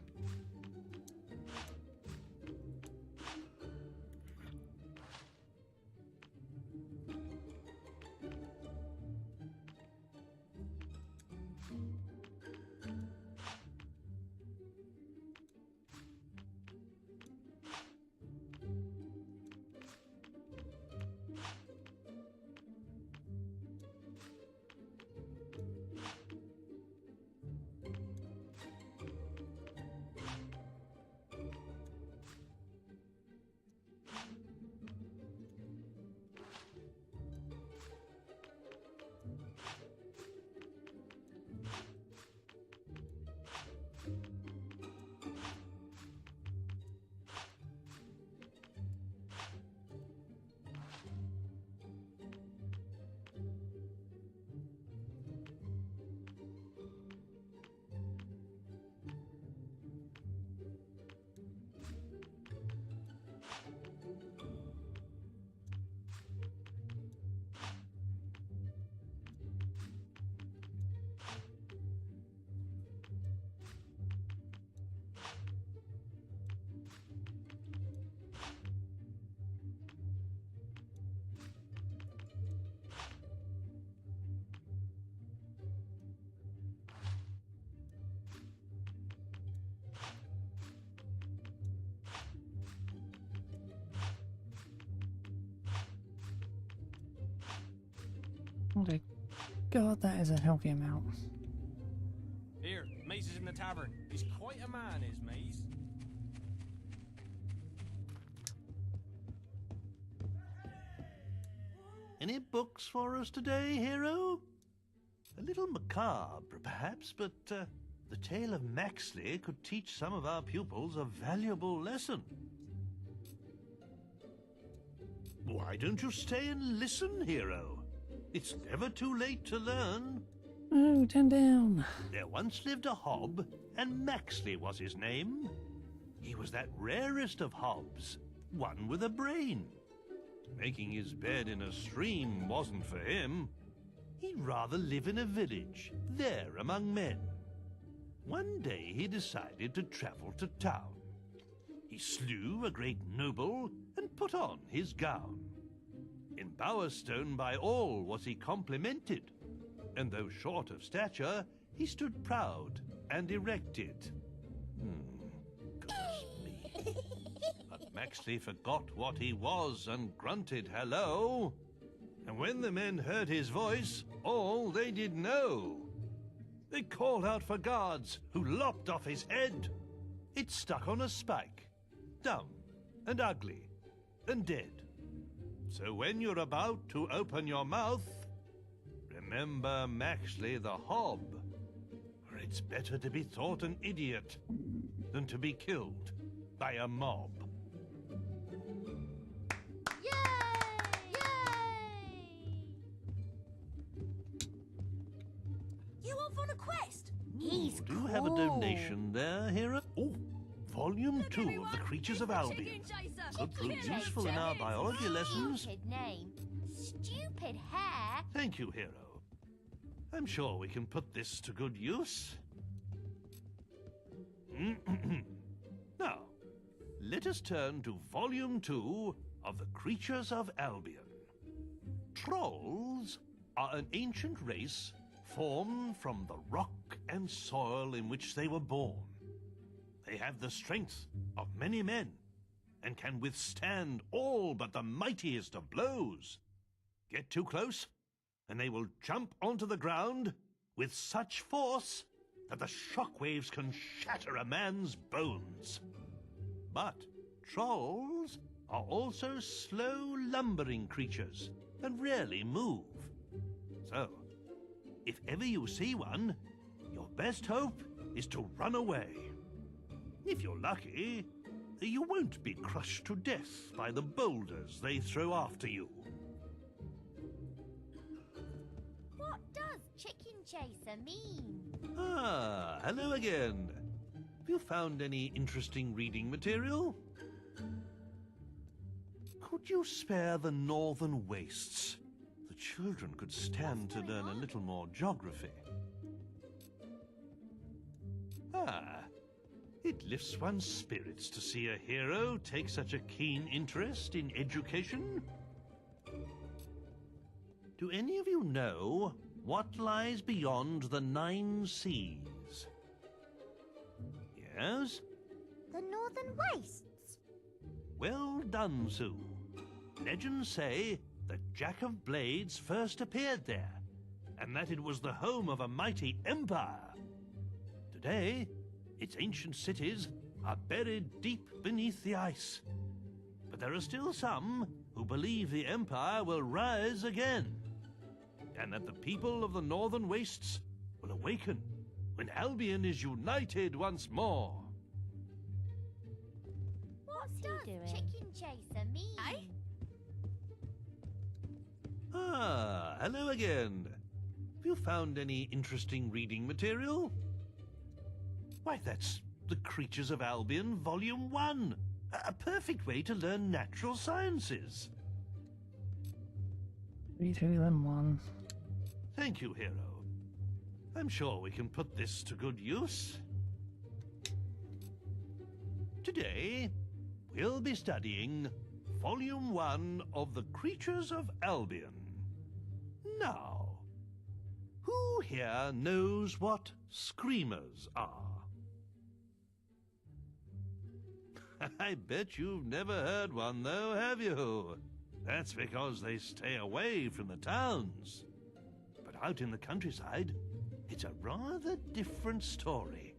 Oh dear God, that is a healthy amount. Here, Maze is in the tavern. He's quite a man, is Maze. Any books for us today, hero? A little macabre, perhaps, but the tale of Maxley could teach some of our pupils a valuable lesson. Why don't you stay and listen, hero? It's never too late to learn. Oh, 10 down. There once lived a hob, and Maxley was his name. He was that rarest of hobs, one with a brain. Making his bed in a stream wasn't for him. He'd rather live in a village, there among men. One day he decided to travel to town. He slew a great noble and put on his gown. In Bowerstone by all was he complimented, and though short of stature, he stood proud and erected. Goodness me. But Maxley forgot what he was and grunted hello. And when the men heard his voice, all they did know. They called out for guards, who lopped off his head. It stuck on a spike, dumb and ugly and dead. So when you're about to open your mouth, remember Maxley the hob, for it's better to be thought an idiot than to be killed by a mob. You off on a quest? He's Do you have a donation there, hero? Oh, Volume 2 of The Creatures of Albion. Could prove useful in our biology lessons. Stupid name. Stupid hair. Thank you, hero. I'm sure we can put this to good use. Now, let us turn to Volume 2 of The Creatures of Albion. Trolls are an ancient race formed from the rock and soil in which they were born. They have the strength of many men and can withstand all but the mightiest of blows. Get too close, and they will jump onto the ground with such force that the shockwaves can shatter a man's bones. But trolls are also slow, lumbering creatures and rarely move. So, if ever you see one, your best hope is to run away. If you're lucky, you won't be crushed to death by the boulders they throw after you. What does chicken chaser mean? Ah, hello again. Have you found any interesting reading material? Could you spare the northern wastes? The children could stand to learn a little more geography. Ah, it lifts one's spirits to see a hero take such a keen interest in education. Do any of you know what lies beyond the 9 seas? Yes? The Northern Wastes. Well done, Sue. Legends say that Jack of Blades first appeared there, and that it was the home of a mighty empire. Today, its ancient cities are buried deep beneath the ice. But there are still some who believe the empire will rise again, and that the people of the Northern Wastes will awaken when Albion is united once more. What does chicken chaser mean? Ah, hello again. Have you found any interesting reading material? Why, that's The Creatures of Albion, Volume 1. A perfect way to learn natural sciences. 3, 2, then 1. Thank you, hero. I'm sure we can put this to good use. Today, we'll be studying Volume 1 of The Creatures of Albion. Now, who here knows what screamers are? I bet you've never heard one, though, have you? That's because they stay away from the towns. But out in the countryside, it's a rather different story.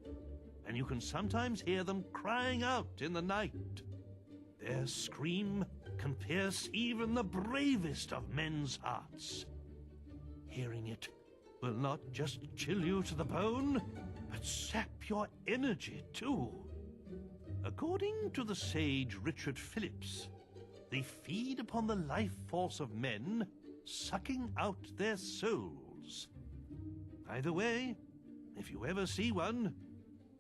And you can sometimes hear them crying out in the night. Their scream can pierce even the bravest of men's hearts. Hearing it will not just chill you to the bone, but sap your energy too. According to the sage Richard Phillips, they feed upon the life force of men, sucking out their souls. Either way, if you ever see one,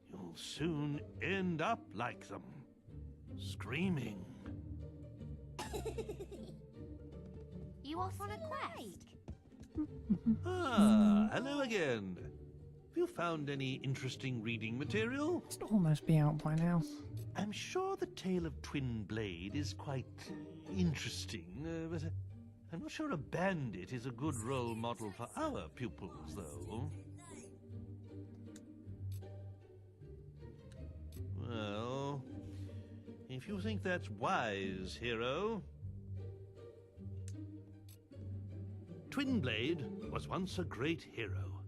you'll soon end up like them, screaming. You off on a quest? Ah, hello again. Have you found any interesting reading material? It's almost be out by now. I'm sure the tale of Twin Blade is quite interesting, but I'm not sure a bandit is a good role model for our pupils, though. Well, if you think that's wise, hero... Twin Blade was once a great hero.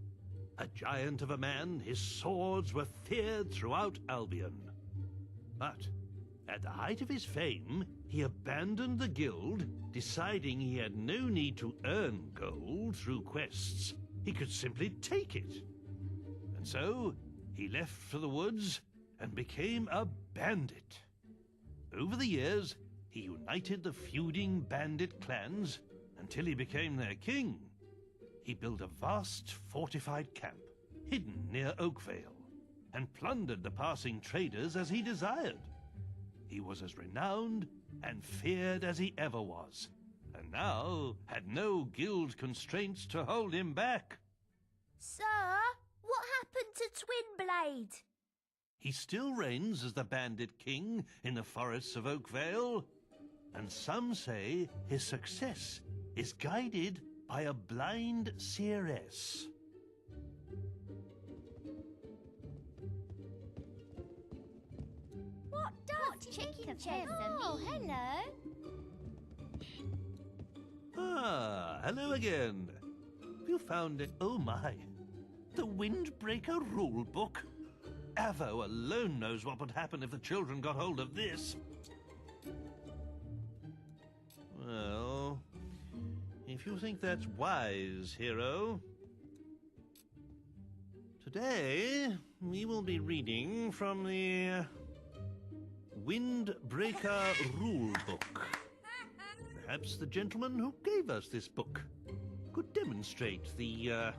A giant of a man, his swords were feared throughout Albion. But at the height of his fame, he abandoned the guild, deciding he had no need to earn gold through quests. He could simply take it. And so, he left for the woods and became a bandit. Over the years, he united the feuding bandit clans until he became their king. He built a vast fortified camp, hidden near Oakvale, and plundered the passing traders as he desired. He was as renowned and feared as he ever was, and now had no guild constraints to hold him back. Sir, what happened to Twin Blade? He still reigns as the bandit king in the forests of Oakvale, and some say his success is guided by a blind seeress. What does chicken chase? Oh, hello. Ah, hello again. Have you found it? Oh my, the Windbreaker rulebook. Avo alone knows what would happen if the children got hold of this. Well, if you think that's wise, hero. Today, we will be reading from the Windbreaker Rulebook. Perhaps the gentleman who gave us this book could demonstrate the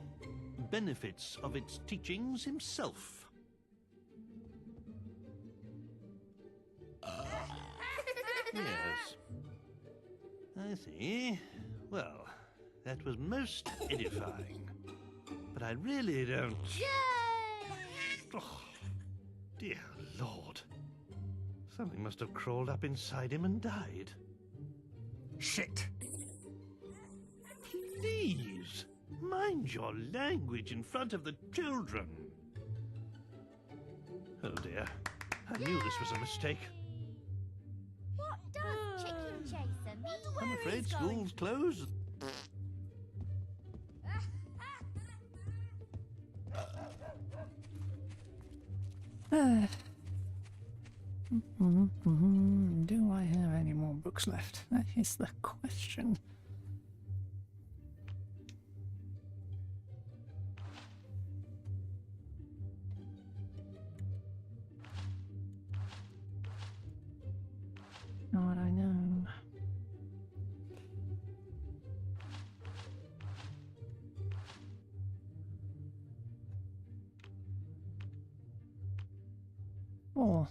benefits of its teachings himself. Yes. I see. Well, that was most edifying. But I really don't... Oh, dear Lord. Something must have crawled up inside him and died. Shit! Please, mind your language in front of the children. Oh dear, I knew this was a mistake. What does chicken chaser mean? I'm afraid school's closed. Do I have any more books left? That is the question. What I know. Oh.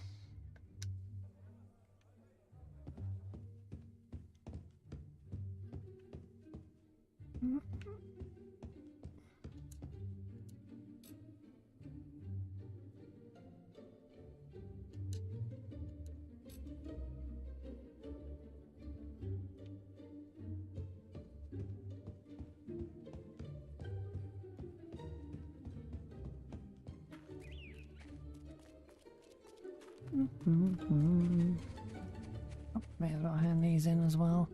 Oh, may as well hand these in as well.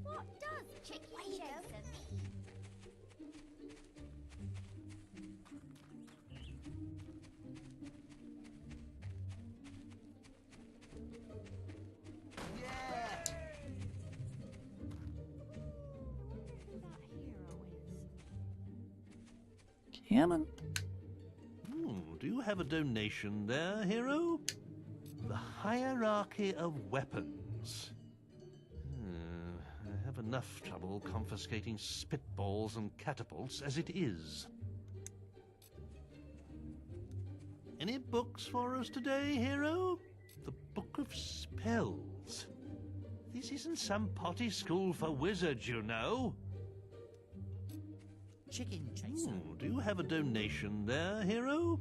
What does chicken Yeah, man. Do you have a donation there, hero? The hierarchy of weapons. I have enough trouble confiscating spitballs and catapults as it is. Any books for us today, hero? The Book of Spells. This isn't some potty school for wizards, you know. Chicken chaser. Do you have a donation there, hero?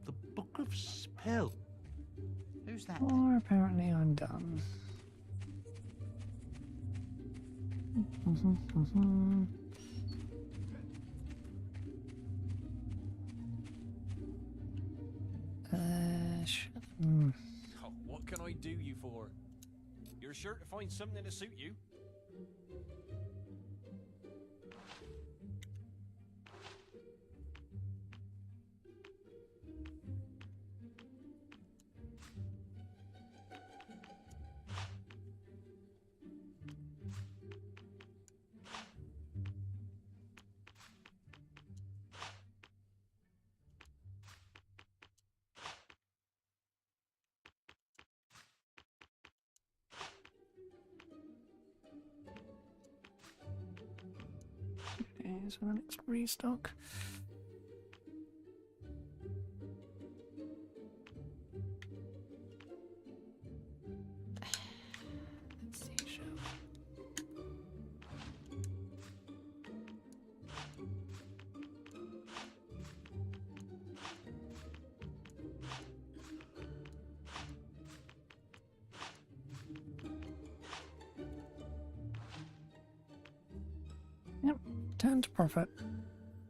The Book of Spells. Who's that? Or apparently I'm done. Oh, what can I do you for? You're sure to find something to suit you. Okay, so the next restock. Let's see, show. Yep, turn to profit.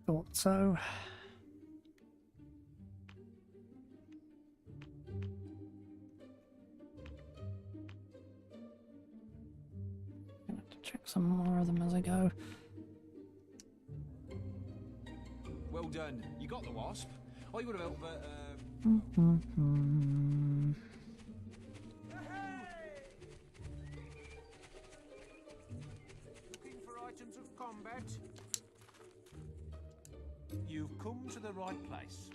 Thought so. Gonna have to check some more of them as I go. Well done. You got the wasp. I would have helped, but Looking for items of combat? You've come to the right place.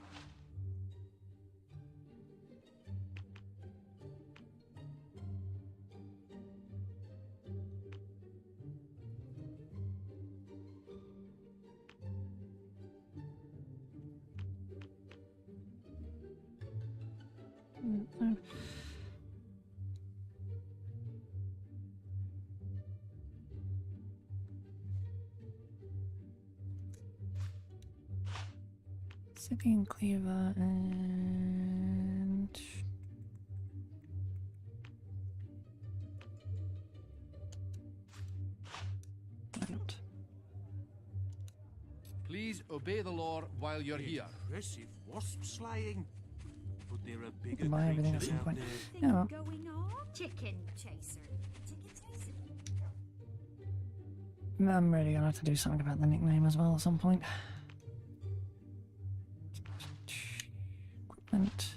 Sipping cleaver and why not? Please obey the law while you're here. Impressive wasp slaying. But there are bigger Buy everything at creatures some out point. there. Yeah, well, Going on? Chicken chaser. Chicken chaser. I'm really gonna have to do something about the nickname as well at some point. Equipment.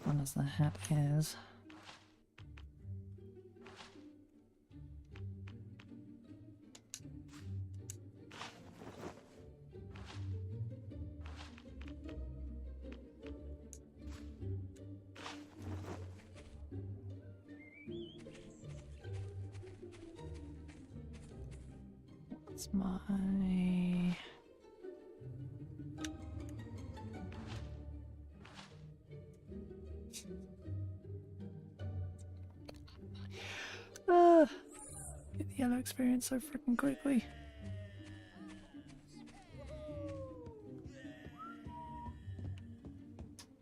One as the hat is. What's my... Get the yellow experience so freaking quickly.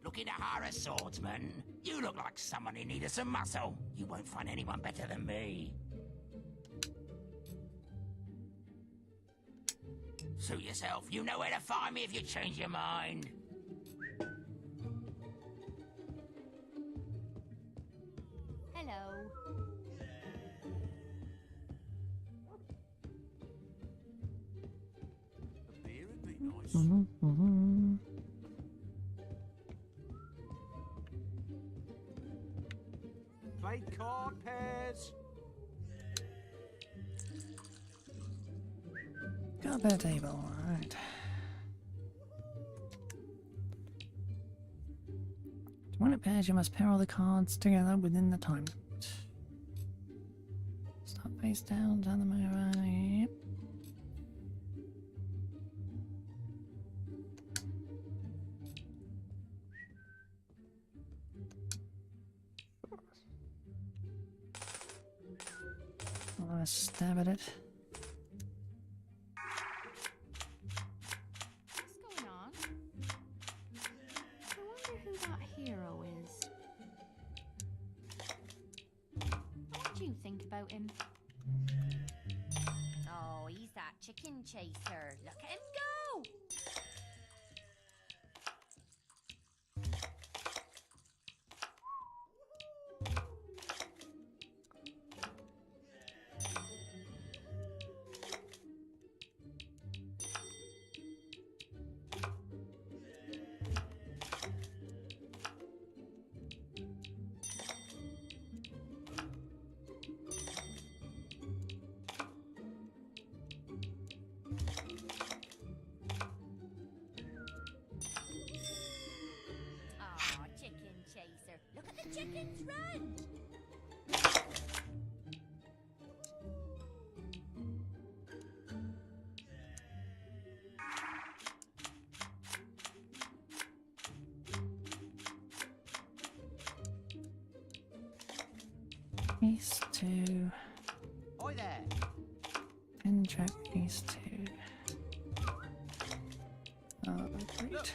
Looking to hire a swordsman? You look like someone who needed some muscle. You won't find anyone better than me. Suit yourself. You know where to find me if you change your mind. Hello. A beer would be nice. Play card pairs. Got a better table, alright. When it pairs, you must pair all the cards together within the time limit. Start face down, turn them over. Yep. I'll have a stab at it. What's going on? I wonder who that hero is. What do you think about him? Oh, he's that chicken chaser. Look at him go! Aw, chicken chaser. Look at the chickens run! Ace 2. Oi there. And check ace 2. Oh, great.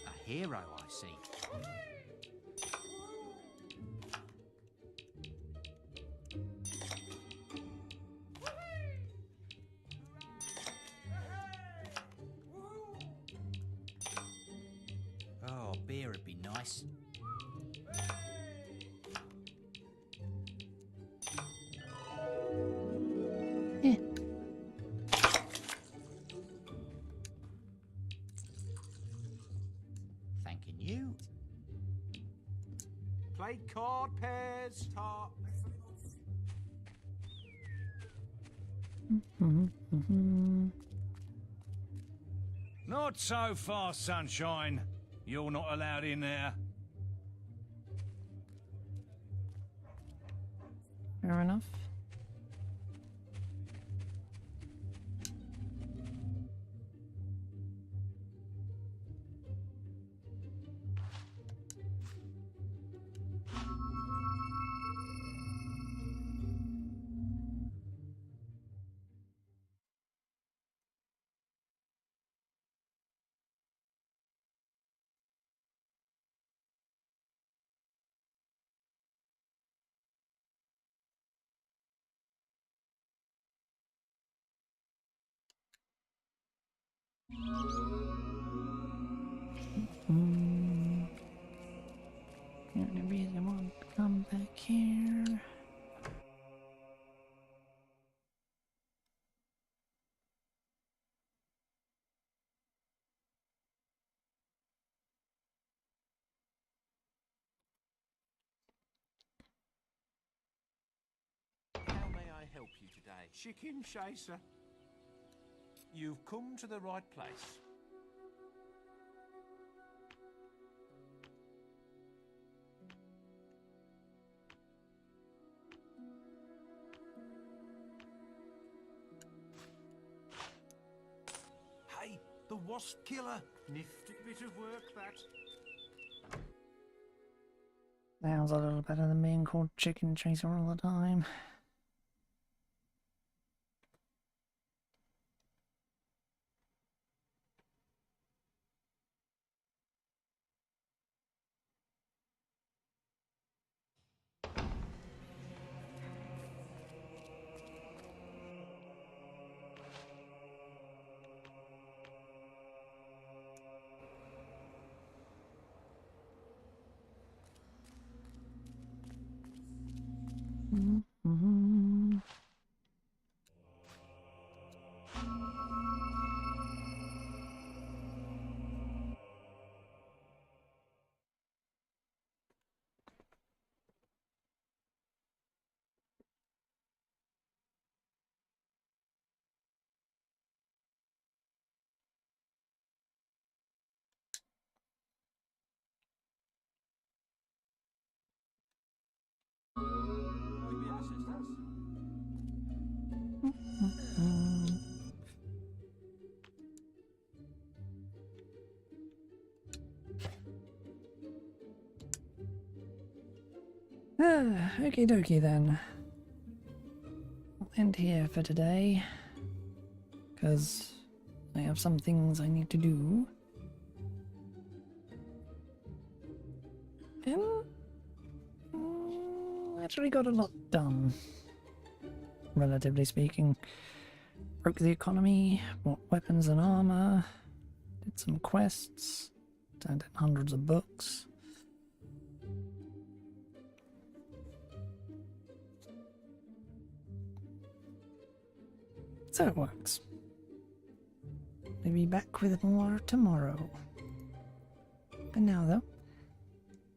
A hero, I see. Oh, beer would be nice. Yeah. Thanking you. Play card pairs. Top. Not so fast, sunshine. You're not allowed in there. Fair enough. Gonna be the one to come back here. How may I help you today? Chicken chaser. You've come to the right place. Hey, the wasp killer. Nifty bit of work, that. Sounds a little better than being called chicken chaser all the time. Mm-hmm. Okie dokie then. I'll end here for today, because I have some things I need to do. And actually got a lot done, relatively speaking. Broke the economy, bought weapons and armor, did some quests, turned in hundreds of books. So it works. I'll be back with more tomorrow. For now though,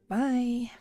bye!